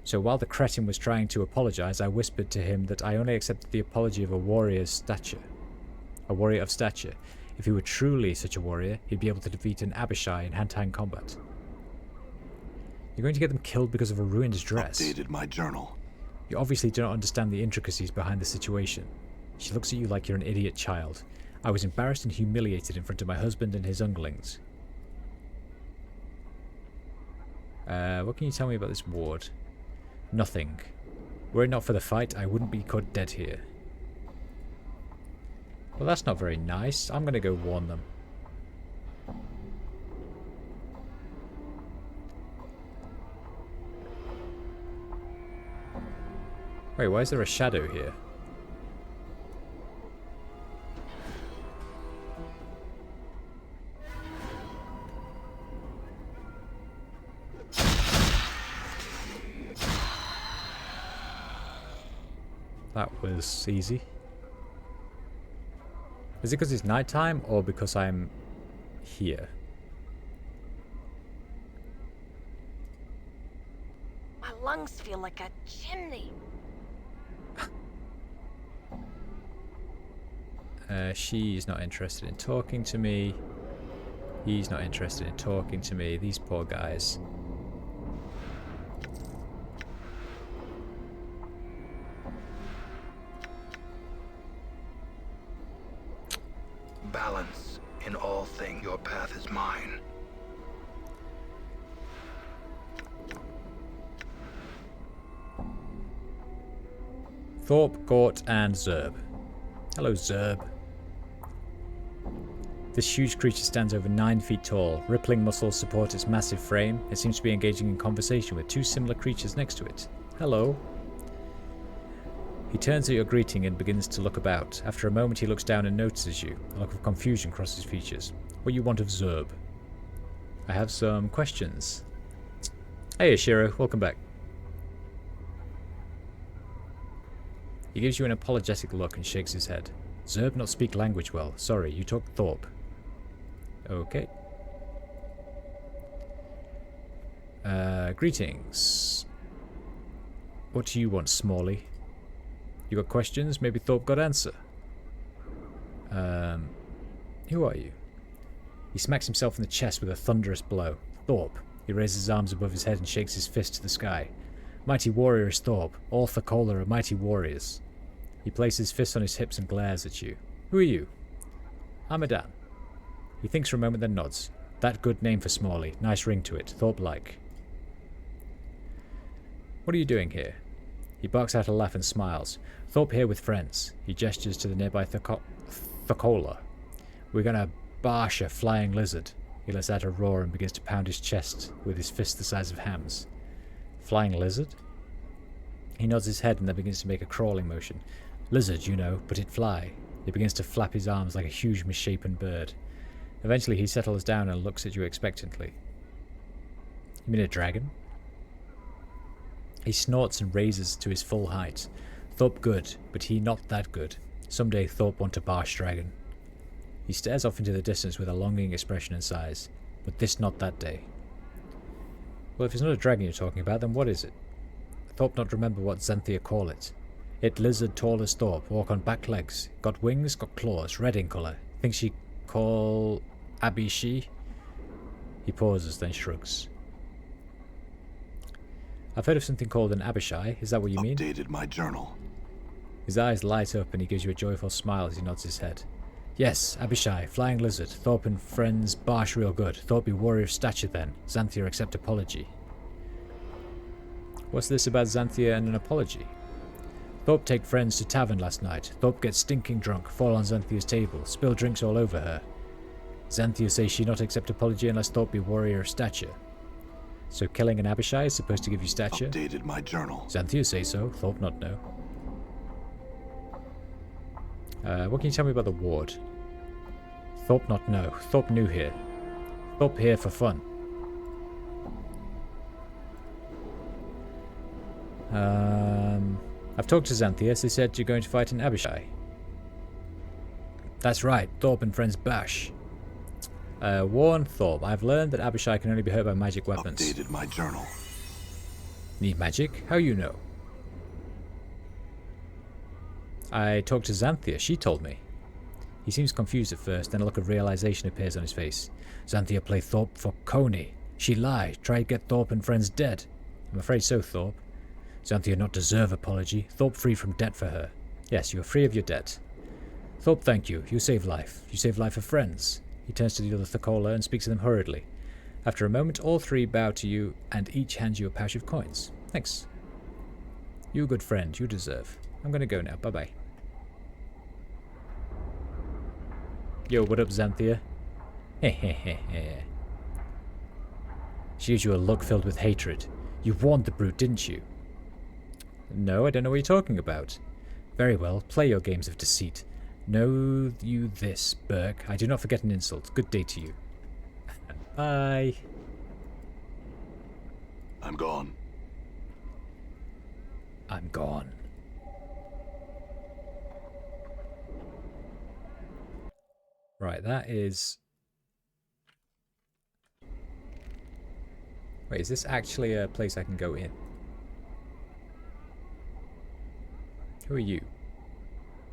So while the cretin was trying to apologize, I whispered to him that I only accepted the apology of a warrior of stature. If he were truly such a warrior, he'd be able to defeat an Abishai in hand-to-hand combat. You're going to get them killed because of a ruined dress. Updated my journal. You obviously do not understand the intricacies behind the situation. She looks at you like you're an idiot child. I was embarrassed and humiliated in front of my husband and his underlings. What can you tell me about this ward? Nothing. Were it not for the fight, I wouldn't be caught dead here. Well, that's not very nice. I'm going to go warn them. Wait, why is there a shadow here? That was easy. Is it because it's nighttime or because I'm here? My lungs feel like a chimney. She's not interested in talking to me. He's not interested in talking to me. These poor guys. your path is mine. Thorpe, Gort, and Zerb. Hello, Zerb. This huge creature stands over 9 feet tall. Rippling muscles support its massive frame. It seems to be engaging in conversation with 2 similar creatures next to it. Hello. He turns at your greeting and begins to look about. After a moment he looks down and notices you. A look of confusion crosses his features. What you want of Zerb? I have some questions. Hey Ashiro, welcome back. He gives you an apologetic look and shakes his head. Zerb not speak language well. Sorry, you talk Thorpe. Okay. Greetings. What do you want, Smalley? You got questions? Maybe Thorpe got answer. Who are you? He smacks himself in the chest with a thunderous blow. Thorpe. He raises his arms above his head and shakes his fist to the sky. Mighty warrior is Thorpe. All Thakola are mighty warriors. He places his fist on his hips and glares at you. Who are you? I'm Adan. He thinks for a moment then nods. That good name for Smalley. Nice ring to it. Thorpe-like. What are you doing here? He barks out a laugh and smiles. Thorpe here with friends. He gestures to the nearby Thakola. We're gonna bash a flying lizard. He lets out a roar and begins to pound his chest with his fist the size of hams. Flying lizard? He nods his head and then begins to make a crawling motion. Lizard, you know, but it fly. He begins to flap his arms like a huge misshapen bird. Eventually he settles down and looks at you expectantly. You mean a dragon? He snorts and raises to his full height. Thorpe good, but he not that good. Someday Thorpe want a barsh dragon. He stares off into the distance with a longing expression and sighs. But this not that day. Well, if it's not a dragon you're talking about, then what is it? Thorpe not remember what Xanthia call it. It lizard tall as Thorpe, walk on back legs. Got wings, got claws, red in colour. Think she call Abishi? He pauses, then shrugs. I've heard of something called an Abishai. Is that what you mean? Updated my journal. His eyes light up and he gives you a joyful smile as he nods his head. Yes, Abishai, flying lizard. Thorpe and friends, barsh real good. Thorpe be warrior of stature then. Xanthia accept apology. What's this about Xanthia and an apology? Thorpe take friends to tavern last night. Thorpe get stinking drunk, fall on Xanthia's table, spill drinks all over her. Xanthia say she not accept apology unless Thorpe be warrior of stature. So killing an Abishai is supposed to give you stature? Updated my journal. Xanthia say so, Thorpe not know. What can you tell me about the ward? Thorpe not know. Thorpe new here. Thorpe here for fun. I've talked to Xanthia. They said you're going to fight an Abishai. That's right. Thorpe and friends bash. Warn Thorpe. I've learned that Abishai can only be hurt by magic weapons. Updated my journal. Need magic? How you know? I talked to Xanthia. She told me. He seems confused at first, then a look of realization appears on his face. Xanthia play Thorpe for Coney. She lie. Try to get Thorpe and friends dead. I'm afraid so, Thorpe. Xanthia not deserve apology. Thorpe free from debt for her. Yes, you are free of your debt. Thorpe, thank you. You save life. You save life of friends. He turns to the other Thakola and speaks to them hurriedly. After a moment, all three bow to you and each hands you a pouch of coins. Thanks. You a good friend. You deserve. I'm gonna go now. Bye-bye. Yo, what up, Xanthia? Hehehe. She gives you a look filled with hatred. You warned the brute, didn't you? No, I don't know what you're talking about. Very well, play your games of deceit. Know you this, Burke. I do not forget an insult. Good day to you. Bye. I'm gone. I'm gone. Right, that is... Wait, is this actually a place I can go in? Who are you?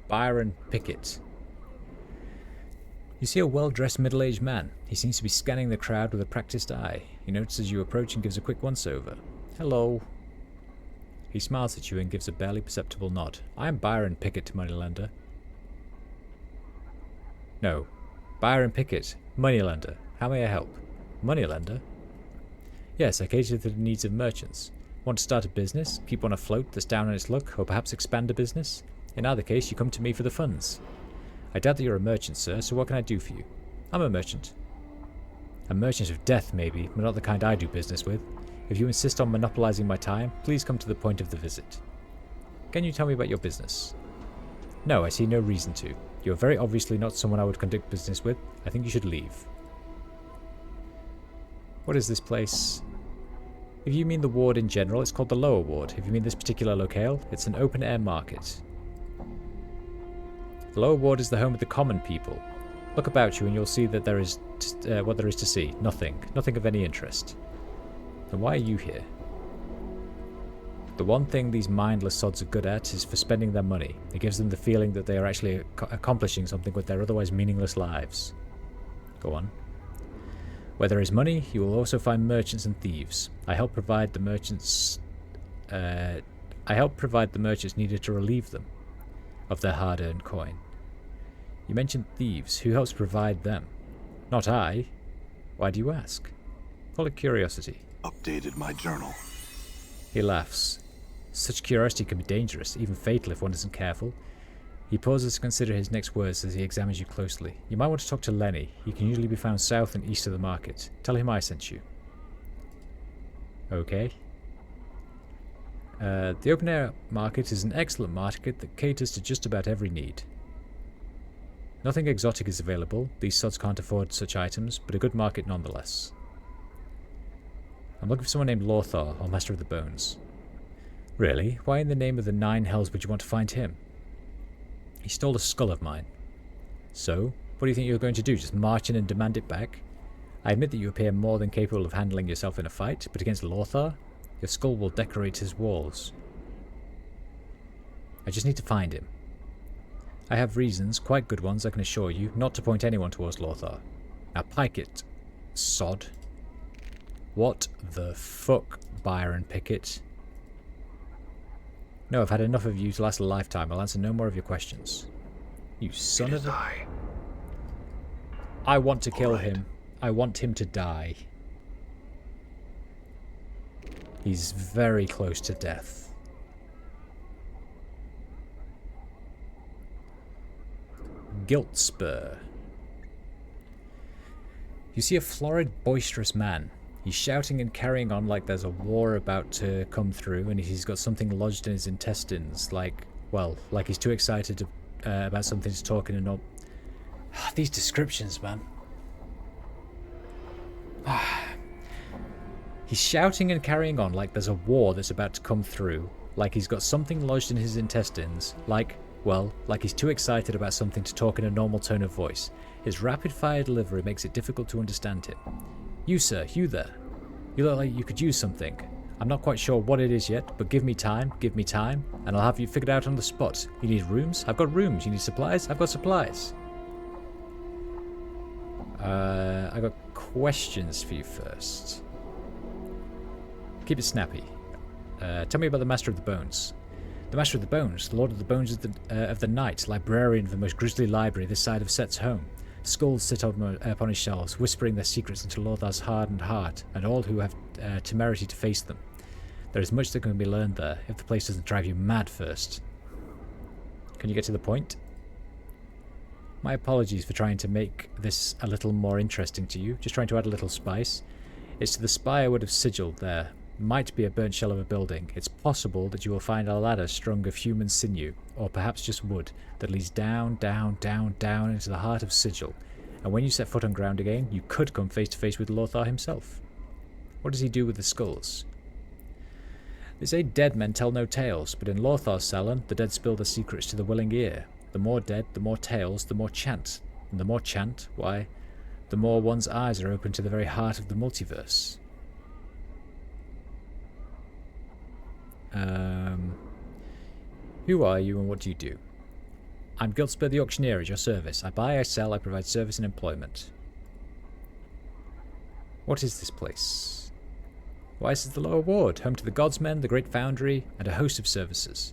Byron Pickett. You see a well-dressed middle-aged man. He seems to be scanning the crowd with a practiced eye. He notices you approach and gives a quick once-over. Hello. He smiles at you and gives a barely perceptible nod. I am Byron Pickett, moneylender. No. Byron Pickett, moneylender. How may I help? Moneylender? Yes, I cater to the needs of merchants. Want to start a business, keep one afloat that's down on its luck, or perhaps expand a business? In either case, you come to me for the funds. I doubt that you're a merchant, sir, so what can I do for you? I'm a merchant. A merchant of death, maybe, but not the kind I do business with. If you insist on monopolizing my time, please come to the point of the visit. Can you tell me about your business? No, I see no reason to. You're very obviously not someone I would conduct business with. I think you should leave. What is this place? If you mean the ward in general, it's called the Lower Ward. If you mean this particular locale, it's an open-air market. The Lower Ward is the home of the common people. Look about you and you'll see that there is what there is to see. Nothing. Nothing of any interest. Then why are you here? The one thing these mindless sods are good at is for spending their money. It gives them the feeling that they are actually accomplishing something with their otherwise meaningless lives. Go on. Where there is money, you will also find merchants and thieves. I help provide the merchants needed to relieve them of their hard-earned coin. You mentioned thieves. Who helps provide them? Not I. Why do you ask? Call it curiosity. Updated my journal. He laughs. Such curiosity can be dangerous, even fatal if one isn't careful. He pauses to consider his next words as he examines you closely. You might want to talk to Lenny. He can usually be found south and east of the market. Tell him I sent you. Okay. The open-air market is an excellent market that caters to just about every need. Nothing exotic is available. These sods can't afford such items, but a good market nonetheless. I'm looking for someone named Lothar, or Master of the Bones. Really? Why in the name of the nine hells would you want to find him? He stole a skull of mine. So, what do you think you're going to do? Just march in and demand it back? I admit that you appear more than capable of handling yourself in a fight, but against Lothar, your skull will decorate his walls. I just need to find him. I have reasons, quite good ones I can assure you, not to point anyone towards Lothar. Now pike it, sod. What the fuck, Byron Pickett? No, I've had enough of you to last a lifetime. I'll answer no more of your questions. You son of a... I want to kill him. I want him to die. He's very close to death. Guilt Spur. You see a florid, boisterous man. He's shouting and carrying on like there's a war about to come through, and he's got something lodged in his intestines, like, well, like he's too excited about something to talk in and all. These descriptions, man. He's shouting and carrying on like there's a war that's about to come through, like he's got something lodged in his intestines, like, well, like he's too excited about something to talk in a normal tone of voice. His rapid-fire delivery makes it difficult to understand him. You, sir, you there. You look like you could use something. I'm not quite sure what it is yet, but give me time, and I'll have you figured out on the spot. You need rooms? I've got rooms. You need supplies? I've got supplies. I got questions for you first. Keep it snappy. Tell me about the Master of the Bones. The Master of the Bones, the Lord of the Bones of the Night, librarian of the most grisly library this side of Set's home. Skulls sit upon his shelves, whispering their secrets into Lothar's hardened heart, and all who have temerity to face them. There is much that can be learned there, if the place doesn't drive you mad first. Can you get to the point? My apologies for trying to make this a little more interesting to you, just trying to add a little spice. It's to the spire wood of sigil there. Might be a burnt shell of a building. It's possible that you will find a ladder strung of human sinew, or perhaps just wood, that leads down, down, down, down into the heart of Sigil. And when you set foot on ground again, you could come face to face with Lothar himself. What does he do with the skulls? They say dead men tell no tales, but in Lothar's salon, the dead spill their secrets to the willing ear. The more dead, the more tales, the more chant. And the more chant, why, the more one's eyes are open to the very heart of the multiverse. Who are you and what do you do? I'm Guildspur the Auctioneer at your service. I buy, I sell, I provide service and employment. What is this place? Why, this is the Lower Ward, home to the Godsmen, the Great Foundry, and a host of services.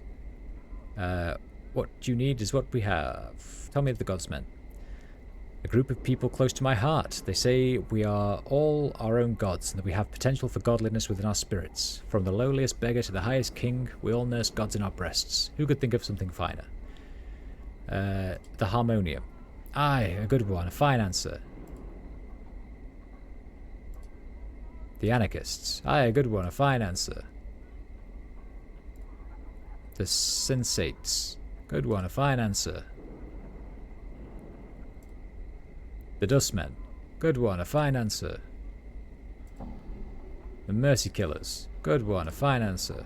What you need is what we have. Tell me of the Godsmen. A group of people close to my heart. They say we are all our own gods and that we have potential for godliness within our spirits. From the lowliest beggar to the highest king, we all nurse gods in our breasts. Who could think of something finer? The harmonium. Aye, a good one. A fine answer. The anarchists. Aye, a good one. A fine answer. The sensates. Good one. A fine answer. The dustmen. Good one. A fine answer. The mercy killers. Good one. A fine answer.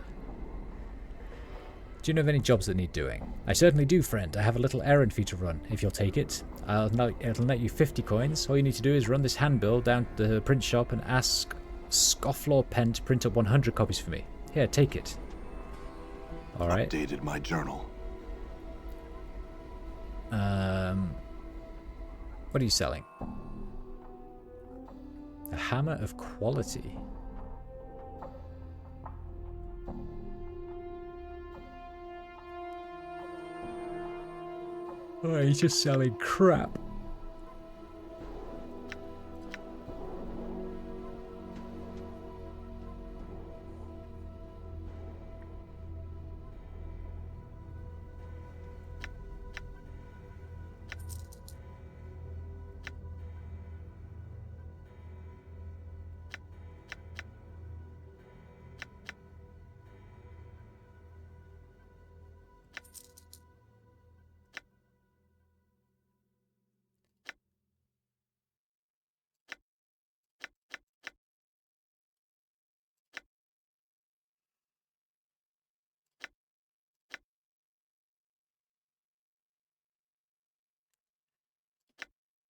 Do you know of any jobs that need doing? I certainly do, friend. I have a little errand for you to run, if you'll take it. It'll net you 50 coins. All you need to do is run this handbill down to the print shop and ask Scofflaw Pen to print up 100 copies for me. Here, take it. Alright. Updated my journal. What are you selling? A hammer of quality. Oh, he's just selling crap.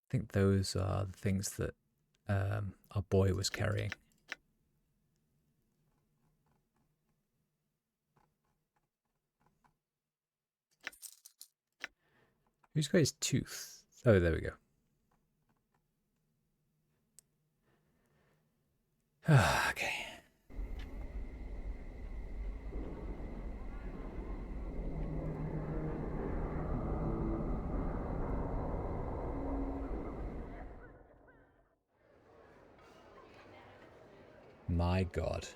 I think those are the things that our boy was carrying. Who's got his tooth? Oh, there we go. Okay. My god.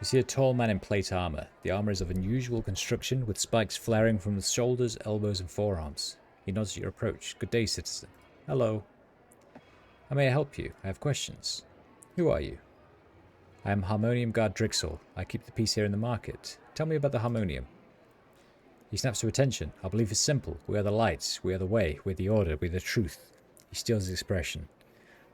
You see a tall man in plate armor. The armor is of unusual construction, with spikes flaring from the shoulders, elbows, and forearms. He nods at your approach. Good day, citizen. Hello. How may I help you? I have questions. Who are you? I am Harmonium Guard Drixel. I keep the peace here in the market. Tell me about the Harmonium. He snaps to attention. Our belief is simple. We are the light. We are the way. We are the order. We are the truth. He steals his expression.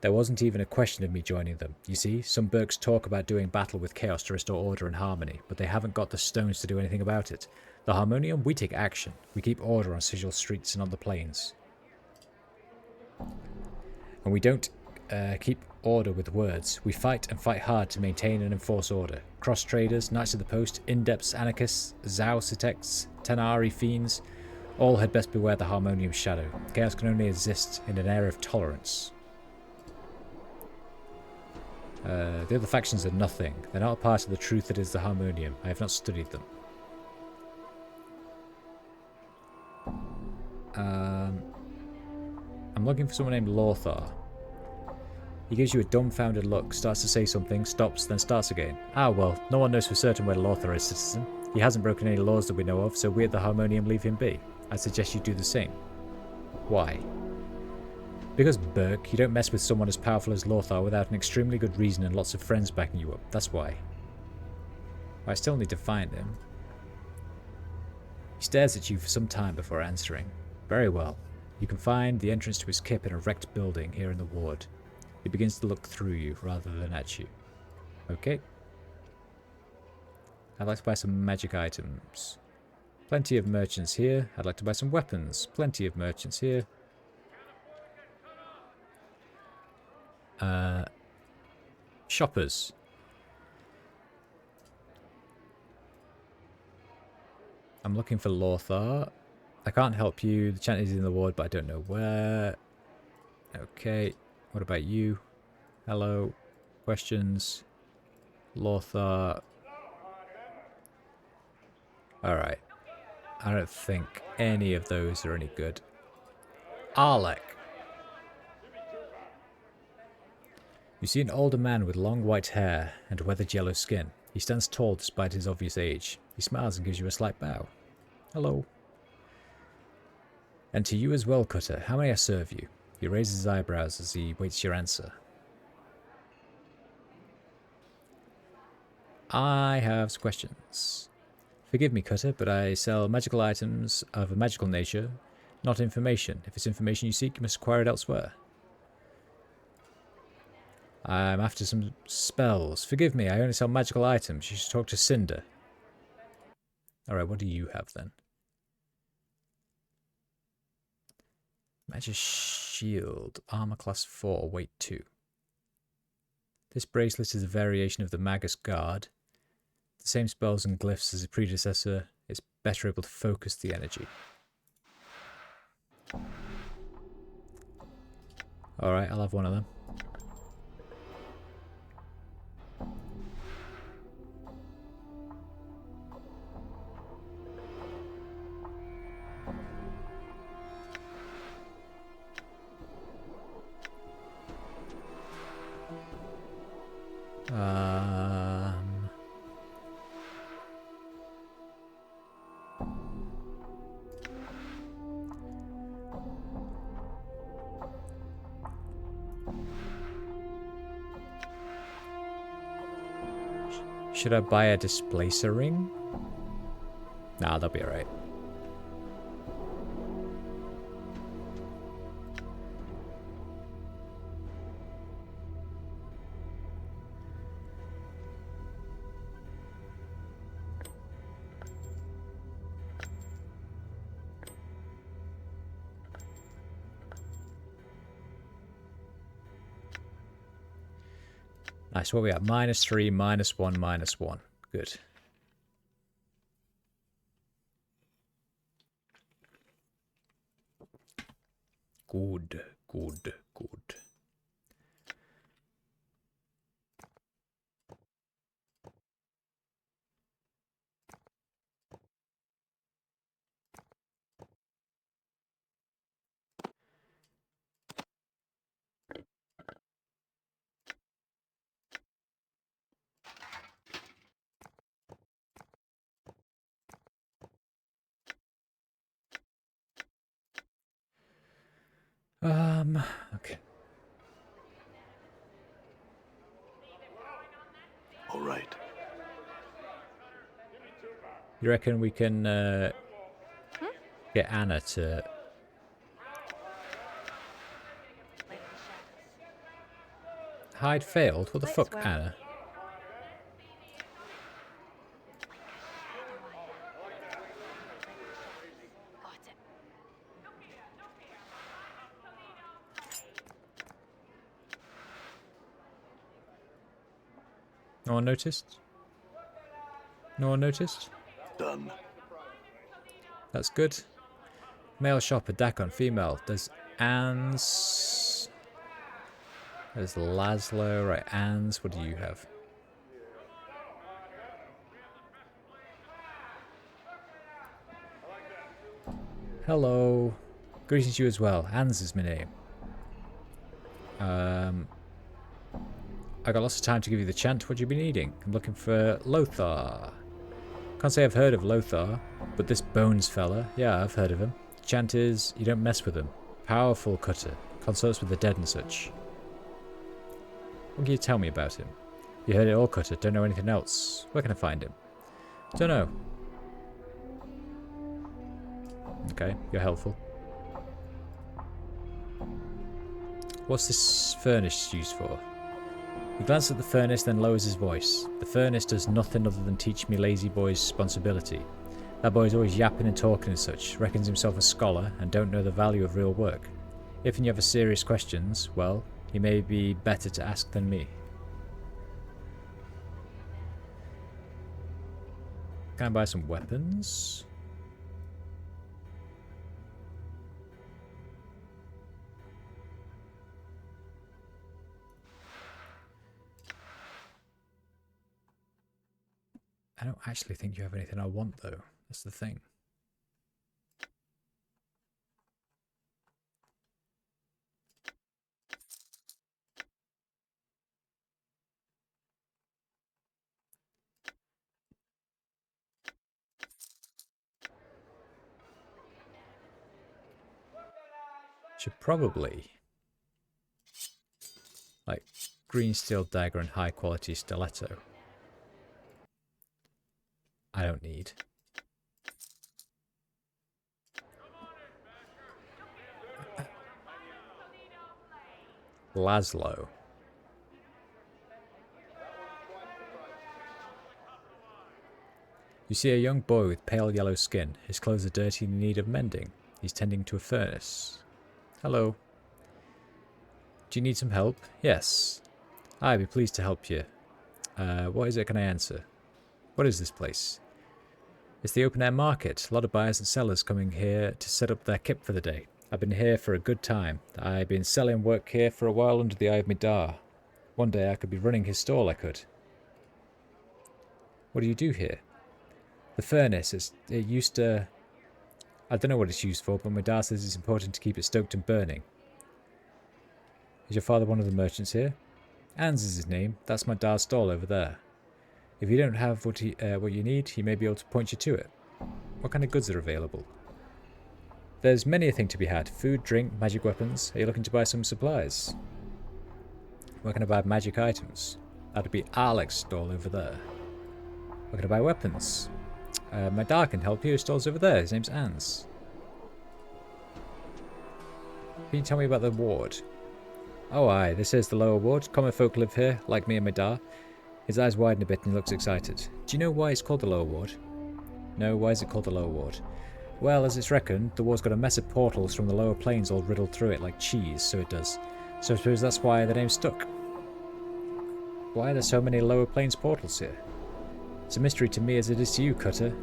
There wasn't even a question of me joining them. You see, some Burks talk about doing battle with chaos to restore order and harmony, but they haven't got the stones to do anything about it. The Harmonium, we take action. We keep order on sigil streets and on the plains. And we don't keep order with words. We fight and fight hard to maintain and enforce order. Cross-traders, Knights of the Post, Indepts, Anarchists, Zao-Citects, Tanari Fiends, all had best beware the Harmonium's shadow. Chaos can only exist in an air of tolerance. The other factions are nothing. They're not a part of the truth that is the Harmonium. I have not studied them. I'm looking for someone named Lothar. He gives you a dumbfounded look, starts to say something, stops, then starts again. Ah well, no one knows for certain where Lothar is, citizen. He hasn't broken any laws that we know of, so we at the Harmonium leave him be. I suggest you do the same. Why? Because, Burke, you don't mess with someone as powerful as Lothar without an extremely good reason and lots of friends backing you up. That's why. I still need to find him. He stares at you for some time before answering. Very well. You can find the entrance to his kip in a wrecked building here in the ward. He begins to look through you rather than at you. Okay. I'd like to buy some magic items. Plenty of merchants here. I'd like to buy some weapons. Plenty of merchants here. Shoppers. I'm looking for Lothar. I can't help you. The chant is in the ward, but I don't know where. Okay. What about you? Hello. Questions? Lothar. Alright. I don't think any of those are any good. Alec. You see an older man with long white hair and weathered yellow skin. He stands tall despite his obvious age. He smiles and gives you a slight bow. Hello. And to you as well, Cutter. How may I serve you? He raises his eyebrows as he waits your answer. I have some questions. Forgive me, Cutter, but I sell magical items of a magical nature, not information. If it's information you seek, you must acquire it elsewhere. I'm after some spells. Forgive me, I only sell magical items. You should talk to Cinder. Alright, what do you have then? Magic Shield. Armor class 4, weight 2. This bracelet is a variation of the Magus Guard. The same spells and glyphs as its predecessor. It's better able to focus the energy. Alright, I'll have one of them. Should I buy a displacer ring? Nah, that'll be alright. Nice, what are we at? -3, -1, -1. Good. Good, good, good. Okay. All right. You reckon we can get Anna to... Hide failed? What the fuck, Anna? No one noticed? No one noticed? Done. That's good. Male shopper, Dakon. Female. There's Anne's. There's Laszlo. Right, Anne's. What do you have? Hello. Greetings to you as well. Anne's is my name. I got lots of time to give you the chant. What you been needing? I'm looking for Lothar. Can't say I've heard of Lothar, but this Bones fella, yeah, I've heard of him. The chant is, you don't mess with him. Powerful cutter. Consorts with the dead and such. What can you tell me about him? You heard it all, Cutter. Don't know anything else. Where can I find him? Don't know. Okay, you're helpful. What's this furnace used for? He glances at the furnace, then lowers his voice. The furnace does nothing other than teach me lazy boy's responsibility. That boy's always yapping and talking and such, reckons himself a scholar, and don't know the value of real work. If you have serious questions, well, he may be better to ask than me. Can I buy some weapons? I don't actually think you have anything I want, though. That's the thing. Should probably... like, green steel dagger and high quality stiletto. I don't need. Laszlo. You see a young boy with pale yellow skin. His clothes are dirty and in need of mending. He's tending to a furnace. Hello. Do you need some help? Yes. I'd be pleased to help you. What is it can I answer? What is this place? It's the open-air market. A lot of buyers and sellers coming here to set up their kip for the day. I've been here for a good time. I've been selling work here for a while under the eye of Midar. One day I could be running his stall, I could. What do you do here? The furnace, it used to... I don't know what it's used for, but my dad says it's important to keep it stoked and burning. Is your father one of the merchants here? Ans is his name. That's my dad's stall over there. If you don't have what you need, he may be able to point you to it. What kind of goods are available? There's many a thing to be had. Food, drink, magic weapons. Are you looking to buy some supplies? Where can I buy magic items? That'd be Alex's stall over there. Where can I buy weapons? My dad can help you. His stall's over there. His name's Ans. Can you tell me about the ward? Oh aye, this is the lower ward. Common folk live here, like me and my dad. His eyes widen a bit and he looks excited. Do you know why it's called the lower ward? No, why is it called the lower ward? Well, as it's reckoned, the ward's got a mess of portals from the lower planes all riddled through it like cheese, so it does. So I suppose that's why the name stuck. Why are there so many lower planes portals here? It's a mystery to me as it is to you, Cutter.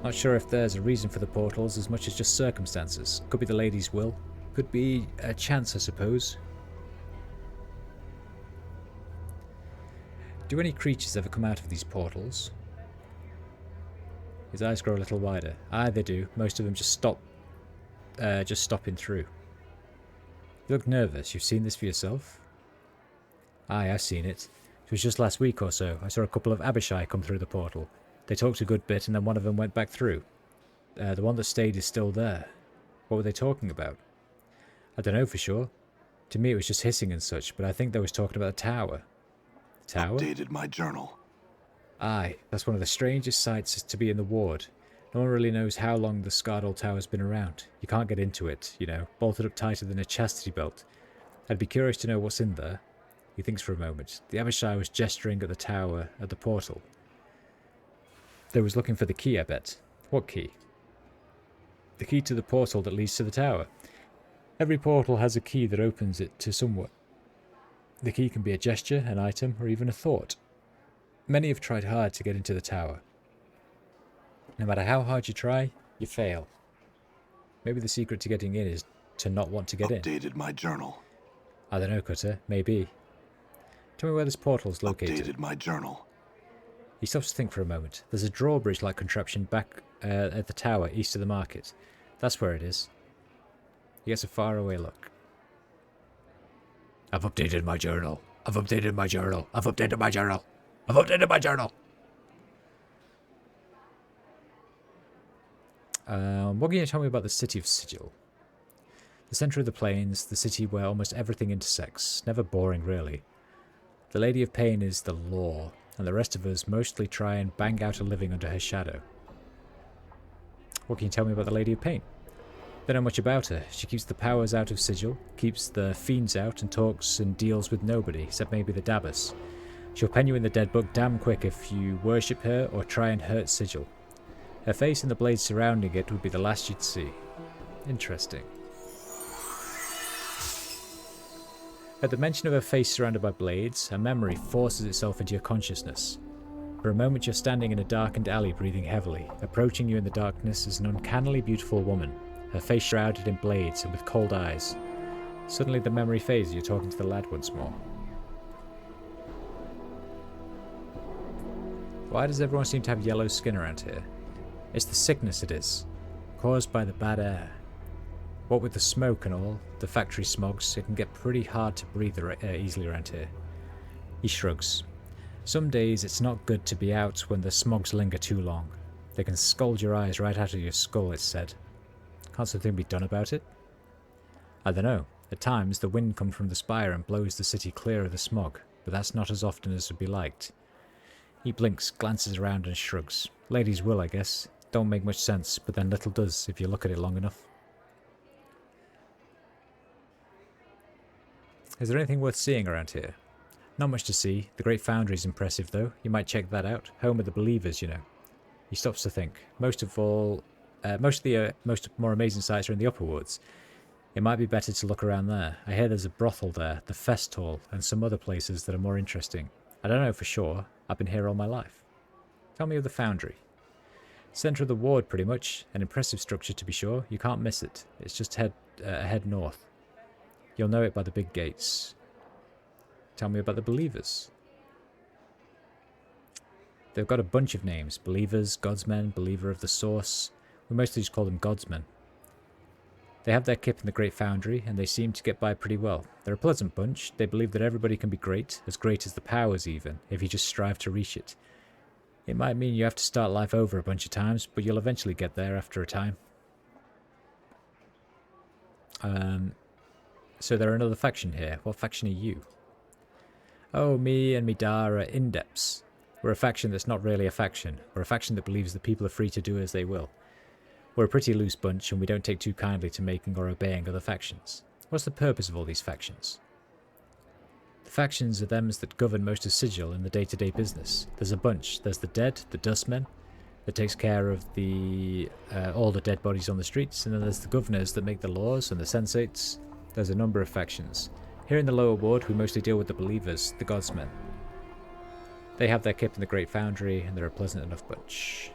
Not sure if there's a reason for the portals as much as just circumstances. Could be the lady's will. Could be a chance, I suppose. Do any creatures ever come out of these portals? His eyes grow a little wider. Aye, they do. Most of them just stopping through. You look nervous. You've seen this for yourself? Aye, I've seen it. It was just last week or so. I saw a couple of Abishai come through the portal. They talked a good bit and then one of them went back through. The one that stayed is still there. What were they talking about? I don't know for sure. To me it was just hissing and such, but I think they was talking about the tower. The tower? Updated my journal. Aye, that's one of the strangest sights to be in the ward. No one really knows how long the scarred old tower's been around. You can't get into it, you know, bolted up tighter than a chastity belt. I'd be curious to know what's in there. He thinks for a moment. The Abishai was gesturing at the tower, at the portal. They was looking for the key, I bet. What key? The key to the portal that leads to the tower. Every portal has a key that opens it to somewhere. The key can be a gesture, an item, or even a thought. Many have tried hard to get into the tower. No matter how hard you try, you fail. Maybe the secret to getting in is to not want to get in. Updated my journal. I don't know, Cutter. Maybe. Tell me where this portal's located. Updated my journal. He stops to think for a moment. There's a drawbridge-like contraption back at the tower east of the market. That's where it is. He gets a faraway look. I've updated my journal. I've updated my journal. I've updated my journal. I've updated my journal. What can you tell me about the city of Sigil? The centre of the plains, the city where almost everything intersects. Never boring, really. The Lady of Pain is the law, and the rest of us mostly try and bang out a living under her shadow. What can you tell me about the Lady of Pain? Don't know much about her. She keeps the powers out of Sigil, keeps the fiends out, and talks and deals with nobody, except maybe the Dabbas. She'll pen you in the dead book damn quick if you worship her or try and hurt Sigil. Her face and the blades surrounding it would be the last you'd see. Interesting. At the mention of her face surrounded by blades, a memory forces itself into your consciousness. For a moment you're standing in a darkened alley breathing heavily. Approaching you in the darkness is an uncannily beautiful woman, her face shrouded in blades and with cold eyes. Suddenly the memory fades and you're talking to the lad once more. Why does everyone seem to have yellow skin around here? It's the sickness it is, caused by the bad air. What with the smoke and all, the factory smogs, it can get pretty hard to breathe easily around here. He shrugs. Some days it's not good to be out when the smogs linger too long. They can scald your eyes right out of your skull, it's said. Can't something be done about it? I don't know. At times, the wind comes from the spire and blows the city clear of the smog, but that's not as often as would be liked. He blinks, glances around and shrugs. Ladies will, I guess. Don't make much sense, but then little does if you look at it long enough. Is there anything worth seeing around here? Not much to see. The Great Foundry is impressive, though. You might check that out. Home of the Believers, you know. He stops to think. Most of the more amazing sights are in the upper woods. It might be better to look around there. I hear there's a brothel there, the Fest Hall, and some other places that are more interesting. I don't know for sure. I've been here all my life. Tell me of the Foundry. Centre of the ward, pretty much. An impressive structure, to be sure. You can't miss it. It's just head north. You'll know it by the big gates. Tell me about the Believers. They've got a bunch of names. Believers, Godsmen, Believer of the Source. We mostly just call them Godsmen. They have their kip in the Great Foundry, and they seem to get by pretty well. They're a pleasant bunch. They believe that everybody can be great as the powers even, if you just strive to reach it. It might mean you have to start life over a bunch of times, but you'll eventually get there after a time. So they're another faction here. What faction are you? Oh, me and Midar are Indepts. We're a faction that's not really a faction. We're a faction that believes that people are free to do as they will. We're a pretty loose bunch, and we don't take too kindly to making or obeying other factions. What's the purpose of all these factions? The factions are them that govern most of Sigil in the day-to-day business. There's a bunch. There's the Dead, the Dustmen, that takes care of all the dead bodies on the streets, and then there's the Governors that make the laws, and the Sensates. There's a number of factions. Here in the lower ward, we mostly deal with the Believers, the Godsmen. They have their kip in the Great Foundry, and they're a pleasant enough bunch.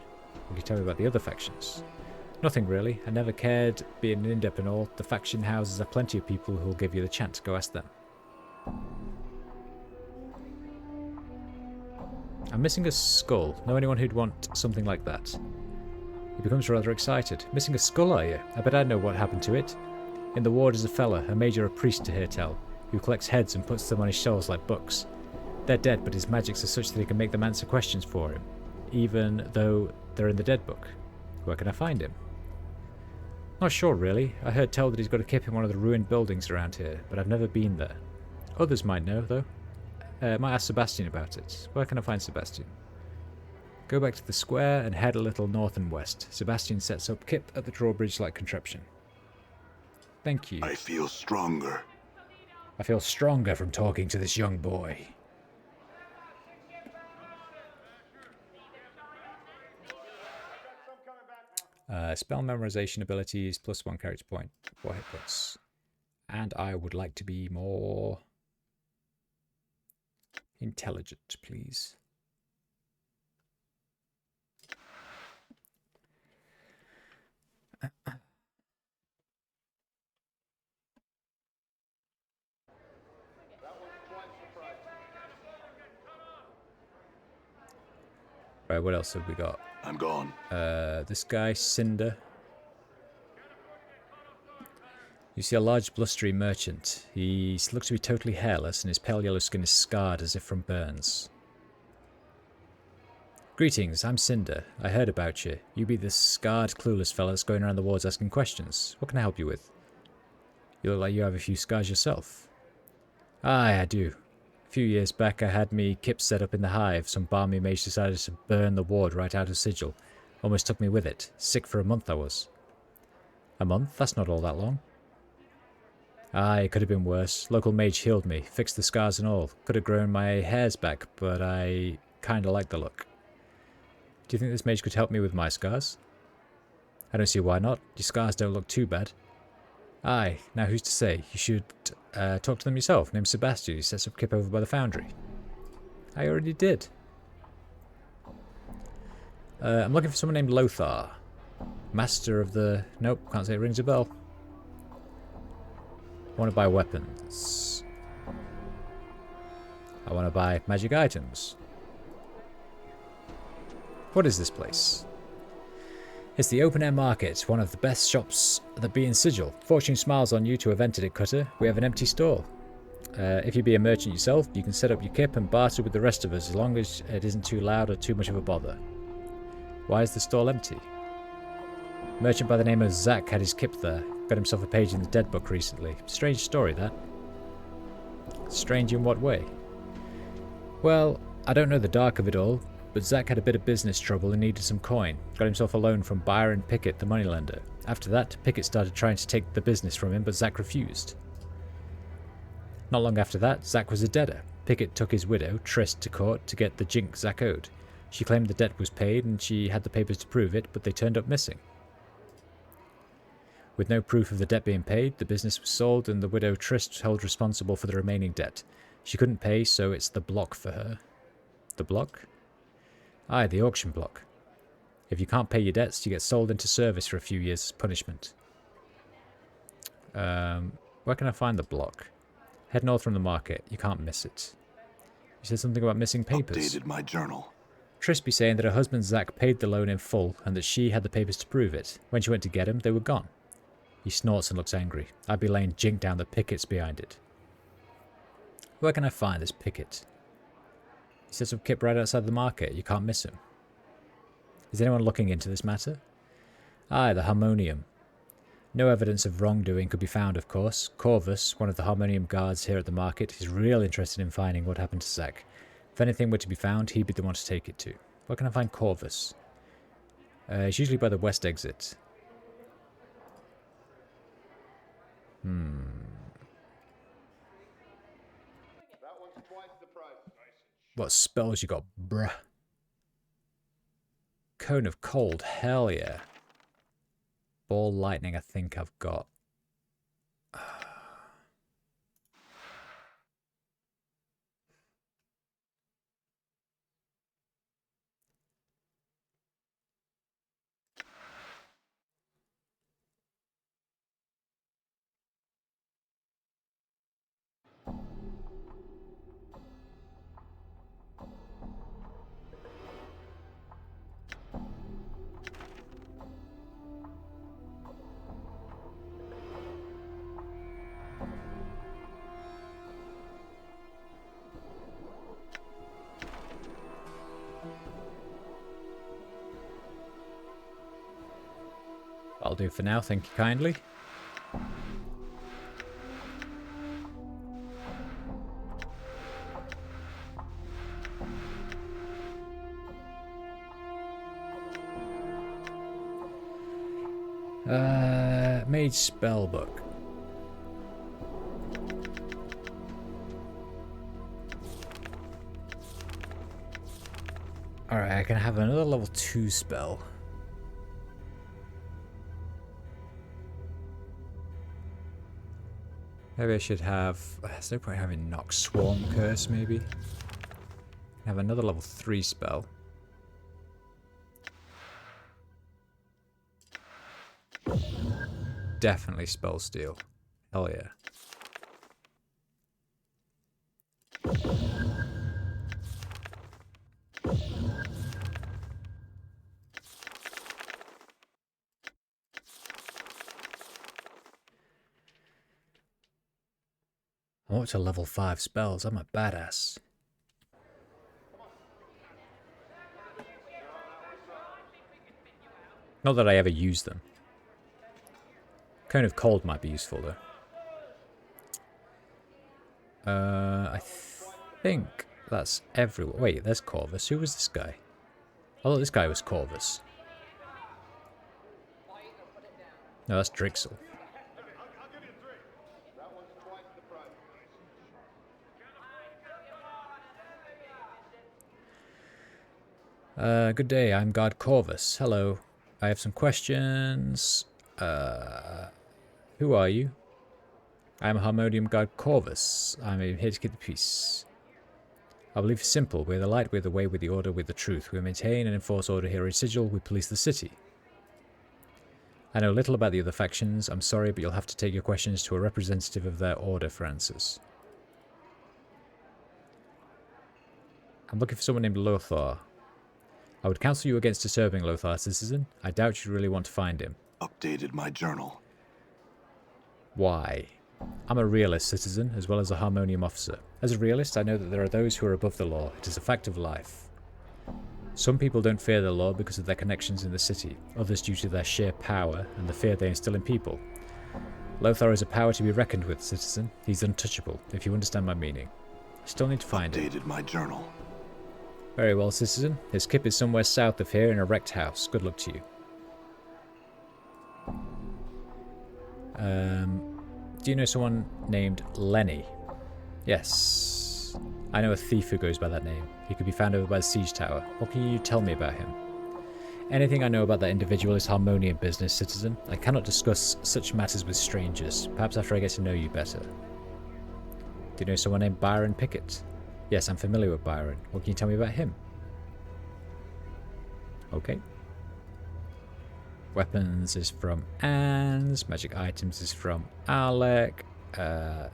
Will you tell me about the other factions? Nothing really. I never cared being an Indep and all. The faction houses have plenty of people who will give you the chance. Go ask them. I'm missing a skull. Know anyone who'd want something like that? He becomes rather excited. Missing a skull, are you? I bet I know what happened to it. In the ward is a fella, a mage or a priest to hear tell, who collects heads and puts them on his shelves like books. They're dead, but his magics are such that he can make them answer questions for him, even though they're in the dead book. Where can I find him? Not sure, really. I heard tell that he's got a kip in one of the ruined buildings around here, but I've never been there. Others might know, though. Might ask Sebastian about it. Where can I find Sebastian? Go back to the square and head a little north and west. Sebastian sets up kip at the drawbridge-like contraption. Thank you. I feel stronger. I feel stronger from talking to this young boy. Spell memorization abilities +1 character point, 4 hit points. And I would like to be more intelligent, please. Right, what else have we got? I'm gone. This guy, Cinder. You see a large blustery merchant. He looks to be totally hairless and his pale yellow skin is scarred as if from burns. Greetings, I'm Cinder. I heard about you. You be the scarred, clueless fella that's going around the wards asking questions. What can I help you with? You look like you have a few scars yourself. Aye, I do. A few years back I had me kip set up in the hive. Some balmy mage decided to burn the ward right out of Sigil. Almost took me with it. Sick for a month I was. A month? That's not all that long. Aye, it could have been worse. Local mage healed me, fixed the scars and all. Could have grown my hairs back, but I kinda like the look. Do you think this mage could help me with my scars? I don't see why not. Your scars don't look too bad. Aye, now who's to say? You should talk to them yourself. Name's Sebastian. He sets up kip over by the foundry. I already did. I'm looking for someone named Lothar. Master of the... Nope, can't say it rings a bell. I want to buy weapons. I want to buy magic items. What is this place? It's the open-air market, one of the best shops that be in Sigil. Fortune smiles on you to have entered it, Cutter. We have an empty stall. If you be a merchant yourself, you can set up your kip and barter with the rest of us as long as it isn't too loud or too much of a bother. Why is the stall empty? Merchant by the name of Zach had his kip there. Got himself a page in the dead book recently. Strange story, that. Strange in what way? Well, I don't know the dark of it all, but Zack had a bit of business trouble and needed some coin. Got himself a loan from Byron Pickett, the moneylender. After that, Pickett started trying to take the business from him, but Zack refused. Not long after that, Zack was a debtor. Pickett took his widow, Trist, to court to get the jink Zack owed. She claimed the debt was paid and she had the papers to prove it, but they turned up missing. With no proof of the debt being paid, the business was sold and the widow Trist was held responsible for the remaining debt. She couldn't pay, so it's the block for her. The block? Aye, the auction block. If you can't pay your debts, you get sold into service for a few years as punishment. Where can I find the block? Head north from the market. You can't miss it. You said something about missing papers. Updated my journal. Trist be saying that her husband Zack paid the loan in full and that she had the papers to prove it. When she went to get them, they were gone. He snorts and looks angry. I'd be laying jink down that Pickett's behind it. Where can I find this Pickett? He says some kip right outside the market. You can't miss him. Is anyone looking into this matter? Aye, the harmonium. No evidence of wrongdoing could be found, of course. Corvus, one of the harmonium guards here at the market, is real interested in finding what happened to Zack. If anything were to be found, he'd be the one to take it to. Where can I find Corvus? It's usually by the west exit. What spells you got, bruh? Cone of Cold, hell yeah. Ball Lightning I think I've got. I'll do for now, thank you kindly. Mage Spellbook. Alright, I can have another level 2 spell. Maybe I should have... There's no point having Nox Swarm Curse, maybe. Have another level 3 spell. Definitely Spell Steal. Hell yeah. I'm up to level 5 spells. I'm a badass. Not that I ever use them. Cone of Cold might be useful though. I think that's everyone. Wait, there's Corvus. Who was this guy? I thought this guy was Corvus. No, that's Drixel. Good day, I'm Guard Corvus. Hello. I have some questions. Who are you? I'm a Harmonium Guard Corvus. I'm here to keep the peace. Our belief is simple. We're the light, we're the way, we're the order, we're the truth. We maintain and enforce order here at Sigil. We police the city. I know little about the other factions. I'm sorry, but you'll have to take your questions to a representative of their order for answers. I'm looking for someone named Lothar. I would counsel you against disturbing Lothar, citizen. I doubt you really want to find him. Updated my journal. Why? I'm a realist, citizen, as well as a Harmonium officer. As a realist, I know that there are those who are above the law. It is a fact of life. Some people don't fear the law because of their connections in the city, others due to their sheer power and the fear they instill in people. Lothar is a power to be reckoned with, citizen. He's untouchable, if you understand my meaning. I still need to find him. Updated my journal. Very well, citizen. His kip is somewhere south of here in a wrecked house. Good luck to you. Do you know someone named Lenny? Yes. I know a thief who goes by that name. He could be found over by the siege tower. What can you tell me about him? Anything I know about that individual is harmonium business, citizen. I cannot discuss such matters with strangers. Perhaps after I get to know you better. Do you know someone named Byron Pickett? Yes, I'm familiar with Byron. What can you tell me about him? Okay. Weapons is from Anne's. Magic items is from Alec. Try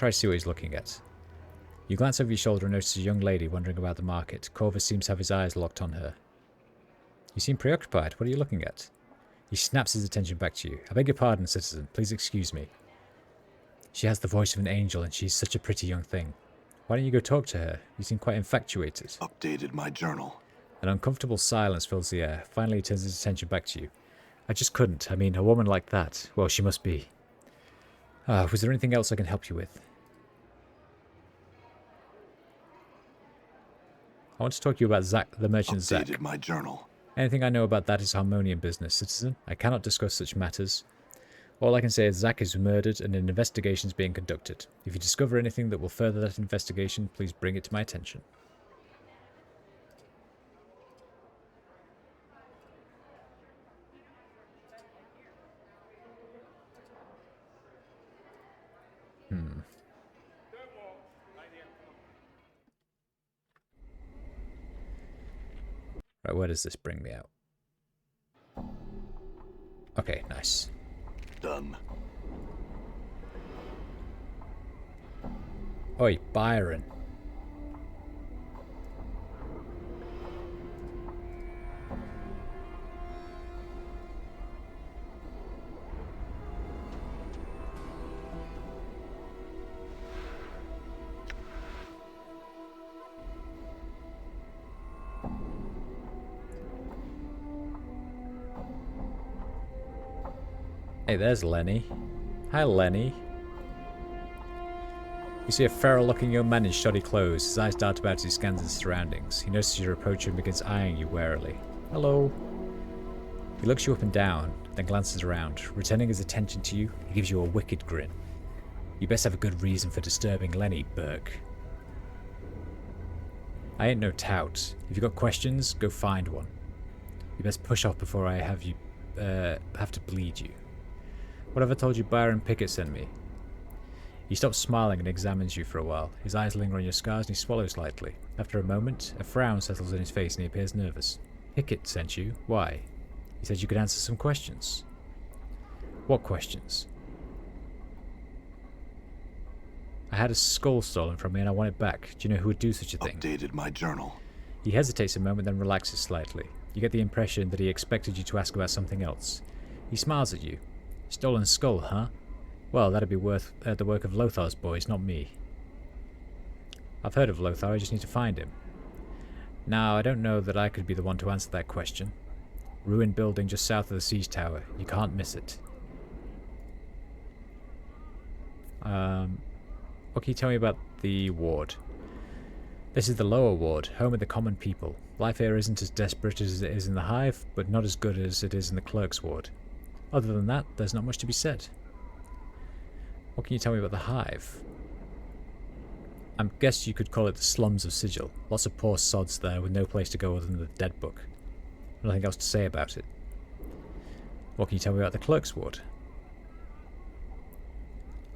to see what he's looking at. You glance over your shoulder and notice a young lady wandering about the market. Corvus seems to have his eyes locked on her. You seem preoccupied. What are you looking at? He snaps his attention back to you. I beg your pardon, citizen. Please excuse me. She has the voice of an angel and she's such a pretty young thing. Why don't you go talk to her? You seem quite infatuated. Updated my journal. An uncomfortable silence fills the air. Finally, he turns his attention back to you. I just couldn't. I mean, a woman like that. Well, she must be. Was there anything else I can help you with? I want to talk to you about Zack, the merchant Zack. Updated my journal. Anything I know about that is harmonium business, citizen. I cannot discuss such matters. All I can say is Zack is murdered and an investigation is being conducted. If you discover anything that will further that investigation, please bring it to my attention. Right, where does this bring me out? Okay, nice. Done. Oi, Byron. Hey, there's Lenny. Hi, Lenny. You see a feral-looking young man in shoddy clothes. His eyes dart about as he scans his surroundings. He notices your approach and begins eyeing you warily. Hello. He looks you up and down, then glances around. Returning his attention to you, he gives you a wicked grin. You best have a good reason for disturbing Lenny, Burke. I ain't no tout. If you got questions, go find one. You best push off before I have to bleed you. What have I told you Byron Pickett sent me? He stops smiling and examines you for a while. His eyes linger on your scars and he swallows lightly. After a moment, a frown settles on his face and he appears nervous. Pickett sent you? Why? He said you could answer some questions. What questions? I had a skull stolen from me and I want it back. Do you know who would do such a thing? Updated my journal. He hesitates a moment, then relaxes slightly. You get the impression that he expected you to ask about something else. He smiles at you. Stolen skull, huh? Well, that'd be worth the work of Lothar's boys, not me. I've heard of Lothar, I just need to find him. Now, I don't know that I could be the one to answer that question. Ruined building just south of the siege tower. You can't miss it. What can you tell me about the ward? This is the lower ward, home of the common people. Life here isn't as desperate as it is in the hive, but not as good as it is in the clerk's ward. Other than that, there's not much to be said. What can you tell me about the hive? I guess you could call it the slums of Sigil. Lots of poor sods there with no place to go other than the dead book. Nothing else to say about it. What can you tell me about the clerk's ward?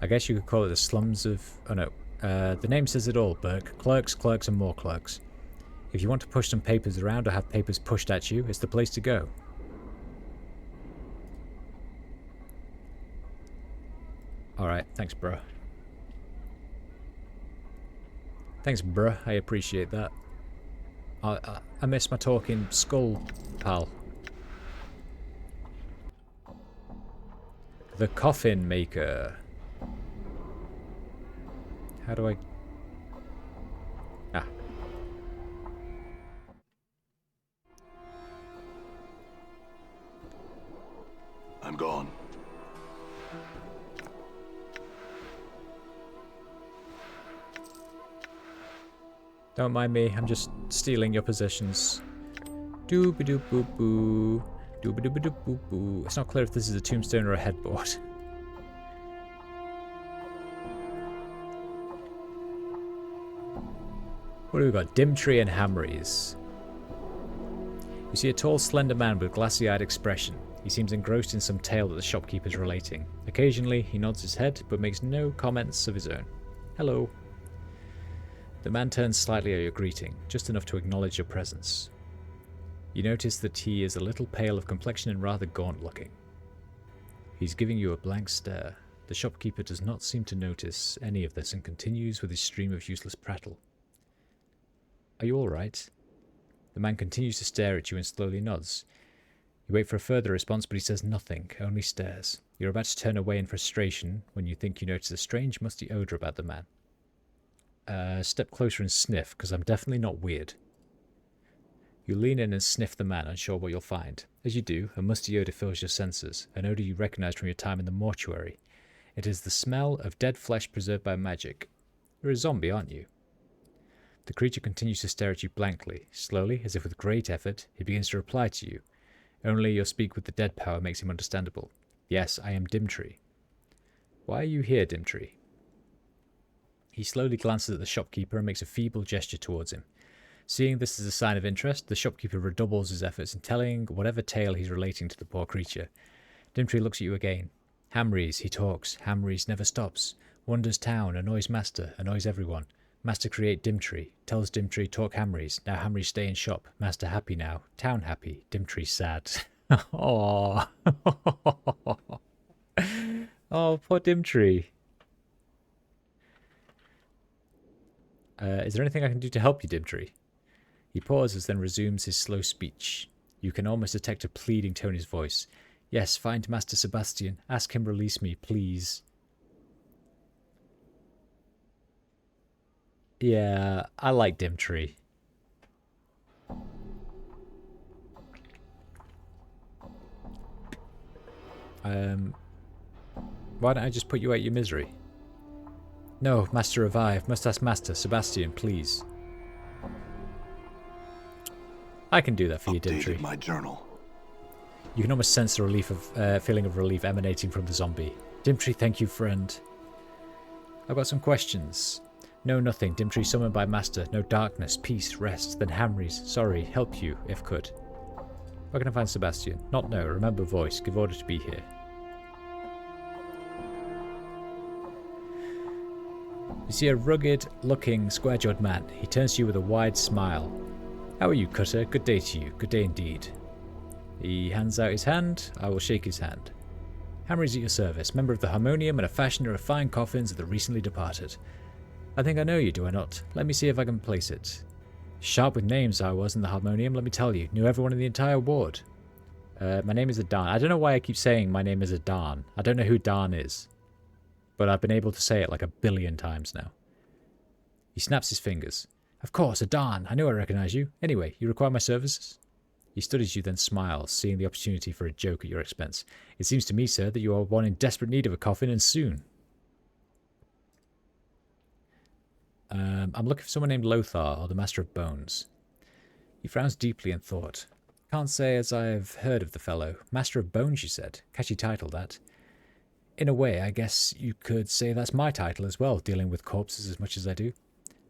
I guess you could call it the slums of... oh no. The name says it all, Burke. Clerks, clerks and more clerks. If you want to push some papers around or have papers pushed at you, it's the place to go. Alright, thanks, bruh. Thanks, bruh. I appreciate that. I miss my talking skull, pal. The coffin maker. How do I... ah. I'm gone. Don't mind me, I'm just stealing your possessions. Dooba-doop-boop-boo. Dooba-dooba-doop-boop-boo. It's not clear if this is a tombstone or a headboard. What do we got? Dimtree and Hamries. You see a tall, slender man with glassy-eyed expression. He seems engrossed in some tale that the shopkeeper is relating. Occasionally, he nods his head, but makes no comments of his own. Hello. The man turns slightly at your greeting, just enough to acknowledge your presence. You notice that he is a little pale of complexion and rather gaunt-looking. He's giving you a blank stare. The shopkeeper does not seem to notice any of this and continues with his stream of useless prattle. Are you all right? The man continues to stare at you and slowly nods. You wait for a further response, but he says nothing, only stares. You're about to turn away in frustration when you think you notice a strange, musty odour about the man. Step closer and sniff, because I'm definitely not weird. You lean in and sniff the man, unsure what you'll find. As you do, a musty odour fills your senses, an odour you recognise from your time in the mortuary. It is the smell of dead flesh preserved by magic. You're a zombie, aren't you? The creature continues to stare at you blankly. Slowly, as if with great effort, he begins to reply to you. Only your speak with the dead power makes him understandable. Yes, I am Dimtree. Why are you here, Dimtree? He slowly glances at the shopkeeper and makes a feeble gesture towards him. Seeing this as a sign of interest, the shopkeeper redoubles his efforts in telling whatever tale he's relating to the poor creature. Dimtree looks at you again. Hamries, he talks. Hamries never stops. Wanders town, annoys master, annoys everyone. Master create Dimtree. Tells Dimtree talk Hamries. Now Hamries stay in shop. Master happy now. Town happy. Dimtree sad. Aww. Oh, poor Dimtree. Is there anything I can do to help you, Dimtree? He pauses, then resumes his slow speech. You can almost detect a pleading tone in his voice. Yes, find Master Sebastian. Ask him release me, please. Yeah, I like Dimtree. Why don't I just put you out your misery? No, Master revive. Must ask Master Sebastian, please. I can do that for you, Dimtree. My journal. You can almost sense the relief of feeling of relief emanating from the zombie. Dimtree, thank you, friend. I've got some questions. No, nothing. Dimtree summoned by Master. No darkness, peace, rest. Then Hamries. Sorry, help you, if could. Where can I find Sebastian? Not know. Remember voice. Give order to be here. You see a rugged-looking, square-jawed man. He turns to you with a wide smile. How are you, Cutter? Good day to you. Good day indeed. He hands out his hand. I will shake his hand. Hamries at your service. Member of the Harmonium and a fashioner of fine coffins of the recently departed. I think I know you, do I not? Let me see if I can place it. Sharp with names I was in the Harmonium, let me tell you. Knew everyone in the entire ward. My name is Adan. I don't know why I keep saying my name is Adan. I don't know who Dan is. But I've been able to say it like 1 billion times now. He snaps his fingers. Of course, Adan. I knew I recognise you. Anyway, you require my services? He studies you, then smiles, seeing the opportunity for a joke at your expense. It seems to me, sir, that you are one in desperate need of a coffin, and soon. I'm looking for someone named Lothar, or the Master of Bones. He frowns deeply in thought. Can't say as I've heard of the fellow. Master of Bones, you said. Catchy title, that. In a way, I guess you could say that's my title as well, dealing with corpses as much as I do.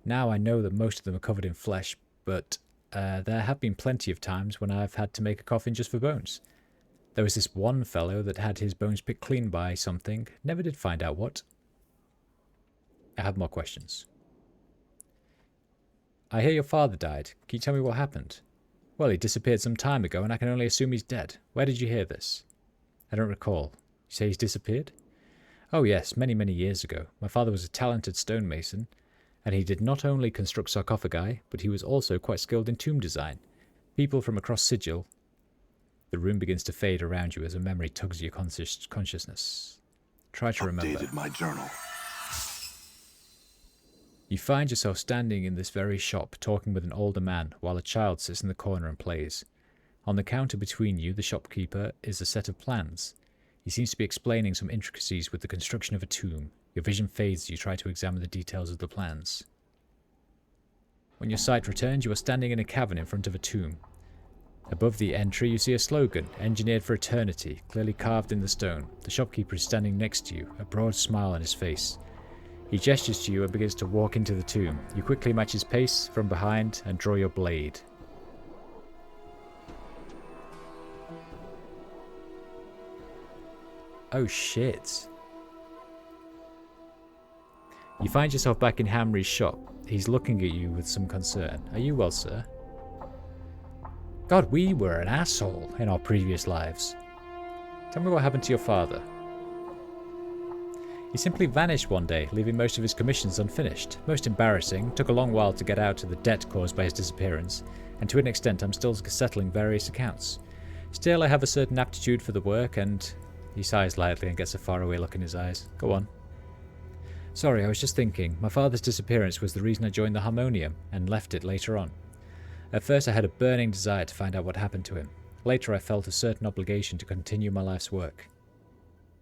Now I know that most of them are covered in flesh, but there have been plenty of times when I've had to make a coffin just for bones. There was this one fellow that had his bones picked clean by something. Never did find out what. I have more questions. I hear your father died. Can you tell me what happened? Well, he disappeared some time ago, and I can only assume he's dead. Where did you hear this? I don't recall. You say he's disappeared? Oh yes, many, many years ago. My father was a talented stonemason, and he did not only construct sarcophagi, but he was also quite skilled in tomb design. People from across Sigil. The room begins to fade around you as a memory tugs at your consciousness. Try to remember. Updated my journal. You find yourself standing in this very shop, talking with an older man, while a child sits in the corner and plays. On the counter between you, the shopkeeper, is a set of plans. He seems to be explaining some intricacies with the construction of a tomb. Your vision fades as you try to examine the details of the plans. When your sight returns, you are standing in a cavern in front of a tomb. Above the entry, you see a slogan, "Engineered for Eternity," clearly carved in the stone. The shopkeeper is standing next to you, a broad smile on his face. He gestures to you and begins to walk into the tomb. You quickly match his pace from behind and draw your blade. Oh shit. You find yourself back in Hamry's shop. He's looking at you with some concern. Are you well, sir? God, we were an asshole in our previous lives. Tell me what happened to your father. He simply vanished one day, leaving most of his commissions unfinished. Most embarrassing, took a long while to get out of the debt caused by his disappearance, and to an extent I'm still settling various accounts. Still, I have a certain aptitude for the work, and... He sighs lightly and gets a faraway look in his eyes. Go on. Sorry, I was just thinking. My father's disappearance was the reason I joined the Harmonium, and left it later on. At first I had a burning desire to find out what happened to him. Later I felt a certain obligation to continue my life's work.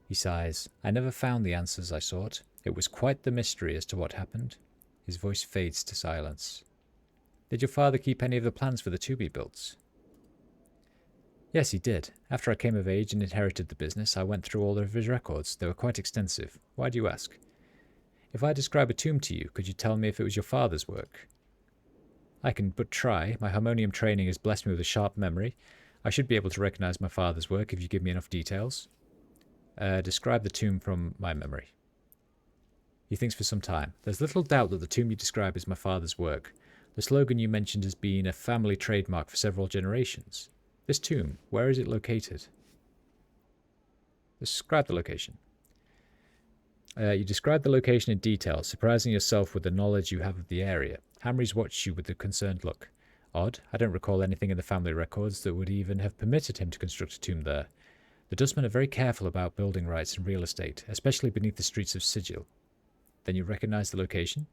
He sighs. I never found the answers I sought. It was quite the mystery as to what happened. His voice fades to silence. Did your father keep any of the plans for the tomb he built? Yes, he did. After I came of age and inherited the business, I went through all of his records. They were quite extensive. Why do you ask? If I describe a tomb to you, could you tell me if it was your father's work? I can but try. My Harmonium training has blessed me with a sharp memory. I should be able to recognize my father's work if you give me enough details. Describe the tomb from my memory. He thinks for some time. There's little doubt that the tomb you describe is my father's work. The slogan you mentioned has been a family trademark for several generations. This tomb, where is it located? Describe the location. You describe the location in detail, surprising yourself with the knowledge you have of the area. Hamry's watched you with a concerned look. Odd, I don't recall anything in the family records that would even have permitted him to construct a tomb there. The Dustmen are very careful about building rights and real estate, especially beneath the streets of Sigil. Then you recognize the location?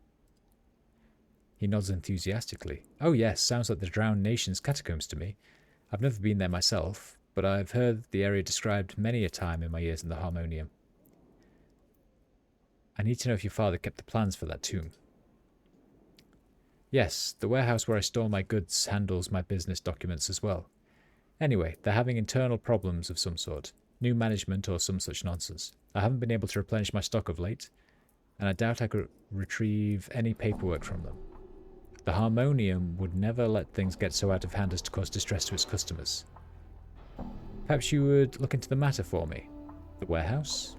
He nods enthusiastically. Oh yes, sounds like the Drowned Nation's catacombs to me. I've never been there myself, but I've heard the area described many a time in my years in the Harmonium. I need to know if your father kept the plans for that tomb. Yes, the warehouse where I store my goods handles my business documents as well. Anyway, they're having internal problems of some sort. New management or some such nonsense. I haven't been able to replenish my stock of late, and I doubt I could retrieve any paperwork from them. The Harmonium would never let things get so out of hand as to cause distress to its customers. Perhaps you would look into the matter for me. The warehouse?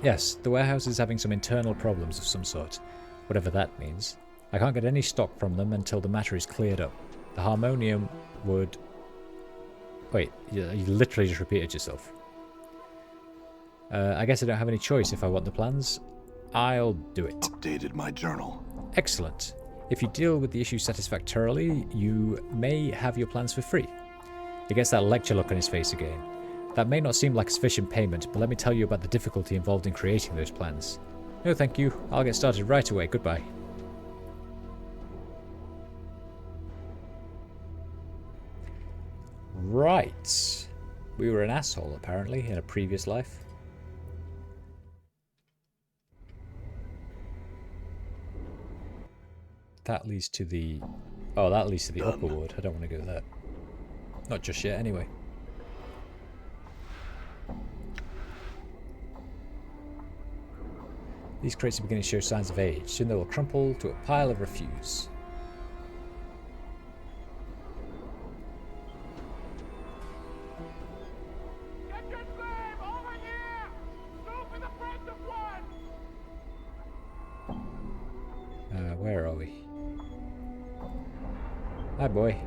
Yes, the warehouse is having some internal problems of some sort, whatever that means. I can't get any stock from them until the matter is cleared up. The Harmonium would... Wait, you literally just repeated yourself. I guess I don't have any choice if I want the plans. I'll do it. Updated my journal. Excellent. If you deal with the issue satisfactorily, you may have your plans for free. He gets that lecture look on his face again. That may not seem like sufficient payment, but let me tell you about the difficulty involved in creating those plans. No thank you. I'll get started right away. Goodbye. Right. We were an asshole, apparently, in a previous life. That leads to the... Oh, that leads to the upper ward. I don't want to go there. Not just yet, anyway. These crates are beginning to show signs of age. Soon they will crumple to a pile of refuse. Where are we? Hi, boy.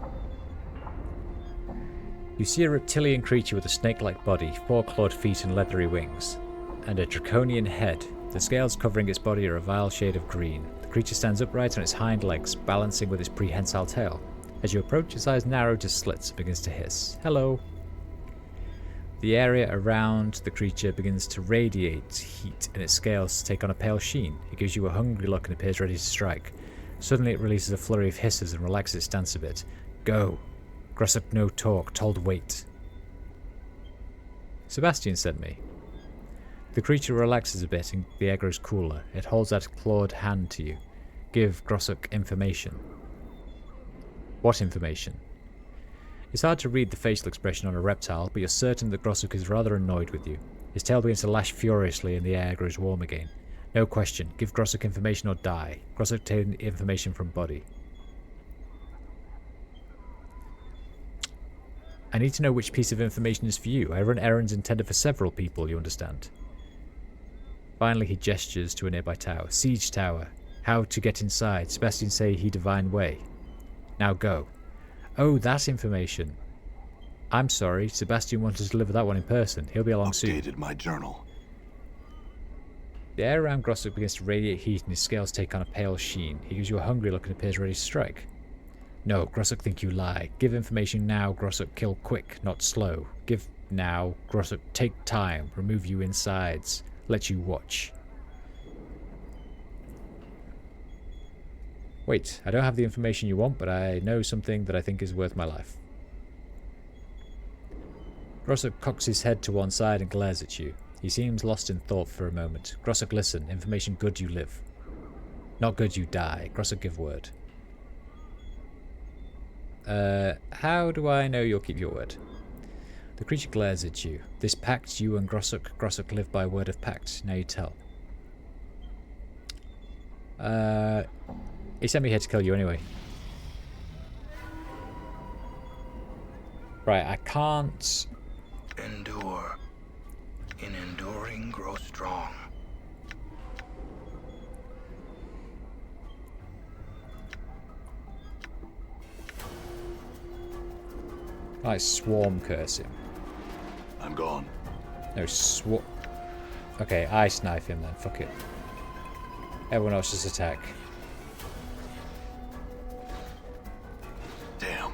You see a reptilian creature with a snake-like body, 4 clawed feet and leathery wings, and a draconian head. The scales covering its body are a vile shade of green. The creature stands upright on its hind legs, balancing with its prehensile tail. As you approach, its eyes narrow to slits and begins to hiss. Hello. The area around the creature begins to radiate heat, and its scales take on a pale sheen. It gives you a hungry look and appears ready to strike. Suddenly it releases a flurry of hisses and relaxes its stance a bit. Go. Grussup no talk, told wait. Sebastian sent me. The creature relaxes a bit and the air grows cooler. It holds out a clawed hand to you. Give Grossuk information. What information? It's hard to read the facial expression on a reptile, but you're certain that Grossuk is rather annoyed with you. His tail begins to lash furiously and the air grows warm again. No question. Give Grossuk information or die. Grossuk taking information from body. I need to know which piece of information is for you. I run errands intended for several people, you understand. Finally he gestures to a nearby tower. Siege tower. How to get inside. Sebastian say he divine way. Now go. Oh, that information. I'm sorry. Sebastian wanted to deliver that one in person. He'll be along soon. Updated my journal. The air around Grossuk begins to radiate heat and his scales take on a pale sheen. He gives you a hungry look and appears ready to strike. No, Grossuk think you lie. Give information now, Grossuk kill quick, not slow. Give now, Grossuk take time, remove you insides, let you watch. Wait, I don't have the information you want, but I know something that I think is worth my life. Grossuk cocks his head to one side and glares at you. He seems lost in thought for a moment. Grossuk, listen. Information good, you live. Not good, you die. Grossuk, give word. How do I know you'll keep your word? The creature glares at you. This pact, you and Grossuk live by word of pact. Now you tell. He sent me here to kill you anyway. Right, I can't... Endure. In enduring, grow strong. I swarm curse him. I'm gone. No, Okay, ice knife him then. Fuck it. Everyone else just attack. Damn.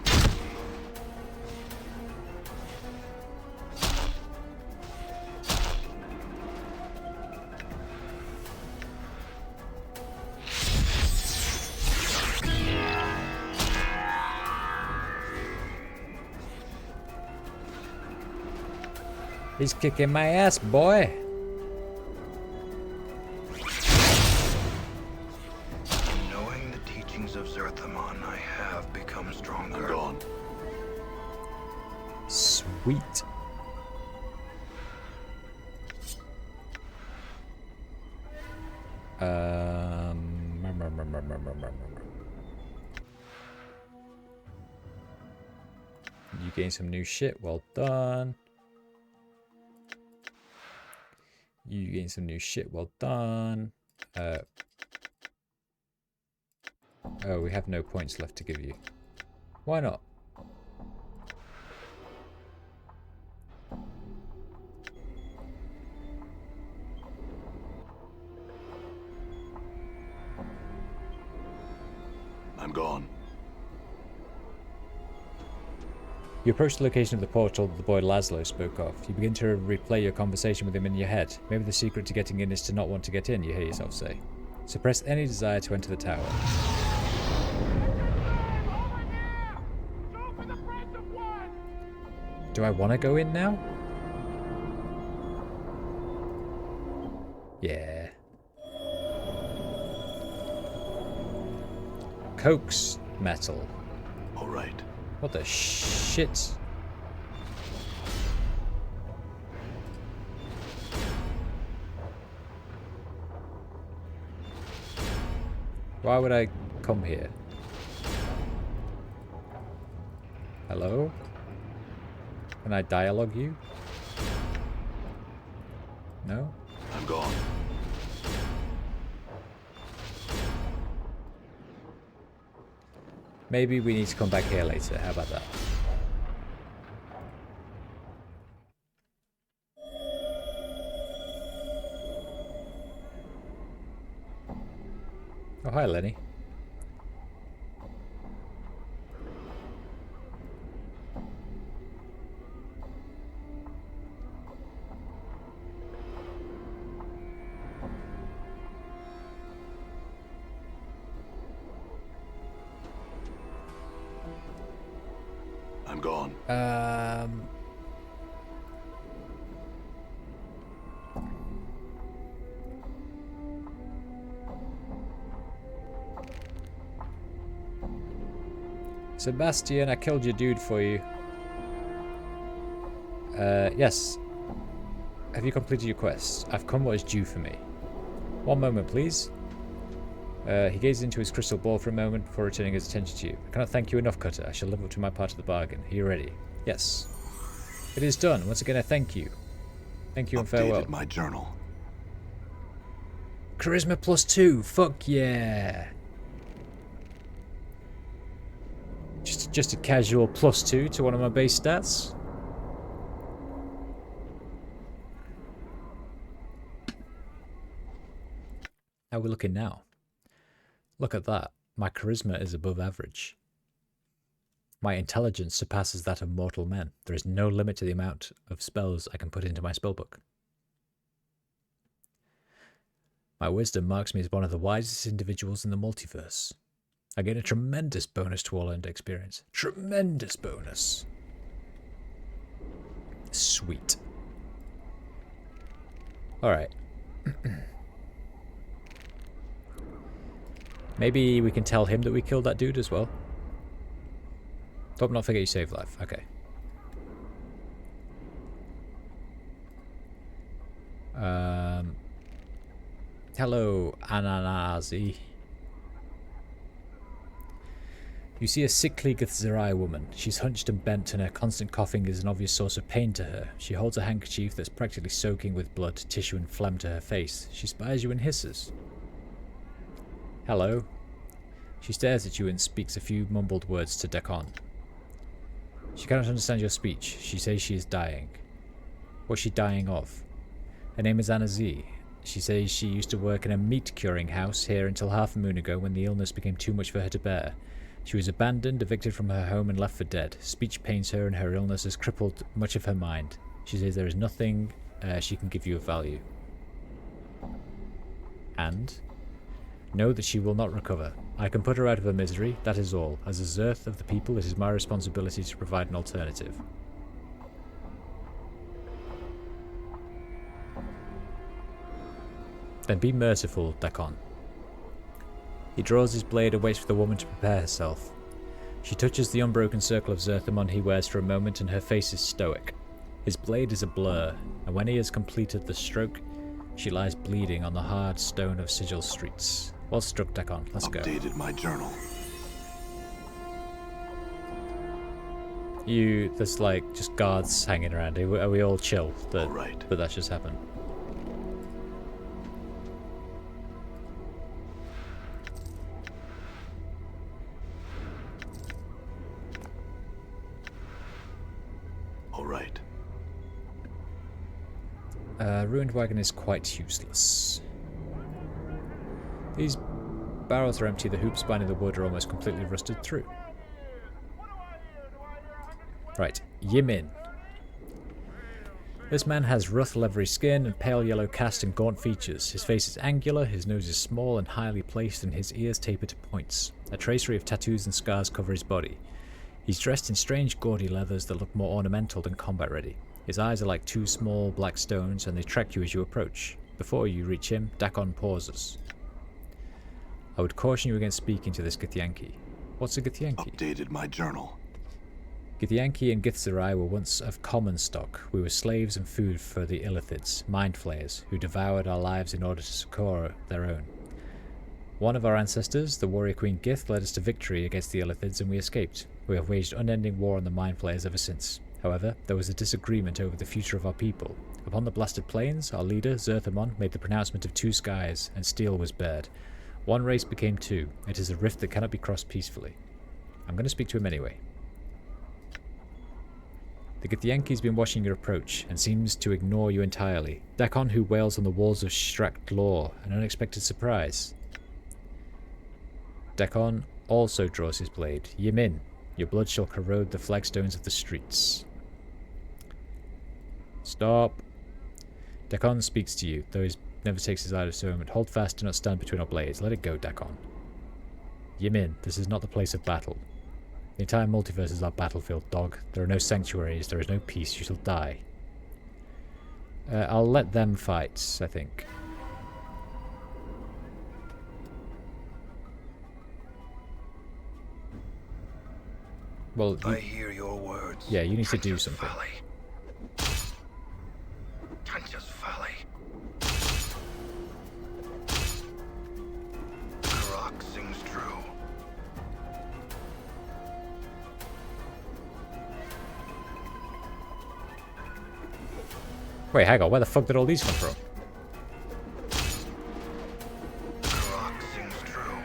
He's kicking my ass, boy. In knowing the teachings of Zerthamon, I have become stronger. I'm gone. Sweet. You gain some new shit. Well done. You gain some new shit. Well done. Oh, we have no points left to give you. Why not? I'm gone. You approach the location of the portal that the boy Laszlo spoke of. You begin to replay your conversation with him in your head. Maybe the secret to getting in is to not want to get in, you hear yourself say. Suppress any desire to enter the tower. Do I want to go in now? Yeah. Coax metal. All right. What the shit? Why would I come here? Hello? Can I dialogue you? No? I'm gone. Maybe we need to come back here later. How about that? Oh, hi, Lenny. I'm gone. Sebastian, I killed your dude for you. Yes. Have you completed your quest? I've come what is due for me. One moment, please. He gazed into his crystal ball for a moment before returning his attention to you. I cannot thank you enough, Cutter. I shall live up to my part of the bargain. Are you ready? Yes. It is done. Once again, I thank you. Thank you and farewell. Updated my journal. Charisma +2. Fuck yeah. Just a casual +2 to one of my base stats. How are we looking now? Look at that. My charisma is above average. My intelligence surpasses that of mortal men. There is no limit to the amount of spells I can put into my spellbook. My wisdom marks me as one of the wisest individuals in the multiverse. I get a tremendous bonus to all earned experience. Tremendous bonus. Sweet. Alright. Maybe we can tell him that we killed that dude as well. Hope not forget you saved life. Okay. Hello, Ananazi. You see a sickly Githzerai woman. She's hunched and bent, and her constant coughing is an obvious source of pain to her. She holds a handkerchief that's practically soaking with blood, tissue and phlegm to her face. She spies you and hisses. Hello. She stares at you and speaks a few mumbled words to Dekon. She cannot understand your speech. She says she is dying. What's she dying of? Her name is Anna Z. She says she used to work in a meat curing house here until half a moon ago when the illness became too much for her to bear. She was abandoned, evicted from her home and left for dead. Speech pains her and her illness has crippled much of her mind. She says there is nothing she can give you of value. And? Know that she will not recover. I can put her out of her misery, that is all. As a Zerth of the people, it is my responsibility to provide an alternative. Then be merciful, Dakon. He draws his blade and waits for the woman to prepare herself. She touches the unbroken circle of Zerthamon he wears for a moment and her face is stoic. His blade is a blur, and when he has completed the stroke, she lies bleeding on the hard stone of Sigil streets. Well struck, Dakon. Let's go. Updated my journal. There's like just guards hanging around. Are we all chill that, Right. that just happened? Alright. Ruined wagon is quite useless. These barrels are empty, the hoops binding the wood are almost completely rusted through. Right, Yimin. This man has rough leathery skin and pale yellow cast and gaunt features. His face is angular, his nose is small and highly placed, and his ears taper to points. A tracery of tattoos and scars cover his body. He's dressed in strange gaudy leathers that look more ornamental than combat ready. His eyes are like two small black stones and they track you as you approach. Before you reach him, Dakon pauses. I would caution you against speaking to this Githyanki. What's a Githyanki? Updated my journal. Githyanki and Githzerai were once of common stock. We were slaves and food for the Illithids, mind flayers, who devoured our lives in order to succor their own. One of our ancestors, the warrior queen Gith, led us to victory against the Illithids and we escaped. We have waged unending war on the mind flayers ever since. However, there was a disagreement over the future of our people. Upon the blasted plains, our leader, Zerthamon, made the pronouncement of two skies, and steel was bared. One race became two. It is a rift that cannot be crossed peacefully. I'm going to speak to him anyway. The Githyanki's been watching your approach, and seems to ignore you entirely. Dakon, who wails on the walls of Shrakt lore, an unexpected surprise. Dakon also draws his blade. Yimin, your blood shall corrode the flagstones of the streets. Stop. Dakon speaks to you, though he never takes his eyes off him. Hold fast, do not stand between our blades. Let it go, Dakon. Yimin, this is not the place of battle. The entire multiverse is our battlefield, dog. There are no sanctuaries, there is no peace, you shall die. I'll let them fight, I think. Well, I hear your words. yeah, you need to do Tanja's something. Valley. Tanja's Valley. Karak sings true. Wait, hang on. Where the fuck did all these come from? Karak sings true.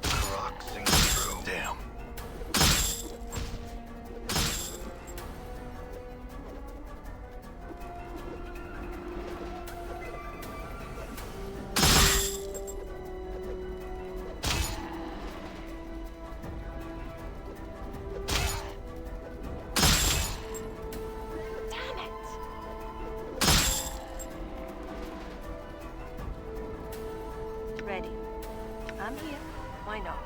Karak sings true. Damn. Damn it! Ready. I'm here. Why not?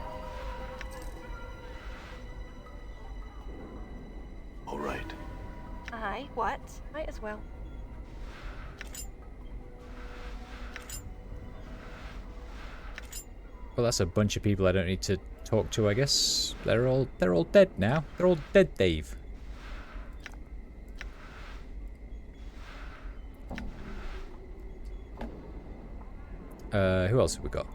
All right. Aye, what? Might as well. Well, that's a bunch of people I don't need to talk to, I guess. They're all dead now. They're all dead, Dave. Who else have we got?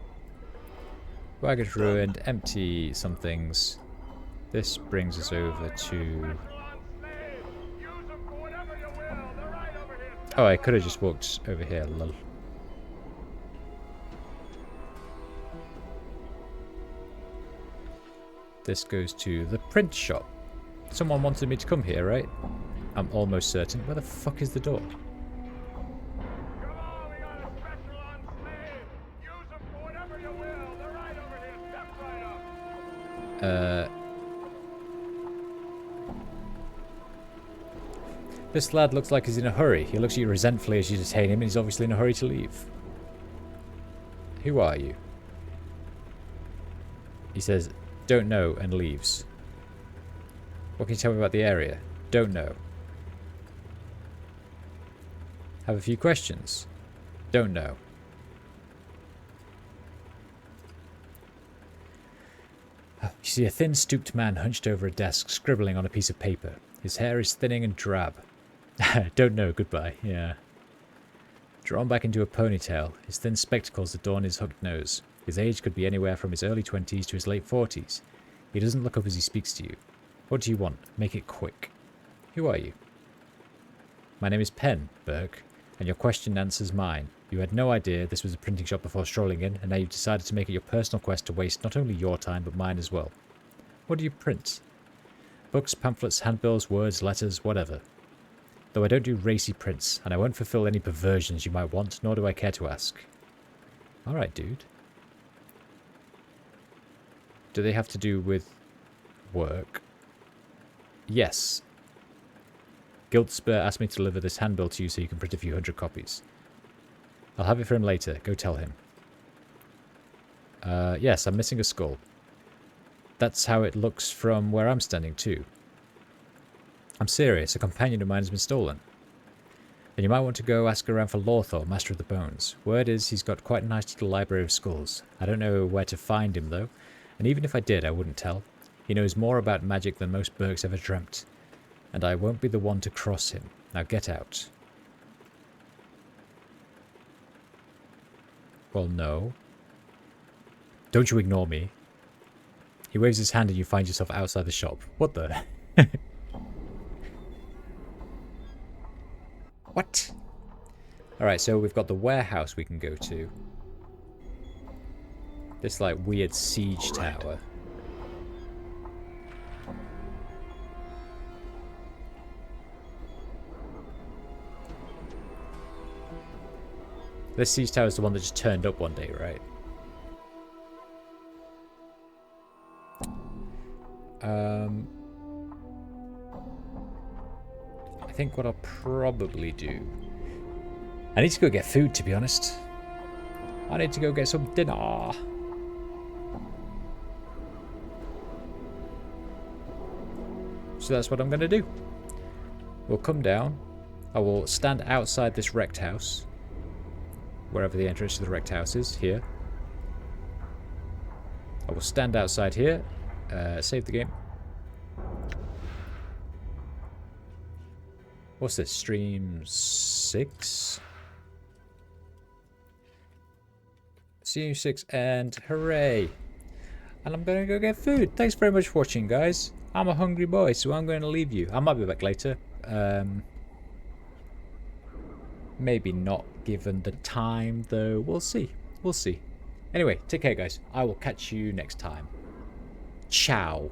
Wagon's ruined, empty some things. This brings us over to... Use them for whatever you will. They're right over here. Oh, I could have just walked over here, lol. This goes to the print shop. Someone wanted me to come here, right? I'm almost certain. Where the fuck is the door? Come on, we got a special on slaves. Use them for whatever you will. They're right over here. Step right up. This lad looks like he's in a hurry. He looks at you resentfully as you detain him, and he's obviously in a hurry to leave. Who are you? He says, don't know, and leaves. What can you tell me about the area? Don't know. Have a few questions? Don't know. You see a thin, stooped man hunched over a desk, scribbling on a piece of paper. His hair is thinning and drab. Don't know, goodbye, yeah. Drawn back into a ponytail, his thin spectacles adorn his hooked nose. His age could be anywhere from his early 20s to his late 40s. He doesn't look up as he speaks to you. What do you want? Make it quick. Who are you? My name is Penn, Burke, and your question answers mine. You had no idea this was a printing shop before strolling in, and now you've decided to make it your personal quest to waste not only your time, but mine as well. What do you print? Books, pamphlets, handbills, words, letters, whatever. Though I don't do racy prints, and I won't fulfill any perversions you might want, nor do I care to ask. Alright, dude. Do they have to do with work? Yes. Giltspur asked me to deliver this handbill to you so you can print a few hundred copies. I'll have it for him later. Go tell him. Yes, I'm missing a skull. That's how it looks from where I'm standing too. I'm serious, a companion of mine has been stolen. Then you might want to go ask around for Lawthor, Master of the Bones. Word is he's got quite a nice little library of skulls. I don't know where to find him though, and even if I did, I wouldn't tell. He knows more about magic than most Burks ever dreamt, and I won't be the one to cross him. Now get out. Well, no. Don't you ignore me. He waves his hand and you find yourself outside the shop. What the? What? Alright, so we've got the warehouse we can go to. This, like, weird siege tower. This siege tower is the one that just turned up one day, right? I think what I'll probably do... I need to go get food, to be honest. I need to go get some dinner. So that's what I'm going to do. We'll come down. I will stand outside this wrecked house. Wherever the entrance to the wrecked house is, here. I will stand outside here, save the game. What's this? Stream 6? Stream 6 and hooray! And I'm going to go get food. Thanks very much for watching, guys. I'm a hungry boy, so I'm going to leave you. I might be back later. Maybe not given the time, though. We'll see. We'll see. Anyway, take care, guys. I will catch you next time. Ciao.